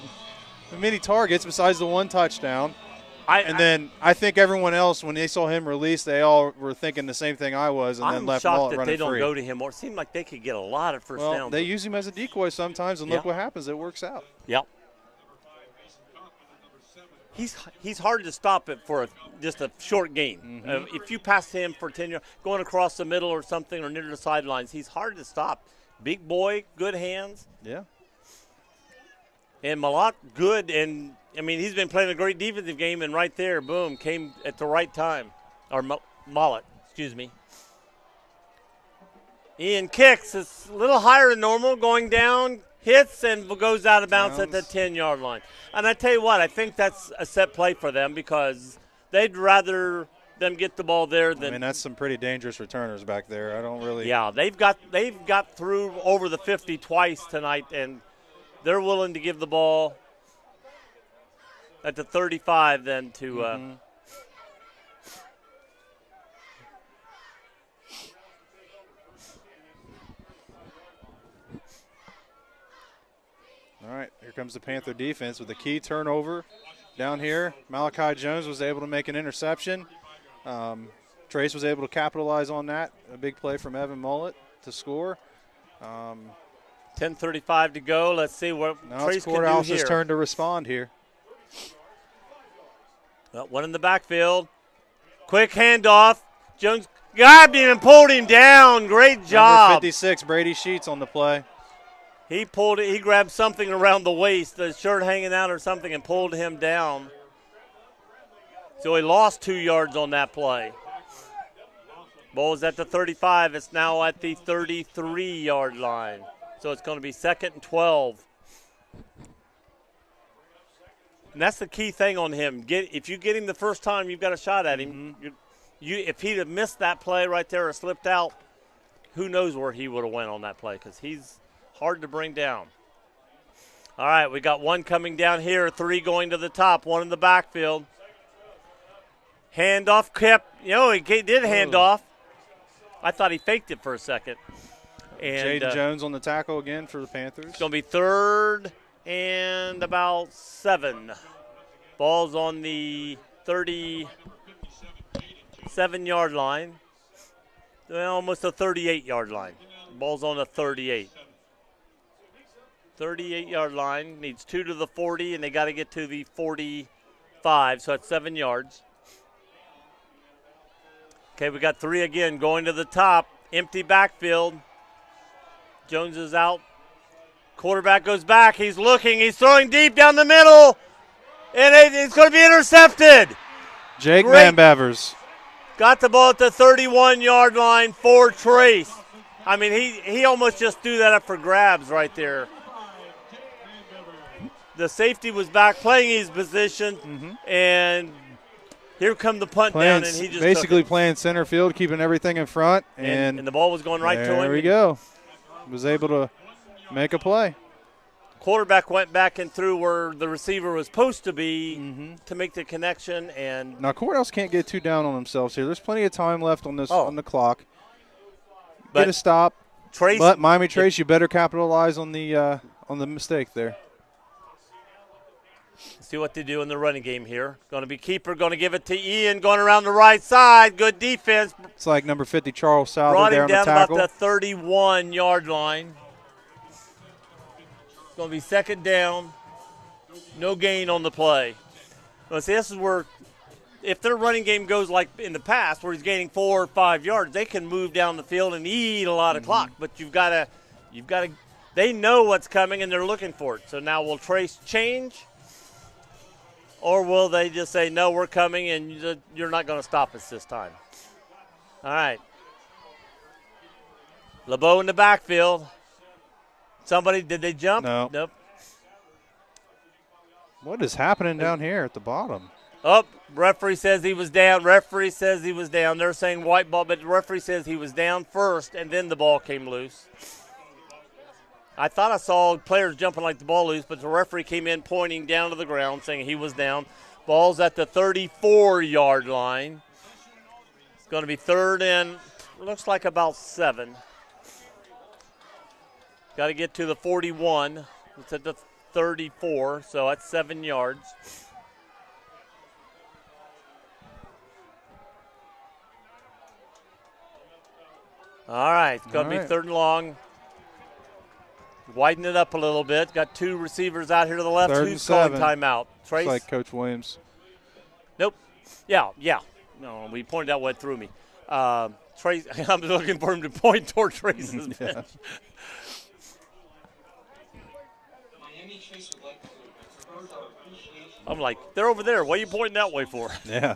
many targets besides the one touchdown. Then I think everyone else, when they saw him release, they all were thinking the same thing I was, and then left Mullet running free. I'm shocked that they don't go to him more. It seemed like they could get a lot of first downs. They use him as a decoy sometimes, and look what happens. It works out. Yep. He's hard to stop it for just a short game. Mm-hmm. If you pass him for 10 yards, going across the middle or something or near the sidelines, he's hard to stop. Big boy, good hands. Yeah. And Malott, good. And, he's been playing a great defensive game, and right there, boom, came at the right time. Or Malott, excuse me. Ian kicks. It's a little higher than normal, going down. Hits and goes out of bounds at the 10-yard line. And I tell you what, I think that's a set play for them because they'd rather them get the ball there than. That's some pretty dangerous returners back there. I don't really. Yeah, they've got through over the 50 twice tonight, and they're willing to give the ball at the 35 then to. All right, here comes the Panther defense with a key turnover down here. Malachi Jones was able to make an interception. Trace was able to capitalize on that. A big play from Evan Mullet to score. 10:35 to go. Let's see what Now Trace it's can do Courthouse's here. turn to respond here. One in the backfield. Quick handoff. Jones grabbed him and pulled him down. Great job. Number 56, Brady Sheets on the play. He pulled it. He grabbed something around the waist, the shirt hanging out or something, and pulled him down. So he lost 2 yards on that play. Ball is at the 35. It's now at the 33-yard line. So it's going to be 2nd and 12. And that's the key thing on him. If you get him the first time, you've got a shot at him. If he'd have missed that play right there or slipped out, who knows where he would have went on that play, because he's hard to bring down. All right, we got one coming down here, 3 going to the top, 1 in the backfield. Handoff kept, he did hand off. I thought he faked it for a second. And Jaden Jones on the tackle again for the Panthers. It's going to be 3rd and about 7. Ball's on the 37-yard line. Well, almost a 38-yard line. Ball's on the 38. 38-yard line. Needs 2 to the 40, and they got to get to the 45, so that's 7 yards. Okay, we got 3 again going to the top. Empty backfield. Jones is out. Quarterback goes back. He's looking. He's throwing deep down the middle. And it's going to be intercepted. Jake Great. Manbevers. Got the ball at the 31-yard line for Trace. I mean, he almost just threw that up for grabs right there. The safety was back playing his position, and here come the punt down, and he just basically took it. playing center field, keeping everything in front, And the ball was going right to him. There we go. Was able to make a play. Quarterback went back and threw where the receiver was supposed to be to make the connection. And Now Courthouse can't get too down on themselves here. There's plenty of time left on on the clock. But Get a stop. Trace, But Miami Trace, you better capitalize on the mistake there. see what they do in the running game here. Going to be keeper, going to give it to Ian, going around the right side. Good defense. It's like number 50, Charles Souther, Brought there him on the down tackle. about the 31-yard line. It's going to be 2nd down. No gain on the play. Well, see, this is where, if their running game goes like in the past, where he's gaining 4 or 5 yards, they can move down the field and eat a lot of clock. But you've got to. They know what's coming and they're looking for it. So now will Trace change, or will they just say, no, we're coming and you're not going to stop us this time? All right. LeBeau in the backfield. Somebody, did they jump? No. Nope. What is happening down here at the bottom? Oh, referee says he was down. Referee says he was down. They're saying white ball, but the referee says he was down first, and then the ball came loose. I thought I saw players jumping like the ball loose, but the referee came in pointing down to the ground saying he was down. Ball's at the 34-yard line. It's going to be 3rd and looks like about 7. Got to get to the 41. It's at the 34, so that's 7 yards. All right, it's going to be 3rd and long. Widen it up a little bit. Got 2 receivers out here to the left. 3rd and Who's calling 7. timeout? Trace? It's like Coach Williams. Nope. Yeah. No, we pointed out what threw me. Trace, I'm looking for him to point toward Trace's bench. I'm like, they're over there. What are you pointing that way for? Yeah.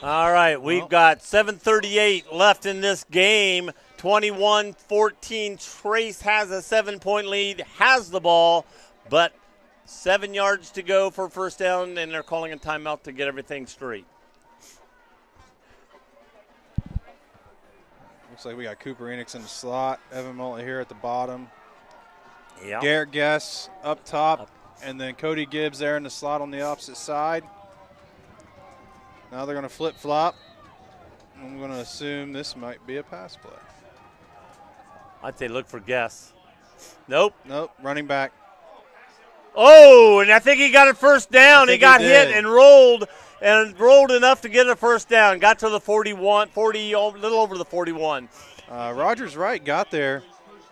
All right, we've got 7:38 left in this game. 21-14. Trace has a 7-point lead, has the ball, but 7 yards to go for first down, and they're calling a timeout to get everything straight. Looks like we got Cooper Enix in the slot. Evan Mullet here at the bottom. Yeah. Garrett Guess up top. And then Cody Gibbs there in the slot on the opposite side. Now they're going to flip-flop. I'm going to assume this might be a pass play. I'd say look for Guess. Nope. Nope, running back. Oh, and I think he got a first down. He think got he hit did. and rolled enough to get a first down. Got to the 41, a little over the 41. Rogers Wright got there,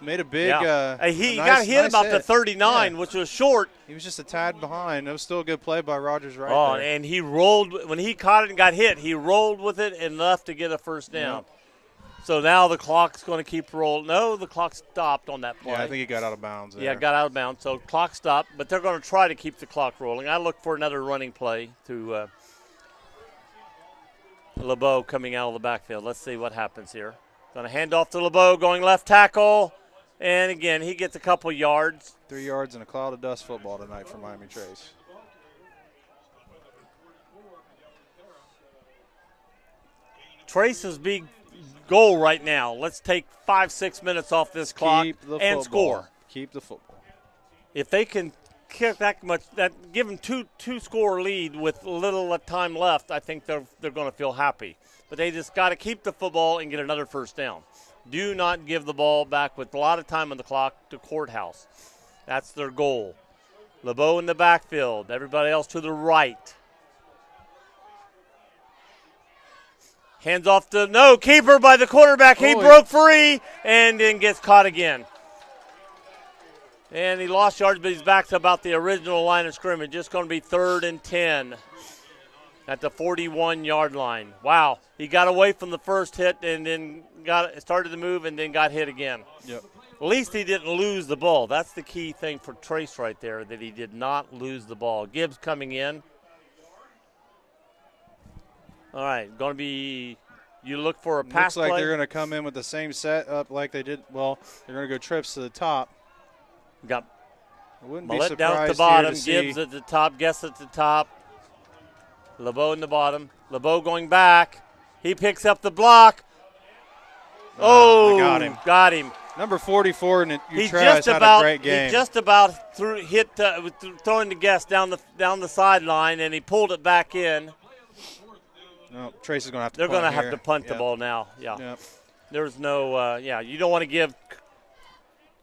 made a big he nice, got hit nice about the 39, Yeah. which was short. He was just a tad behind. It was still a good play by Rogers Wright. Oh, there. and he rolled. When he caught it and got hit, he rolled with it enough to get a first down. So now the clock's going to keep rolling. No, the clock stopped on that play. Yeah, I think he got out of bounds there. Yeah, got out of bounds. So clock stopped, but they're going to try to keep the clock rolling. I look for another running play to LeBeau coming out of the backfield. Let's see what happens here. Going to hand off to LeBeau, going left tackle. And, again, he gets a couple yards. 3 yards in a cloud of dust football tonight for Miami Trace. Trace's big goal right now. Let's take 5-6 minutes off this clock Keep the and football. score. Keep the football. If they can kick that much, that give them two score lead with little time left, I think they're going to feel happy. But they just got to keep the football and get another first down. Do not give the ball back with a lot of time on the clock to Courthouse. That's their goal. LeBeau in the backfield. Everybody else to the right. Hands off to keeper by the quarterback. He broke free and then gets caught again. And he lost yards, but he's back to about the original line of scrimmage. Just going to be 3rd and 10 at the 41-yard line. Wow. He got away from the first hit and then started to move and then got hit again. Yep. At least he didn't lose the ball. That's the key thing for Trace right there, that he did not lose the ball. Gibbs coming in. All right, going to be you look for a pass Looks like play. they're going to come in with the same setup like they did. Well, they're going to go trips to the top. Got I wouldn't be Millett down at the surprised bottom, here to see. Gibbs at the top, Guess at the top. LeBeau in the bottom. LeBeau going back. He picks up the block. I got him. Number 44 in Utrecht had a great game. He just about throwing the Guess down the sideline, and he pulled it back in. No, Trace is going to have to They're punt going to have here. to punt the Yep. ball now. Yeah. Yep. There's no, you don't want to give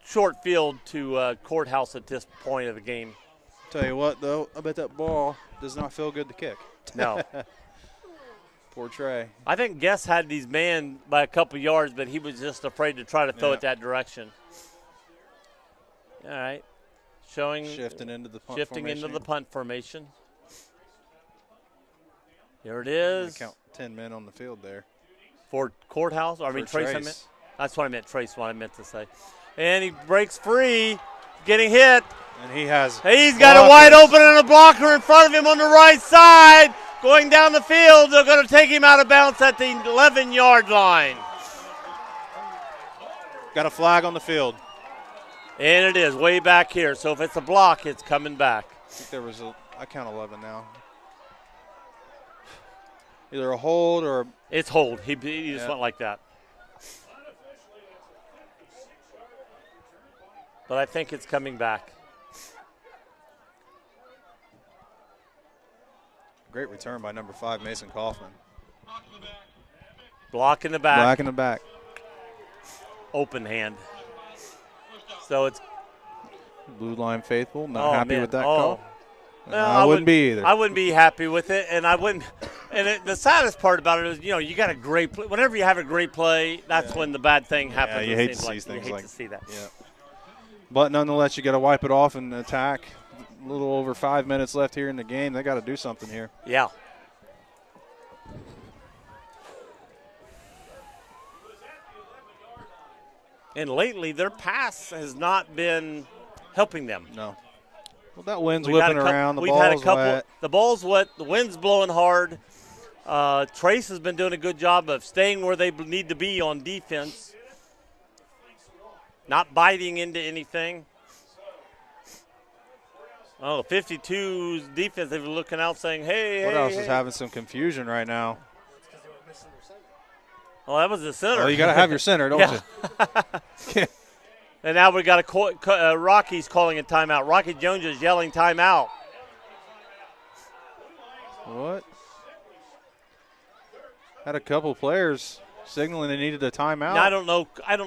short field to Courthouse at this point of the game. Tell you what, though, I bet that ball does not feel good to kick. No. Poor Trey. I think Guess had these manned by a couple yards, but he was just afraid to try to throw it that direction. All right. Shifting into the punt formation. There it is. Count 10 men on the field there. For Courthouse? Trace. I meant. That's what I meant, Trace, what I meant to say. And he breaks free, getting hit. And he's got a wide open and a blocker in front of him on the right side. Going down the field, they're going to take him out of bounds at the 11-yard line. Got a flag on the field. And it is way back here. So if it's a block, it's coming back. I think there was I count 11 now. Either a hold or it's hold. He just went like that. But I think it's coming back. Great return by number 5, Mason Kaufman. Block in the back. Black in the back. Open hand. So it's Blue line faithful. Not happy with that call. call. No, I wouldn't be either. I wouldn't be happy with it, and I wouldn't. And the saddest part about it is, you got a great play. Whenever you have a great play, that's when the bad thing happens. Yeah, you hate to see things you hate like to see that. Yeah. But nonetheless, you got to wipe it off and attack. A little over 5 minutes left here in the game. They got to do something here. Yeah. And lately, their pass has not been helping them. No. Well, that wind's whipping around. The we've had a ball's couple. wet. The ball's wet. The wind's blowing hard. Trace has been doing a good job of staying where they need to be on defense, not biting into anything. Oh, 52's defense, they're looking out saying, hey, What hey, else hey. is having some confusion right now? Oh, that was the center. Oh, you got to have your center, don't you? And now we got Rocky's calling a timeout. Rocky Jones is yelling timeout. What? Had a couple players signaling they needed a timeout. Now, I don't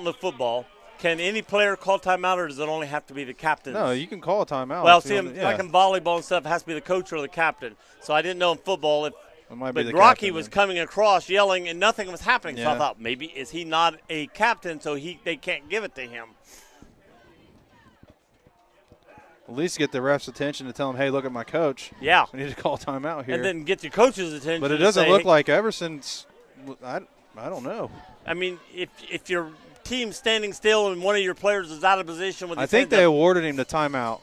know football. Can any player call timeout, or does it only have to be the captain? No, you can call a timeout. Well, if you see, want like in volleyball and stuff, it has to be the coach or the captain. So I didn't know in football if. It might be But the Rocky captain was then. coming across yelling, and nothing was happening. So I Yeah. thought, maybe is he not a captain, so they can't give it to him. At least get the ref's attention to tell him, hey, look at my coach. Yeah. We need to call a timeout here. And then get your coach's attention. But it to doesn't say, look hey, like Everson's – I don't know. I mean, if your team's standing still and one of your players is out of position with I his think hands they up, awarded him the timeout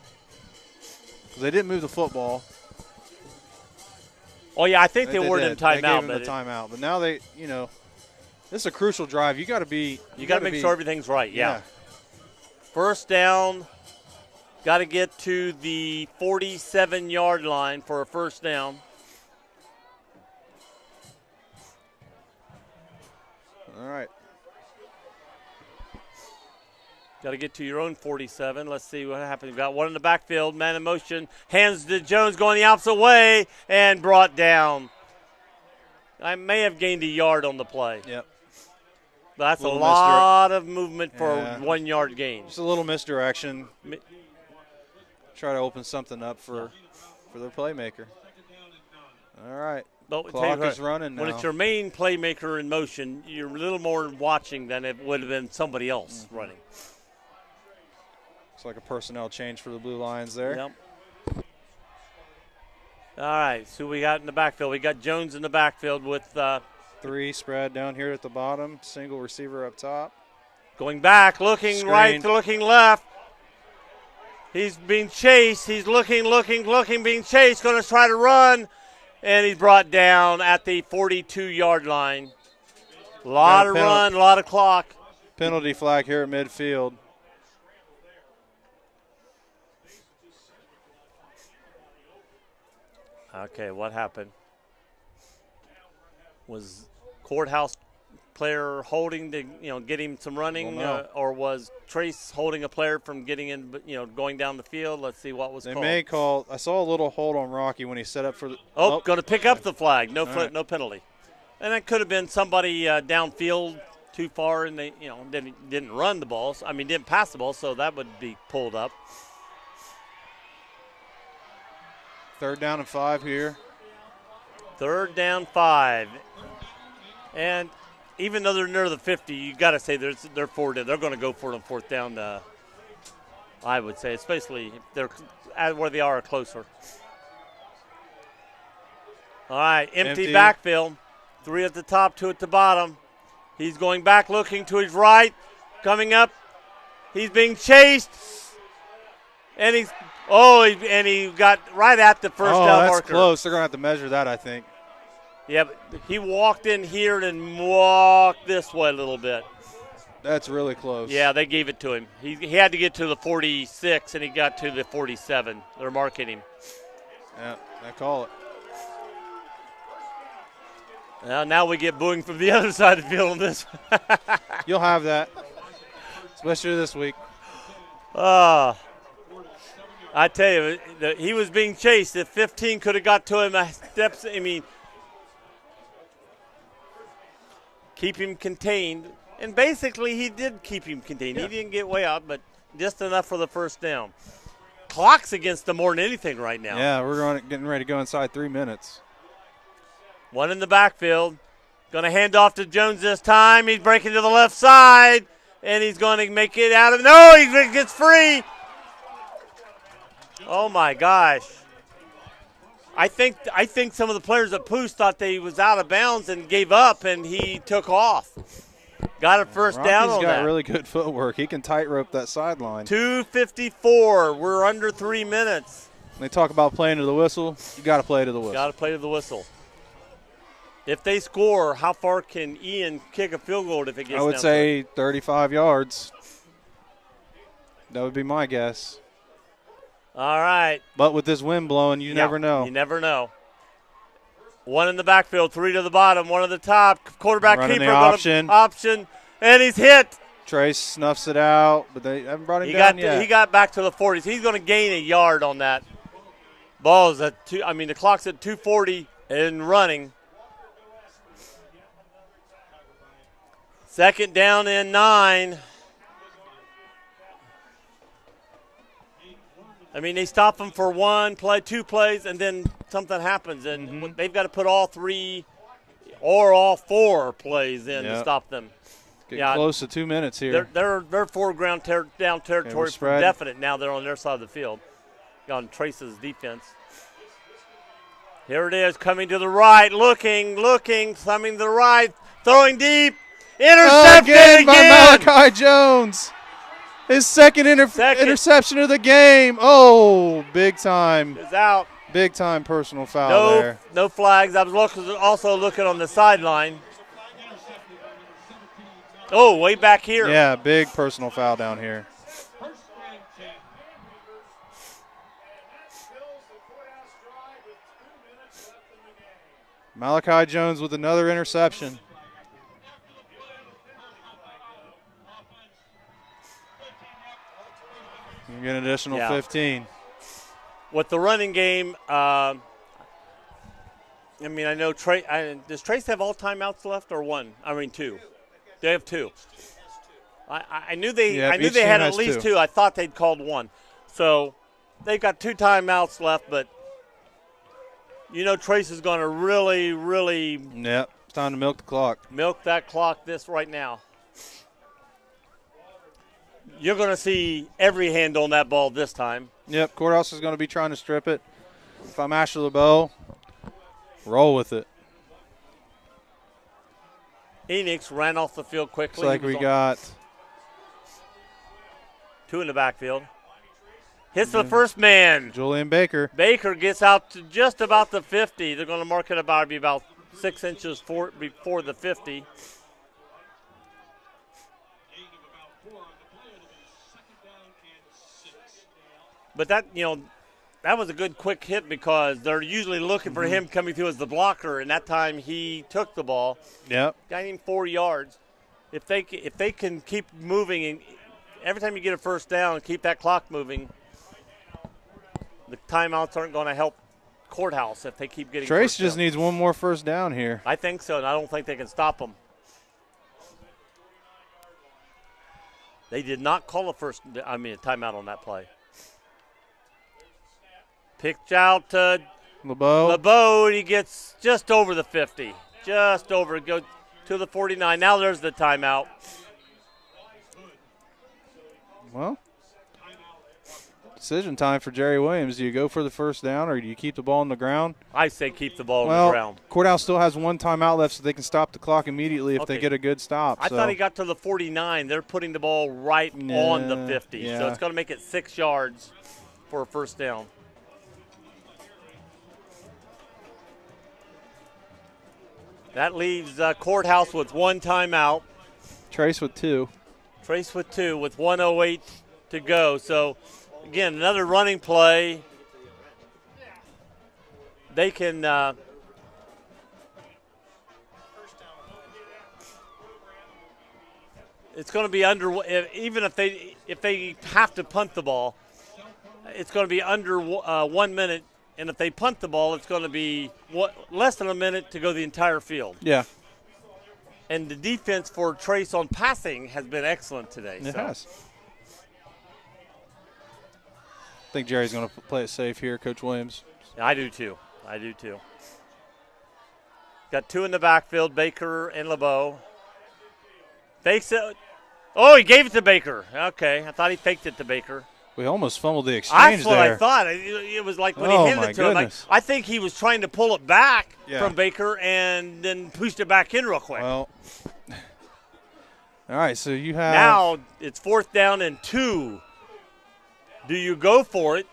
because they didn't move the football. oh, yeah, I think they awarded him did. They gave timeout. him But the timeout. But now they, this is a crucial drive. You got to be – you got to make sure everything's right, yeah. First down, got to get to the 47-yard line for a first down. All right. Got to get to your own 47. Let's see what happens. We've got one in the backfield, man in motion. Hands to Jones going the opposite way and brought down. I may have gained a yard on the play. Yep. But that's a Little lot of movement for Yeah. a 1 yard gain. Just a little misdirection. Try to open something up for their playmaker. All right. But I'll tell Clock you what, is running when now. it's your main playmaker in motion, you're a little more watching than it would have been somebody else running. It's like a personnel change for the Blue Lions there. Yep. All right, so we got in the backfield. We got Jones in the backfield with 3 spread down here at the bottom. Single receiver up top. going back, looking Screen. right, looking left. He's being chased. He's looking, being chased. Going to try to run, and he's brought down at the 42-yard line. A lot of run, a lot of clock. Penalty flag here at midfield. Okay, what happened? Was Courthouse player holding to get him some running, Well, no. or was Trace holding a player from getting in, going down the field? Let's see what was They called. may call. I saw a little hold on Rocky when he set up for the. Going to pick up the flag. No, right. no penalty. And that could have been somebody downfield too far, and they, didn't run the ball. Didn't pass the ball, so that would be pulled up. 3rd down and 5 here. 3rd down 5. And even though they're near the 50, you got to say they're forward. They're going to go for it on 4th down. I would say, especially if they're at where they are or closer. All right, empty backfield. 3 at the top, 2 at the bottom. He's going back, looking to his right, coming up. He's being chased, and he got right at the first down that's marker. close. They're going to have to measure that, I think. Yeah, but he walked in here and walked this way a little bit. That's really close. Yeah, they gave it to him. He had to get to the 46, and he got to the 47. They're marking him. Yeah, I call it. Now we get booing from the other side of the field on this. You'll have that, especially this week. I tell you, he was being chased. If 15 could have got to him, keep him contained. And basically, he did keep him contained. Yeah. He didn't get way out, but just enough for the first down. Clock's against them more than anything right now. Yeah, we're getting ready to go inside 3 minutes. One in the backfield. Going to hand off to Jones this time. He's breaking to the left side, and he's going to make it out of – no, he gets free. Oh, my gosh. I think some of the players at Poos thought that he was out of bounds and gave up, and he took off. Got a first down on Rocky's that. got really good footwork. He can tightrope that sideline. 2:54. We're under 3 minutes. When they talk about playing to the whistle, you got to play to the whistle. Got to play to the whistle. If they score, how far can Ian kick a field goal if it gets I would down say 35 yards. That would be my guess. All right. But with this wind blowing, you never know. You never know. One in the backfield, 3 to the bottom, 1 at the top. Quarterback Running keeper. the Option, and he's hit. Trace snuffs it out, but they haven't brought him down yet. He got back to the 40s. He's going to gain a yard on that. Ball is at the clock's at 2:40 and running. Second down and 9. I mean, they stop them for 1 play, 2 plays, and then something happens. And they've got to put all 3 or all 4 plays in to stop them. Getting close to 2 minutes here. They're foreground down territory for definite now. They're on their side of the field. On Trace's defense. Here it is, coming to the right, looking, coming to the right, throwing deep, intercepted again by Malachi Jones. His second interception of the game. Oh, big time. Is out. Big time personal foul there. No flags. I was also looking on the sideline. Oh, way back here. Yeah, big personal foul down here. Malachi Jones with another interception. You get an additional 15. With the running game, I mean, I know does Trace have all timeouts left or 1? I mean 2. They have 2. I knew they had at least 2. I thought they'd called 1. So they've got 2 timeouts left, but you know Trace is going to really, really Yep, it's time to milk the clock. Milk that clock right now. You're going to see every hand on that ball this time. Yep, Courthouse is going to be trying to strip it. If I'm Ashley LeBeau, roll with it. Enix ran off the field quickly. Looks like we got 2 in the backfield. Hits the first man. Julian Baker. Baker gets out to just about the 50. They're going to mark it about 6 inches before the 50. But that was a good quick hit because they're usually looking for him coming through as the blocker, and that time he took the ball. Yep. Got him 4 yards. If they can keep moving, and every time you get a first down and keep that clock moving, the timeouts aren't going to help Courthouse if they keep getting Trace just needs one more first down here. I think so, and I don't think they can stop them. They did not call a timeout on that play. Picked out to LeBeau, and he gets just over the 50. Just over. Go to the 49. Now there's the timeout. Well, decision time for Jerry Williams. Do you go for the first down or do you keep the ball on the ground? I say keep the ball on the ground. Courthouse still has 1 timeout left, so they can stop the clock immediately if they get a good stop. I thought he got to the 49. They're putting the ball right on the 50. So it's going to make it 6 yards for a first down. That leaves Courthouse with 1 timeout. Trace with 2. Trace with 2 with 1:08 to go. So, again, another running play. They can it's going to be under, even if they have to punt the ball, it's going to be under 1 minute. And if they punt the ball, it's going to be less than a minute to go the entire field. Yeah. And the defense for Trace on passing has been excellent today. It has. I think Jerry's going to play it safe here, Coach Williams. I do too. Got 2 in the backfield, Baker and LeBeau. Fakes it. Oh, he gave it to Baker. Okay, I thought he faked it to Baker. We almost fumbled the exchange there. That's what I thought. It was like when he handed it to him. I think he was trying to pull it back from Baker and then pushed it back in real quick. Well, all right, so you have. Now it's 4th down and 2. Do you go for it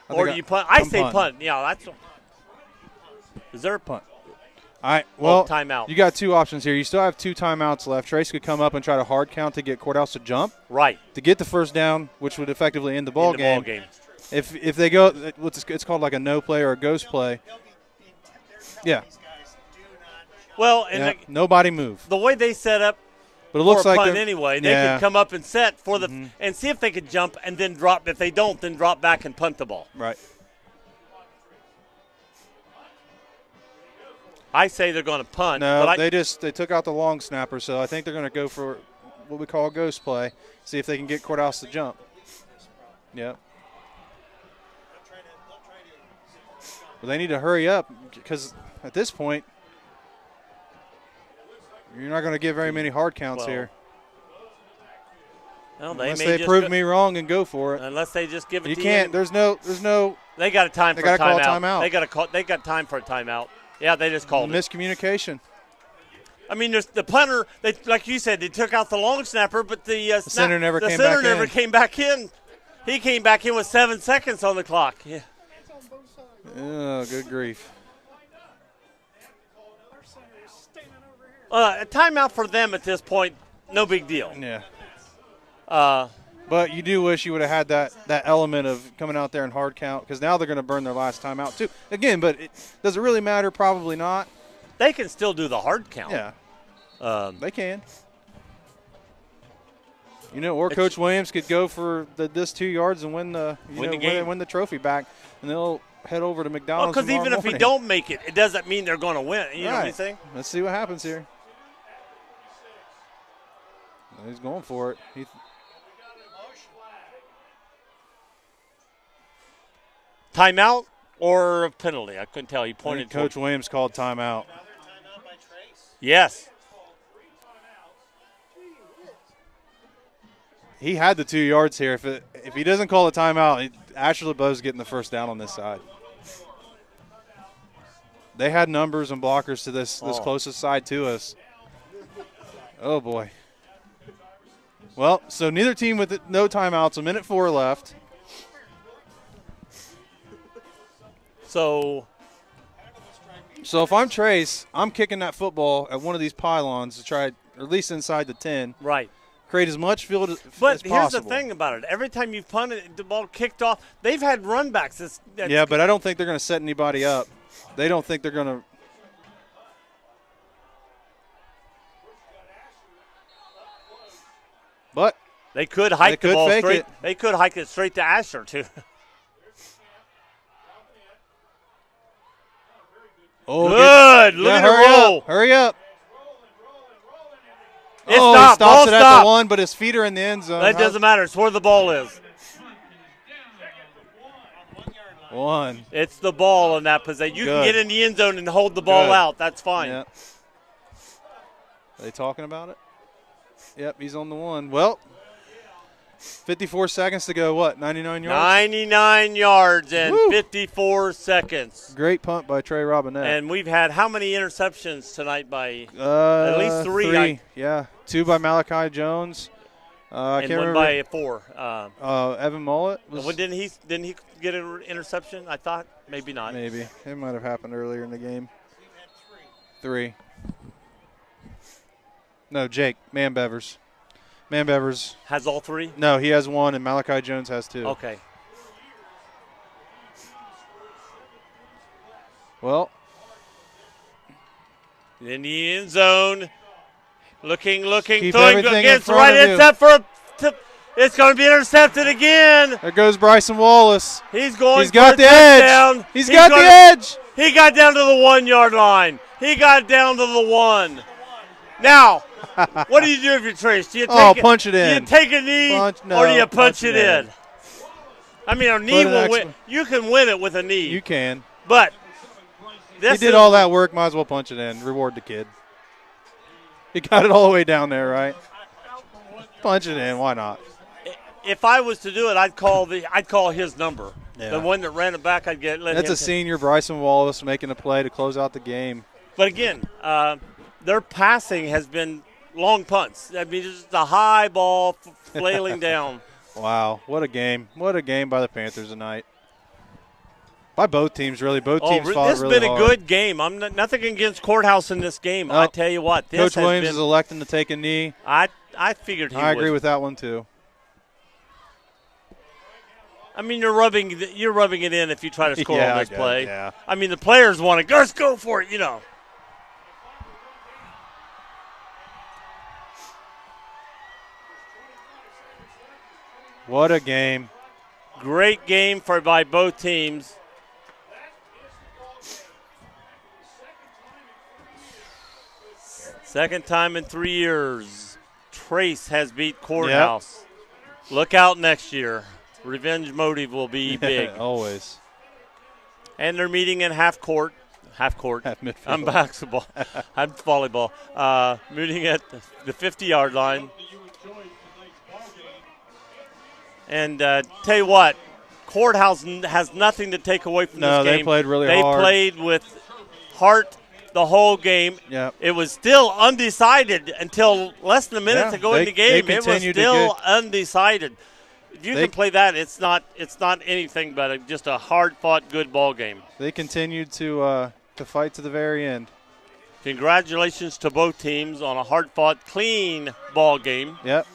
or do you punt? I say punt. Yeah, that's. Is there a punt? All right, well, timeout. You got 2 options here. You still have 2 timeouts left. Trace could come up and try to hard count to get Courthouse to jump. Right. To get the first down, which would effectively end the ball game. If they go, it's called like a no play or a ghost play. Yeah. Well, and nobody move. The way they set up, but it looks for a like punt anyway, they could come up and set for the and see if they could jump and then drop. If they don't, then drop back and punt the ball. Right. I say they're going to punt. No, but they took out the long snapper, so I think they're going to go for what we call a ghost play, see if they can get Courthouse to jump. Yep. But they need to hurry up because at this point, you're not going to get very many hard counts here. Well, unless they prove me wrong and go for it. Unless they just give it you to can't. There's no. They got a time they for a call timeout. timeout. They got time for a timeout. Yeah, they just called it. Miscommunication. I mean, there's the punter. They, like you said, they took out the long snapper, but the center never came back in. He came back in with 7 seconds on the clock. Yeah. Oh, good grief. A timeout for them at this point, no big deal. Yeah. But you do wish you would have had that element of coming out there and hard count because now they're going to burn their last timeout too. Again, but does it really matter? Probably not. They can still do the hard count. Yeah. They can. You know, or Coach Williams could go for this 2 yards and win the game. Win the trophy back, and they'll head over to McDonald's. Because even if he don't make it, it doesn't mean they're going to win. You know what I'm saying? Let's see what happens here. He's going for it. Timeout or penalty? I couldn't tell. He pointed. Coach Williams called timeout. Yes. He had the 2 yards here. If he doesn't call a timeout, Asher LeBeau's getting the first down on this side. They had numbers and blockers to this closest side to us. Oh, boy. Well, so neither team with no timeouts. 1:04 left. So if I'm Trace, I'm kicking that football at one of these pylons to try, or at least inside the 10. Right. Create as much field as possible. But here's the thing about it. Every time you've punted, the ball kicked off, they've had runbacks. Yeah, but I don't think they're going to set anybody up. They don't think they're going to. But they could hike the ball straight. It. They could hike it straight to Asher, too. Oh, good. Look at the roll. Hurry up. It's he stopped. Stops it at the 1, but his feet are in the end zone. That doesn't matter. It's where the ball is. 1. It's the ball in that position. You can get in the end zone and hold the ball out. That's fine. Yep. Are they talking about it? Yep, he's on the 1. Well, 54 seconds to go, what, 99 yards? 99 yards and 54 seconds. Great punt by Trey Robinette. And we've had how many interceptions tonight by at least 3? 3, yeah. 2 by Malachi Jones. And 1 by 4. Evan Mullet. Didn't he get an interception? I thought maybe not. Maybe. It might have happened earlier in the game. 3. No, Jake Manbevers. Manbevers has all 3? No, he has 1, and Malachi Jones has 2. Okay. Well, in the end zone, looking, keep throwing against the right intercept it's going to be intercepted again. There goes Bryson Wallace. He's going. He's got the edge. He's got the edge. He got down to the 1 yard line. He got down to the 1. Now, what do you do if you're Trace? Do you take punch it in. Do you take a knee or do you punch it in? I mean, a knee will win. You can win it with a knee. You can. But he did all that work. Might as well punch it in. Reward the kid. He got it all the way down there, right? Punch it in. Why not? If I was to do it, I'd call his number. Yeah. The one that ran it back, I'd get. That's a senior, Bryson Wallace, making a play to close out the game. But again, their passing has been long punts. I mean, just a high ball flailing down. Wow, what a game! What a game by the Panthers tonight. By both teams, really. Both teams fought really hard. This has been a good game. I'm nothing against Courthouse in this game. I tell you what, Coach Williams is electing to take a knee. I figured he would. I agree with that one too. I mean, you're rubbing it in if you try to score on this play. Yeah. I mean, the players want to let's go for it, you know. What a game. Great game by both teams. Second time in 3 years, Trace has beat Courthouse. Yep. Look out next year. Revenge motive will be big. Always. And they're meeting in half court. Half midfield. I'm basketball. I'm volleyball. Meeting at the 50-yard line. And tell you what, Courthouse has nothing to take away from this game. No, they played really hard. They played with heart the whole game. Yep. It was still undecided until less than a minute to go in the game. It was still undecided. If you can play that, it's not anything but just a hard-fought, good ball game. They continued to fight to the very end. Congratulations to both teams on a hard-fought, clean ball game. Yep.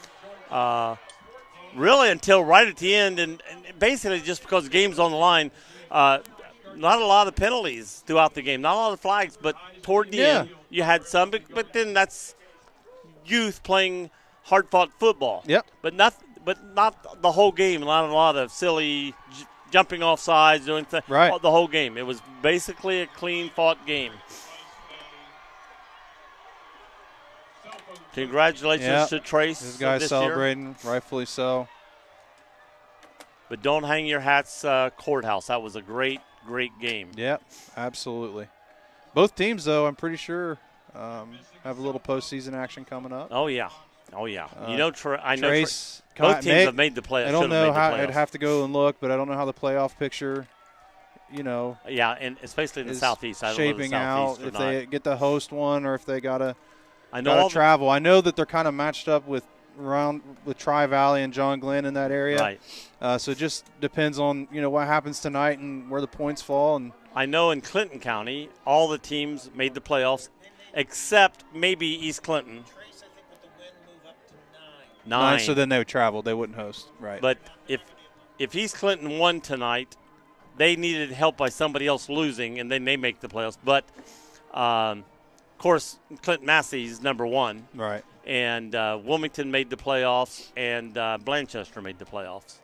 Really until right at the end, and basically just because the game's on the line, not a lot of penalties throughout the game, not a lot of flags, but toward the end you had some, but then that's youth playing hard-fought football. Yep. But not the whole game. Not a lot of silly jumping off sides, doing things. Right. The whole game. It was basically a clean-fought game. Congratulations to Trace. This guy's celebrating, rightfully so. But don't hang your hats, Courthouse. That was a great game. Yep, absolutely. Both teams, though, I'm pretty sure have a little postseason action coming up. Oh yeah. You know, Trace. Both teams have made the playoffs. I don't know how. I'd have to go and look, but I don't know how the playoff picture, Yeah, and especially in the Southeast. I don't shaping know the Southeast out if they get to host one or if they gotta travel. I know that they're kind of matched up with Tri-Valley and John Glenn in that area. Right. So it just depends on what happens tonight and where the points fall. And I know in Clinton County, all the teams made the playoffs except maybe East Clinton. 9. So then they would travel. They wouldn't host. Right. But if East Clinton won tonight, they needed help by somebody else losing, and then they make the playoffs. But, of course, Clinton Massey's number 1. Right. And Wilmington made the playoffs, and Blanchester made the playoffs.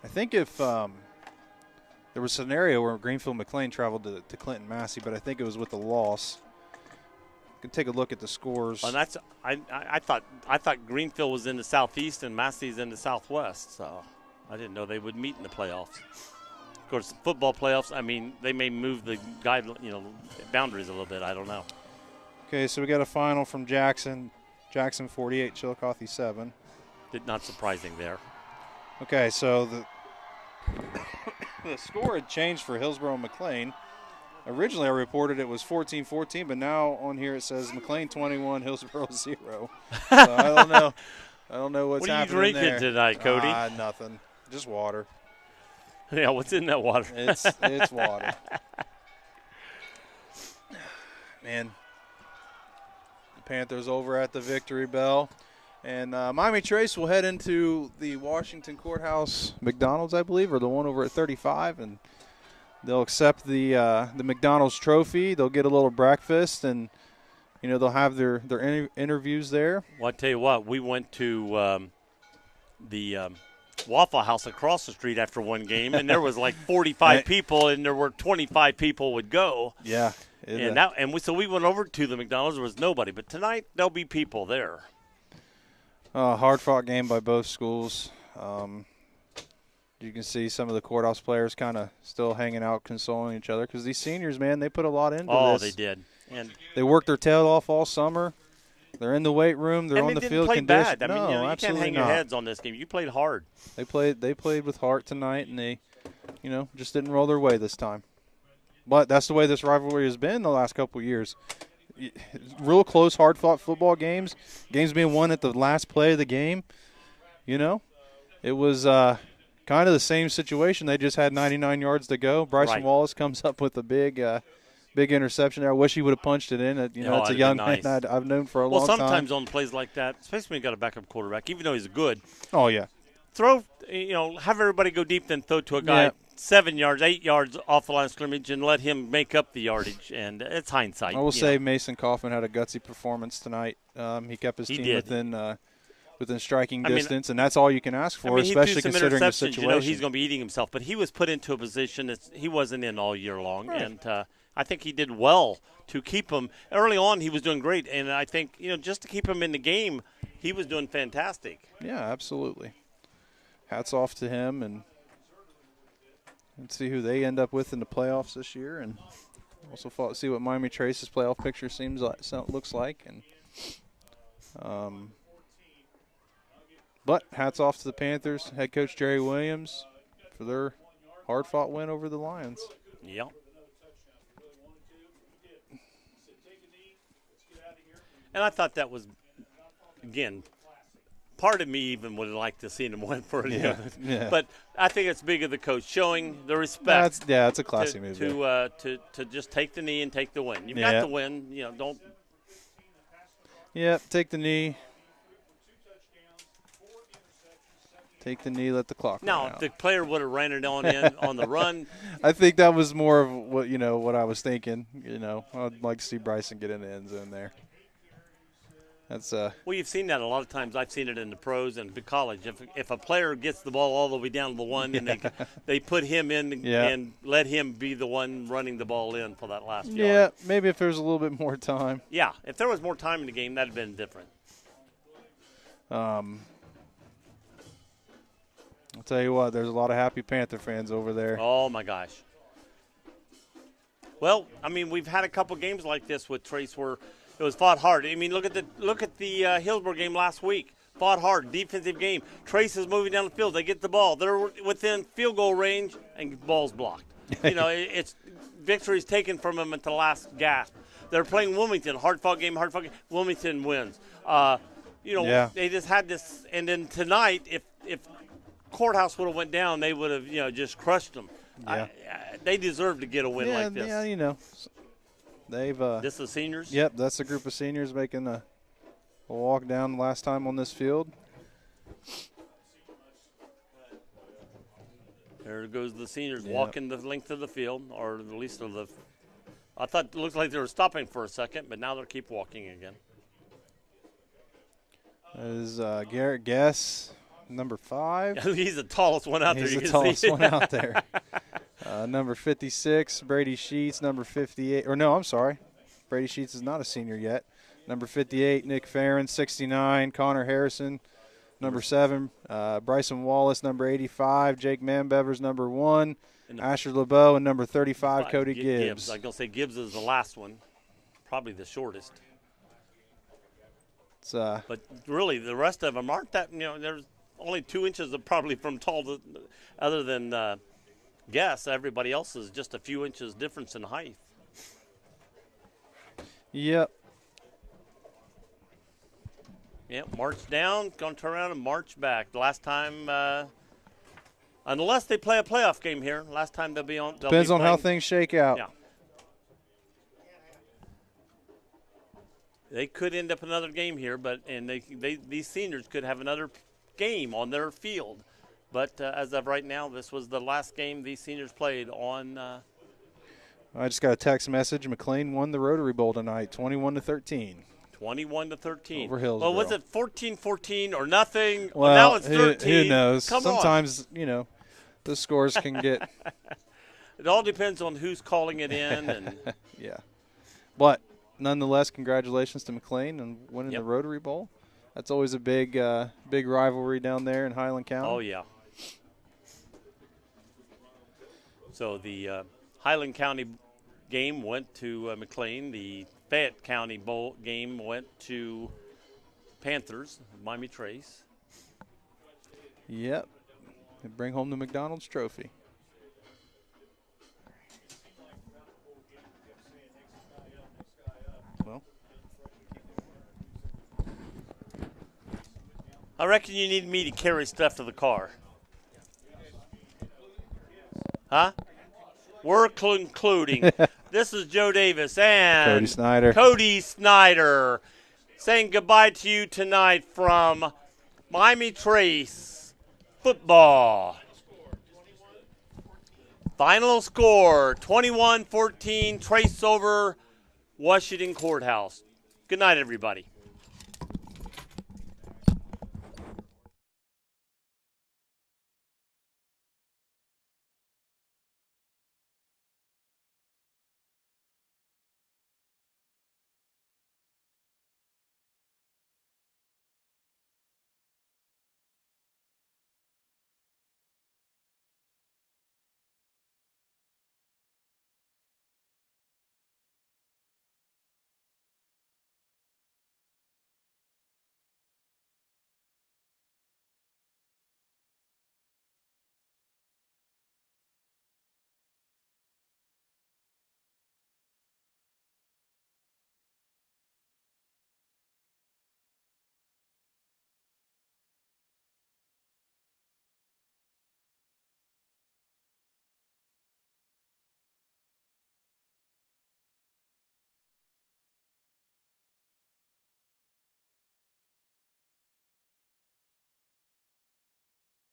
I think if there was a scenario where Greenfield McLean traveled to Clinton Massey, but I think it was with a loss. You can take a look at the scores. And that's I thought Greenfield was in the Southeast and Massey's in the Southwest, so I didn't know they would meet in the playoffs. Of course, football playoffs, I mean, they may move the boundaries a little bit. I don't know. Okay, so we got a final from Jackson 48, Chillicothe 7. Not surprising there. Okay, so the score had changed for Hillsboro McLean. Originally, I reported it was 14-14, but now on here it says McLean 21, Hillsboro 0. So I don't know. I don't know what's happening there. What are you drinking tonight, Cody? Nothing. Just water. Yeah, what's in that water? It's water. Man, the Panthers over at the Victory Bell. And Miami Trace will head into the Washington Courthouse McDonald's, I believe, or the one over at 35, and they'll accept the McDonald's trophy. They'll get a little breakfast, and they'll have their interviews there. Well, I tell you what, we went to the Waffle House across the street after one game, and there was like 45 people, and there were 25 people would go. Yeah, so we went over to the McDonald's. There was nobody, but tonight there'll be people there. Hard-fought game by both schools. You can see some of the Courthouse players kind of still hanging out, consoling each other, because these seniors, man, they put a lot into this. Oh, they did. And they worked their tail off all summer. They're in the weight room. They're on the field conditioned. Bad. I mean, you can't hang your heads on this game. You played hard. They played with heart tonight, and they, just didn't roll their way this time. But that's the way this rivalry has been the last couple of years. Real close, hard-fought football games being won at the last play of the game. It was kind of the same situation. They just had 99 yards to go. Bryson Wallace comes up with a big interception there. I wish he would have punched it in. It's a young man I've known for a long time. Well, sometimes on plays like that, especially when you got a backup quarterback, even though he's good. Oh, yeah. Throw, have everybody go deep, then throw to a guy 7 yards, 8 yards off the line of scrimmage, and let him make up the yardage. And it's hindsight. I will say Mason Kaufman had a gutsy performance tonight. He kept his team within striking distance, and that's all you can ask for, especially considering the situation. He's going to be eating himself, but he was put into a position that he wasn't in all year long, and I think he did well to keep him. Early on, he was doing great, and I think, just to keep him in the game, he was doing fantastic. Yeah, absolutely. Hats off to him, and let's see who they end up with in the playoffs this year, and also see what Miami Trace's playoff picture looks like. And but hats off to the Panthers, head coach Jerry Williams, for their hard-fought win over the Lions. Yep. And I thought that was, again, part of me even would have liked to see him win for it. Yeah. But I think it's big of the coach showing the respect. It's a classy move. To just take the knee and take the win. You've got to win. Don't. Yeah, take the knee. Take the knee, let the clock run out. Now, if the player would have ran it on the run. I think that was more of what I was thinking. I'd like to see Bryson get in the end zone there. That's Well, you've seen that a lot of times. I've seen it in the pros and the college. If a player gets the ball all the way down to the one, and they put him in and let him be the one running the ball in for that last yard. Yeah, maybe if there's a little bit more time. Yeah, if there was more time in the game, that'd have been different. I'll tell you what, there's a lot of happy Panther fans over there. Oh, my gosh. Well, I mean, we've had a couple games like this with Trace where it was fought hard. I mean, look at the Hillsborough game last week. Fought hard, defensive game. Trace is moving down the field. They get the ball. They're within field goal range, and ball's blocked. It's victories taken from them at the last gasp. They're playing Wilmington. Hard-fought game. Wilmington wins. They just had this. And then tonight, if Courthouse would have went down, they would have just crushed them. Yeah. They deserve to get a win like this. Yeah, they've. This is seniors. Yep, that's a group of seniors making a walk down last time on this field. There goes the seniors walking the length of the field, or at least of the. I thought it looked like they were stopping for a second, but now they'll keep walking again. That is Garrett Guess. Number 5. He's the tallest one out there. He's the tallest one out there. Number 56, Brady Sheets. Number 58. Or no, I'm sorry. Brady Sheets is not a senior yet. Number 58, Nick Farron. 69, Connor Harrison. Number 7, Bryson Wallace. Number 85, Jake Manbevers. Number 1, Asher LeBeau. And number 35, Cody Gibbs. I'm going to say Gibbs is the last one. Probably the shortest. But really, the rest of them aren't that, there's only 2 inches probably from tall to, other than Guess. Everybody else is just a few inches difference in height. Yep. Yep, march down, going to turn around and march back. The last time, unless they play a playoff game here, last time they'll be on. Depends on how things shake out. Yeah. They could end up another game here, these seniors could have another game on their field. But as of right now, this was the last game these seniors played on. I just got a text message. McLean won the Rotary Bowl tonight, 21-13. 21-13. Over Hillsborough. Well, was it 14-14 or nothing? Well, now it's 13. Who knows? Come Sometimes, the scores can get. It all depends on who's calling it in. And yeah. But nonetheless, congratulations to McLean on winning the Rotary Bowl. That's always a big rivalry down there in Highland County. Oh, yeah. So the Highland County game went to McLean. The Fayette County Bowl game went to Panthers, Miami Trace. Yep. They bring home the McDonald's trophy. Well, I reckon you need me to carry stuff to the car. Huh? We're concluding. This is Joe Davis and Cody Snyder saying goodbye to you tonight from Miami Trace football. Final score, 21-14, Trace over Washington Courthouse. Good night, everybody.